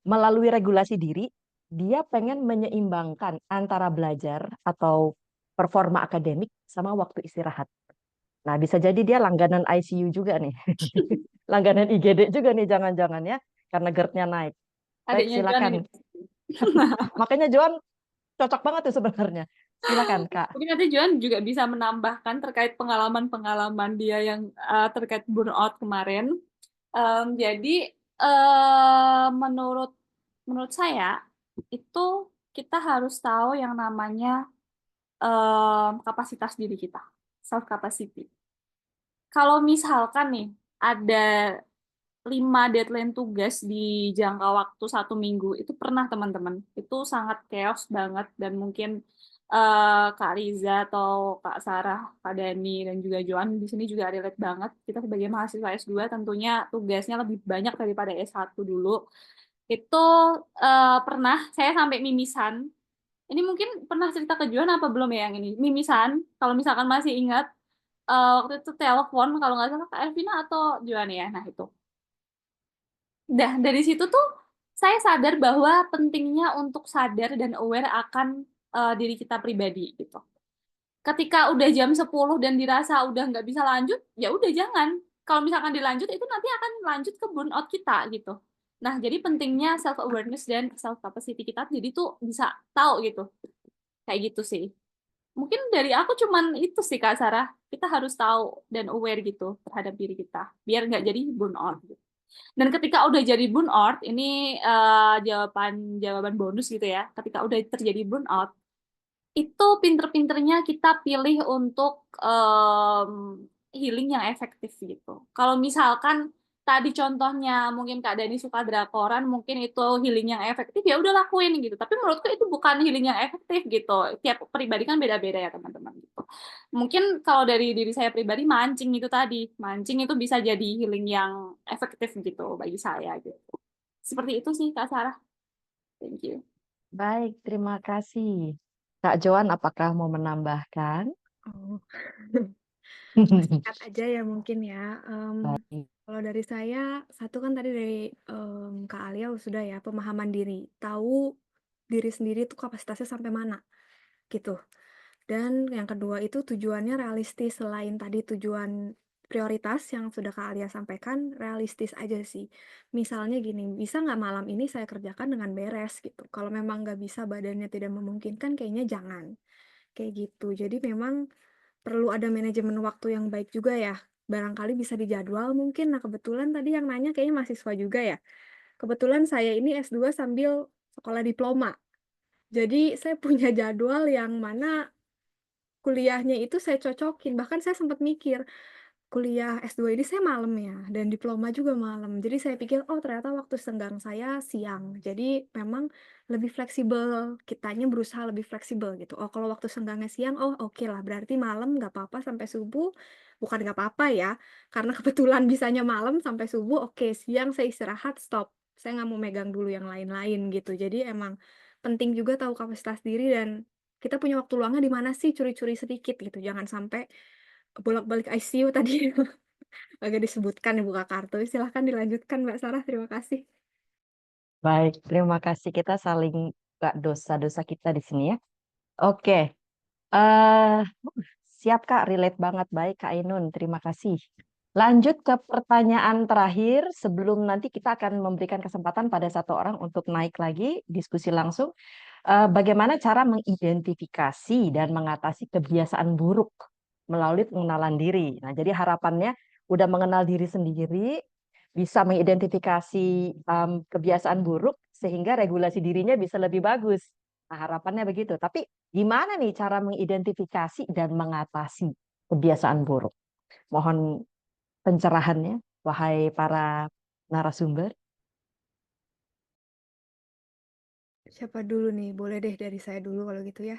Melalui regulasi diri, dia pengen menyeimbangkan antara belajar atau performa akademik sama waktu istirahat. Nah, bisa jadi dia langganan ICU juga nih. Langganan IGD juga nih jangan-jangan ya, karena GERD-nya naik. Baik, silakan. Gitu. Makanya Joan cocok banget tuh sebenarnya. Silakan, Kak. Mungkin nanti Joan juga bisa menambahkan terkait pengalaman-pengalaman dia yang terkait burnout kemarin. Jadi menurut saya itu kita harus tahu yang namanya kapasitas diri kita, self capacity. Kalau misalkan nih ada 5 deadline tugas di jangka waktu 1 minggu, itu pernah teman-teman. Itu sangat chaos banget dan mungkin Kak Riza atau Kak Sarah, Kak Dani, dan juga Joan di sini juga relate banget. Kita sebagai mahasiswa S2 tentunya tugasnya lebih banyak daripada S1 dulu. Itu pernah saya sampai mimisan. Ini mungkin pernah cerita ke Joan apa belum ya yang ini? Mimisan, kalau misalkan masih ingat, waktu itu telepon, kalau nggak salah Kak Elvina atau Joan ya, nah itu. Dari situ tuh saya sadar bahwa pentingnya untuk sadar dan aware akan diri kita pribadi gitu. Ketika udah jam 10 dan dirasa udah nggak bisa lanjut, ya udah jangan. Kalau misalkan dilanjut itu nanti akan lanjut ke burnout kita gitu. Nah, jadi pentingnya self awareness dan self capacity kita jadi tuh bisa tahu gitu. Kayak gitu sih. Mungkin dari aku cuman itu sih Kak Sarah. Kita harus tahu dan aware gitu terhadap diri kita biar nggak jadi burnout gitu. Dan ketika udah jadi burnout, ini jawaban bonus gitu ya. Ketika udah terjadi burnout, itu pinter-pinternya kita pilih untuk healing yang efektif gitu. Kalau misalkan tadi contohnya mungkin Kak Dani suka drakoran, mungkin itu healing yang efektif, ya udah lakuin gitu. Tapi menurutku itu bukan healing yang efektif gitu. Tiap pribadi kan beda-beda ya teman-teman gitu. Mungkin kalau dari diri saya pribadi mancing itu tadi, mancing itu bisa jadi healing yang efektif gitu bagi saya gitu. Seperti itu sih Kak Sarah. Thank you. Baik, terima kasih. Kak Joan, apakah mau menambahkan? Oh, singkat aja ya mungkin ya. Baik. Kalau dari saya, satu kan tadi dari Kak Alia sudah ya, pemahaman diri. Tahu diri sendiri itu kapasitasnya sampai mana, gitu. Dan yang kedua itu tujuannya realistis. Selain tadi tujuan prioritas yang sudah Kak Alia sampaikan, realistis aja sih. Misalnya gini, bisa nggak malam ini saya kerjakan dengan beres gitu. Kalau memang nggak bisa, badannya tidak memungkinkan, kayaknya jangan. Kayak gitu. Jadi memang perlu ada manajemen waktu yang baik juga ya. Barangkali bisa dijadwal mungkin. Nah, kebetulan tadi yang nanya kayaknya mahasiswa juga ya. Kebetulan saya ini S2 sambil sekolah diploma. Jadi saya punya jadwal yang mana kuliahnya itu saya cocokin. Bahkan saya sempat mikir, kuliah S2 ini saya malam ya, dan diploma juga malam. Jadi saya pikir, oh ternyata waktu senggang saya siang. Jadi memang lebih fleksibel, kitanya berusaha lebih fleksibel gitu. Oh kalau waktu senggangnya siang, oh oke lah, berarti malam nggak apa-apa sampai subuh. Bukan nggak apa-apa ya, karena kebetulan bisanya malam sampai subuh, oke siang saya istirahat, stop. Saya nggak mau megang dulu yang lain-lain gitu. Jadi emang penting juga tahu kapasitas diri dan kita punya waktu luangnya di mana sih, curi-curi sedikit gitu. Jangan sampai bolak-balik ICU tadi agak disebutkan Ibu Kak Kartu. Silahkan dilanjutkan Mbak Sarah, terima kasih. Baik, terima kasih. Kita saling buka dosa-dosa kita di sini ya. Oke. Siap Kak, relate banget. Baik Kak Ainun, terima kasih. Lanjut ke pertanyaan terakhir sebelum nanti kita akan memberikan kesempatan pada satu orang untuk naik lagi diskusi langsung. Bagaimana cara mengidentifikasi dan mengatasi kebiasaan buruk melalui pengenalan diri. Nah, jadi harapannya udah mengenal diri sendiri, bisa mengidentifikasi kebiasaan buruk sehingga regulasi dirinya bisa lebih bagus. Nah, harapannya begitu. Tapi gimana nih cara mengidentifikasi dan mengatasi kebiasaan buruk? Mohon pencerahannya, wahai para narasumber. Siapa dulu nih? Boleh deh dari saya dulu kalau gitu ya.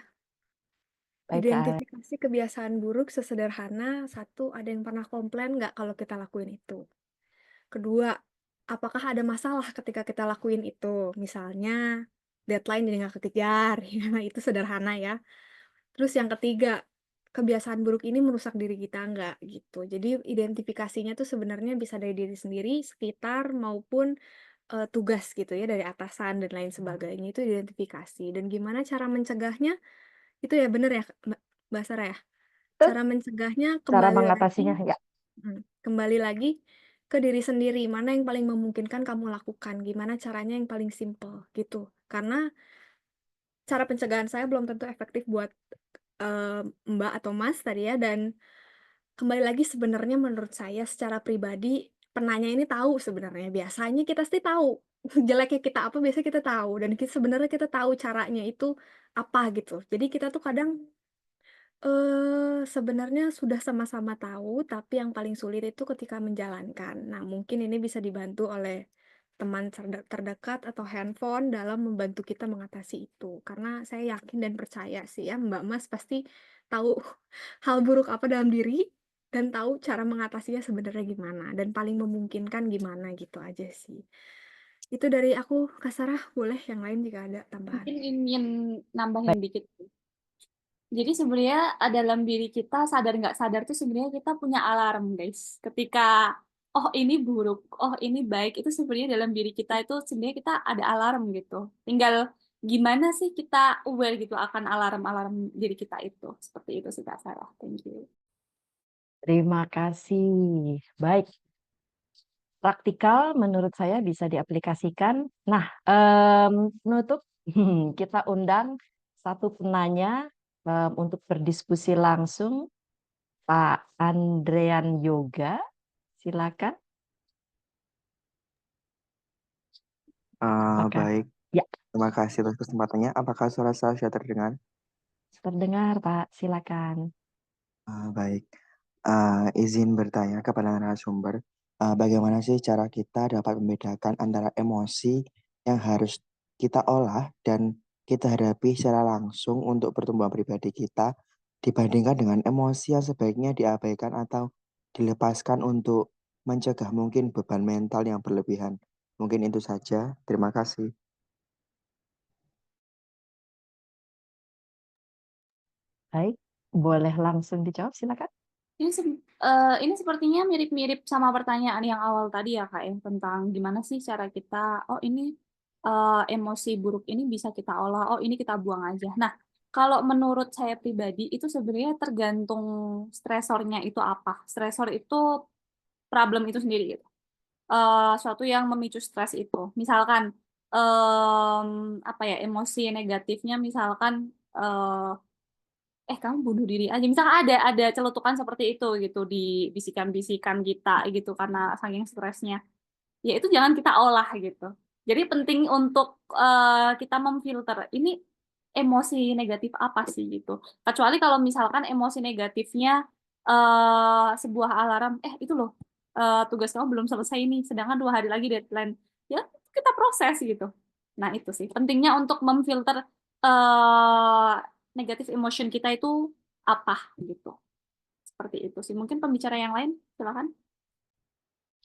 Baik, Kak. Identifikasi kebiasaan buruk sesederhana, satu, ada yang pernah komplain nggak kalau kita lakuin itu? Kedua, apakah ada masalah ketika kita lakuin itu? Misalnya, deadline jadi nggak kekejar, ya, itu sederhana ya. Terus yang ketiga, kebiasaan buruk ini merusak diri kita nggak gitu. Jadi identifikasinya tuh sebenarnya bisa dari diri sendiri, sekitar maupun tugas gitu ya dari atasan dan lain sebagainya itu identifikasi. Dan gimana cara mencegahnya? Itu ya bener ya Mbak Sarah ya. Cara mencegahnya Cara mengatasinya ya. kembali lagi ke diri sendiri. Mana yang paling memungkinkan kamu lakukan? Gimana caranya yang paling simple gitu. Karena cara pencegahan saya belum tentu efektif buat Mbak atau Mas tadi ya. Dan kembali lagi sebenarnya menurut saya secara pribadi penanya ini tahu sebenarnya. Biasanya kita sih tahu jeleknya kita apa, biasanya kita tahu, dan sebenarnya kita tahu caranya itu apa gitu. Jadi kita tuh kadang sebenarnya sudah sama-sama tahu, tapi yang paling sulit itu ketika menjalankan. Nah, mungkin ini bisa dibantu oleh teman terdekat atau handphone dalam membantu kita mengatasi itu. Karena saya yakin dan percaya sih ya, Mbak Mas pasti tahu hal buruk apa dalam diri dan tahu cara mengatasinya sebenarnya gimana dan paling memungkinkan gimana gitu aja sih. Itu dari aku, Kak Sarah. Boleh yang lain jika ada tambahan. Mungkin ingin nambahin dikit. Jadi sebenarnya dalam diri kita sadar nggak sadar tuh sebenarnya kita punya alarm, guys. Ketika oh ini buruk, oh ini baik, itu sebenarnya dalam diri kita itu sebenarnya kita ada alarm gitu. Tinggal gimana sih kita aware gitu akan alarm-alarm diri kita itu. Seperti itu sih Kak Sarah. Thank you. Terima kasih. Baik. Praktikal menurut saya bisa diaplikasikan. Nah, penutup kita undang satu penanya untuk berdiskusi langsung, Pak Andrean Yoga. Silakan. Apakah? Baik, Ya, terima kasih atas kesempatannya. Apakah suara saya sudah terdengar? terdengar, Pak. Silakan. Baik, izin bertanya kepada narasumber, bagaimana sih cara kita dapat membedakan antara emosi yang harus kita olah dan kita hadapi secara langsung untuk pertumbuhan pribadi kita dibandingkan dengan emosi yang sebaiknya diabaikan atau dilepaskan untuk mencegah mungkin beban mental yang berlebihan. Mungkin itu saja. Terima kasih. Baik, boleh langsung dijawab, silakan. Ini sepertinya mirip-mirip sama pertanyaan yang awal tadi ya Kak ya, tentang gimana sih cara kita, oh ini emosi buruk ini bisa kita olah, oh ini kita buang aja. Nah, kalau menurut saya pribadi itu sebenarnya tergantung stresornya itu apa. Stresor itu problem itu sendiri gitu. Suatu yang memicu stres itu. Misalkan apa ya, emosi negatifnya misalkan kamu bunuh diri aja. Misalkan ada celetukan seperti itu gitu di bisikan-bisikan kita gitu karena saking stresnya. Ya itu jangan kita olah gitu. Jadi penting untuk kita memfilter ini emosi negatif apa sih gitu. Kecuali kalau misalkan emosi negatifnya sebuah alarm, itu loh tugas kamu belum selesai nih, sedangkan 2 hari lagi deadline. Ya kita proses gitu. Nah itu sih pentingnya untuk memfilter negatif emotion kita itu apa gitu. Seperti itu sih. Mungkin pembicara yang lain silakan.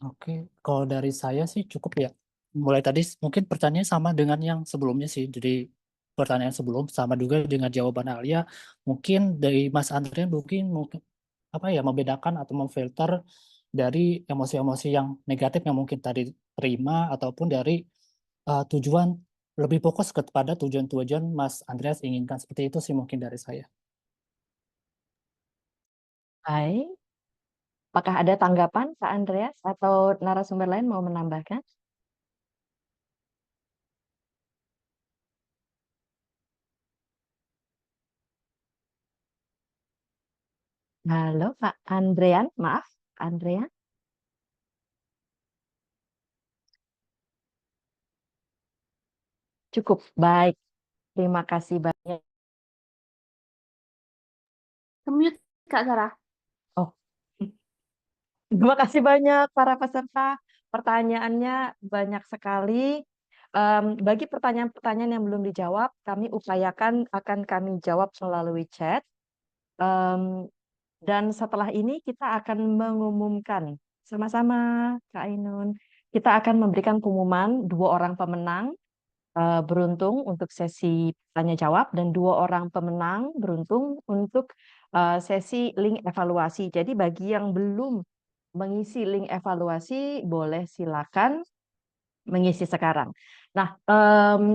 Oke, kalau dari saya sih cukup ya. Mulai tadi mungkin pertanyaannya sama dengan yang sebelumnya sih. Jadi pertanyaan sebelum sama juga dengan jawaban Alia. Mungkin dari Mas Andrian mungkin apa ya, membedakan atau memfilter dari emosi-emosi yang negatif yang mungkin tadi terima ataupun dari tujuan, lebih fokus kepada tujuan-tujuan Mas Andreas inginkan. Seperti itu sih mungkin dari saya. Baik. Apakah ada tanggapan, Pak Andreas, atau narasumber lain mau menambahkan? Halo, Pak Andrean. Maaf, Andrean. Cukup baik. Terima kasih banyak. Kemute Kak Sarah. Oh, terima kasih banyak para peserta. Pertanyaannya banyak sekali. Bagi pertanyaan-pertanyaan yang belum dijawab, kami upayakan akan kami jawab melalui chat. Dan setelah ini kita akan mengumumkan sama-sama, Kak Ainun. Kita akan memberikan pengumuman 2 orang pemenang beruntung untuk sesi tanya jawab dan 2 orang pemenang beruntung untuk sesi link evaluasi. Jadi bagi yang belum mengisi link evaluasi boleh silakan mengisi sekarang. Nah,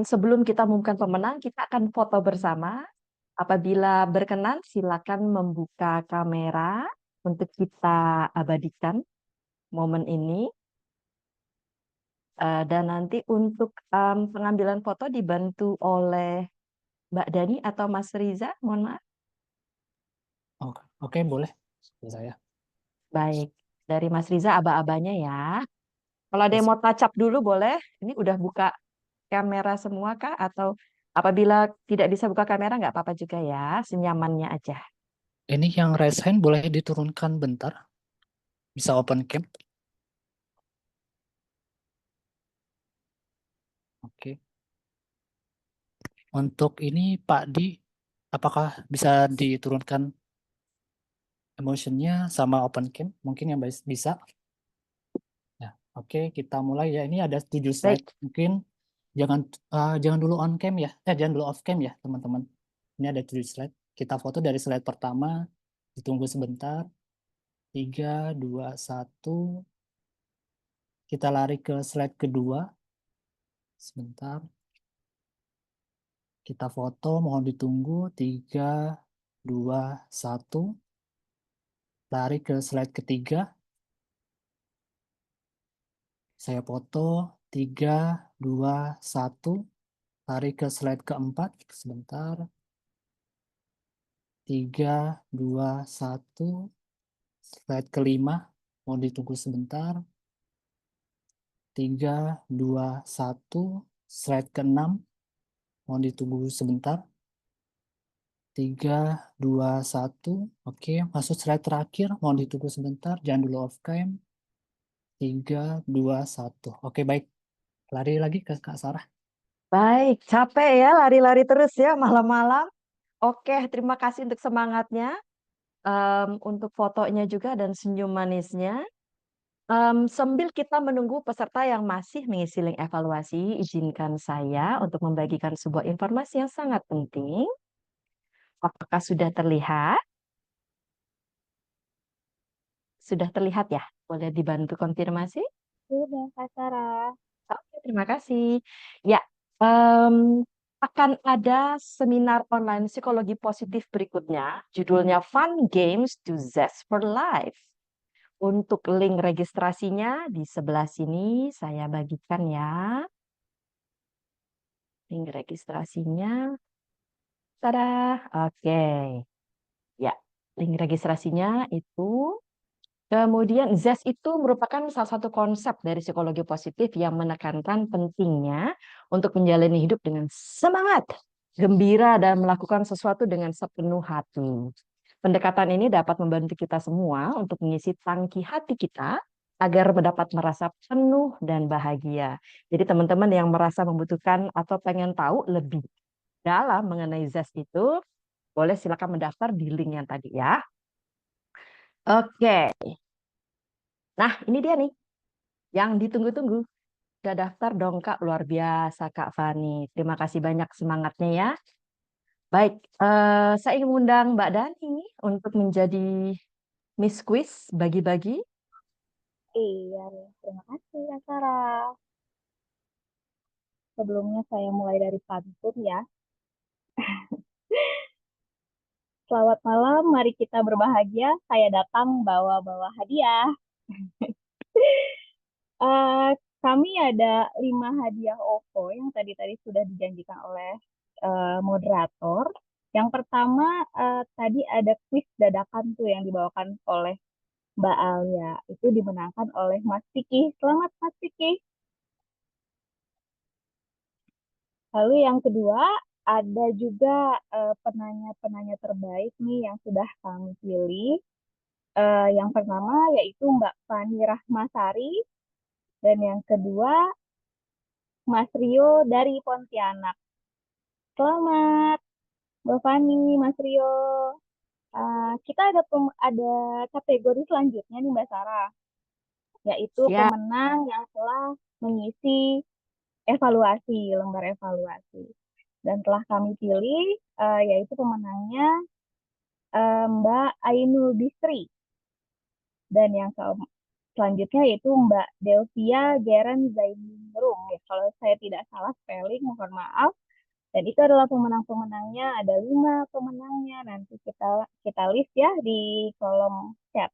sebelum kita umumkan pemenang, kita akan foto bersama. Apabila berkenan, silakan membuka kamera untuk kita abadikan momen ini. Dan nanti untuk pengambilan foto dibantu oleh Mbak Dani atau Mas Riza, mohon maaf. Oke, boleh. Saya. Baik, dari Mas Riza aba-abanya ya. Kalau ada yang Yes. mau touch up dulu boleh. Ini udah buka kamera semua kah? Atau apabila tidak bisa buka kamera nggak apa-apa juga ya, senyamannya aja. Ini yang raise hand boleh diturunkan bentar. Bisa open cam. Oke. Untuk ini Pak Di, apakah bisa diturunkan emotionnya sama open cam? Mungkin yang bisa. Ya, oke, kita mulai ya. Ini ada 7 slide. Baik, Mungkin jangan dulu on cam ya. Jangan dulu off cam ya, teman-teman. Ini ada 7 slide. Kita foto dari slide pertama. Ditunggu sebentar. 3, 2, 1. Kita lari ke slide kedua. Sebentar. Kita foto, mohon ditunggu. 3, 2, 1. Lari ke slide ketiga. Saya foto. 3, 2, 1. Lari ke slide keempat. Sebentar. 3, 2, 1. Slide kelima. Mohon ditunggu sebentar. 3, 2, 1. Slide keenam. Mohon ditunggu sebentar. 3, 2, 1. Oke, masuk slide terakhir. Mohon ditunggu sebentar. Jangan dulu off cam. 3, 2, 1. Oke, baik. Lari lagi ke Kak Sarah. baik. Capek ya lari-lari terus ya malam-malam. Oke, terima kasih untuk semangatnya, untuk fotonya juga dan senyum manisnya. Sambil kita menunggu peserta yang masih mengisi link evaluasi, izinkan saya untuk membagikan sebuah informasi yang sangat penting. Apakah sudah terlihat? Sudah terlihat ya? Boleh dibantu konfirmasi? Sudah, Kak Sarah. Oke, terima kasih. Ya, em, akan ada seminar online psikologi positif berikutnya. Judulnya Fun Games to Zest for Life. Untuk link registrasinya di sebelah sini saya bagikan ya. Link registrasinya. Tada. Oke. Ya, link registrasinya itu. Kemudian ZES itu merupakan salah satu konsep dari psikologi positif yang menekankan pentingnya untuk menjalani hidup dengan semangat, gembira, dan melakukan sesuatu dengan sepenuh hati. Pendekatan ini dapat membantu kita semua untuk mengisi tangki hati kita agar mendapat merasa penuh dan bahagia. Jadi teman-teman yang merasa membutuhkan atau pengen tahu lebih dalam mengenai ZES itu, boleh silakan mendaftar di link yang tadi ya. Oke. Nah, ini dia nih yang ditunggu-tunggu. Udah daftar dong Kak, luar biasa Kak Fani. Terima kasih banyak semangatnya ya. Baik, saya ingin mengundang Mbak Dani untuk menjadi Miss Quiz bagi-bagi. Iya, terima kasih, Kak Sarah. Sebelumnya saya mulai dari pantun ya. Selamat malam, mari kita berbahagia. Saya datang bawa-bawa hadiah. Eh, Kami ada 5 hadiah OVO yang tadi sudah dijanjikan oleh moderator. Yang pertama tadi ada kuis dadakan tuh yang dibawakan oleh Mbak Alia. Itu dimenangkan oleh Mas Vicky. Selamat Mas Vicky. Lalu yang kedua ada juga penanya-penanya terbaik nih yang sudah kami pilih. Yang pertama yaitu Mbak Fani Rahmasari dan yang kedua Mas Rio dari Pontianak. Selamat Mbak Fani, Mas Rio. Kita ada kategori selanjutnya nih Mbak Sarah, yaitu Siap. pemenang yang telah mengisi lembar evaluasi. Dan telah kami pilih yaitu pemenangnya Mbak Ainul Bisri. Dan yang selanjutnya yaitu Mbak Delvia Geren Zainingrum. Ya, kalau saya tidak salah spelling, mohon maaf. Dan itu adalah pemenang-pemenangnya, ada 5 pemenangnya. Nanti kita list ya di kolom chat.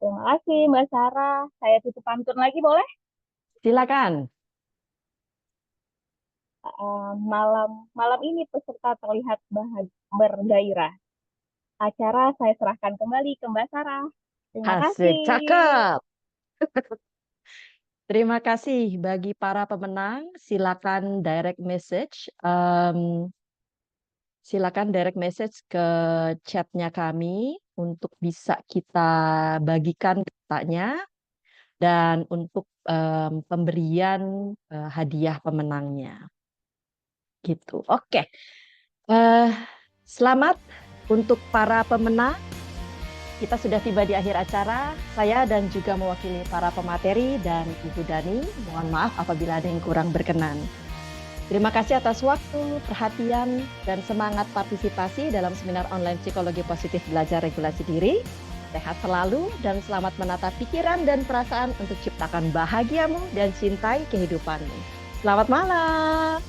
Terima kasih Mbak Sarah. Saya tutup pantun lagi boleh? Silakan. malam ini peserta terlihat bergairah. Acara saya serahkan kembali ke Mbak Sarah. Terima Asik, kasih. cakep. Terima kasih bagi para pemenang. Silakan direct message. Silakan direct message ke chatnya kami untuk bisa kita bagikan datanya dan untuk pemberian hadiah pemenangnya. Gitu. Oke. Selamat untuk para pemenang. Kita sudah tiba di akhir acara. Saya dan juga mewakili para pemateri dan Ibu Dani, mohon maaf apabila ada yang kurang berkenan. Terima kasih atas waktu, perhatian, dan semangat partisipasi dalam seminar online Psikologi Positif Belajar Regulasi Diri. Sehat selalu dan selamat menata pikiran dan perasaan untuk ciptakan bahagiamu dan cintai kehidupanmu. Selamat malam.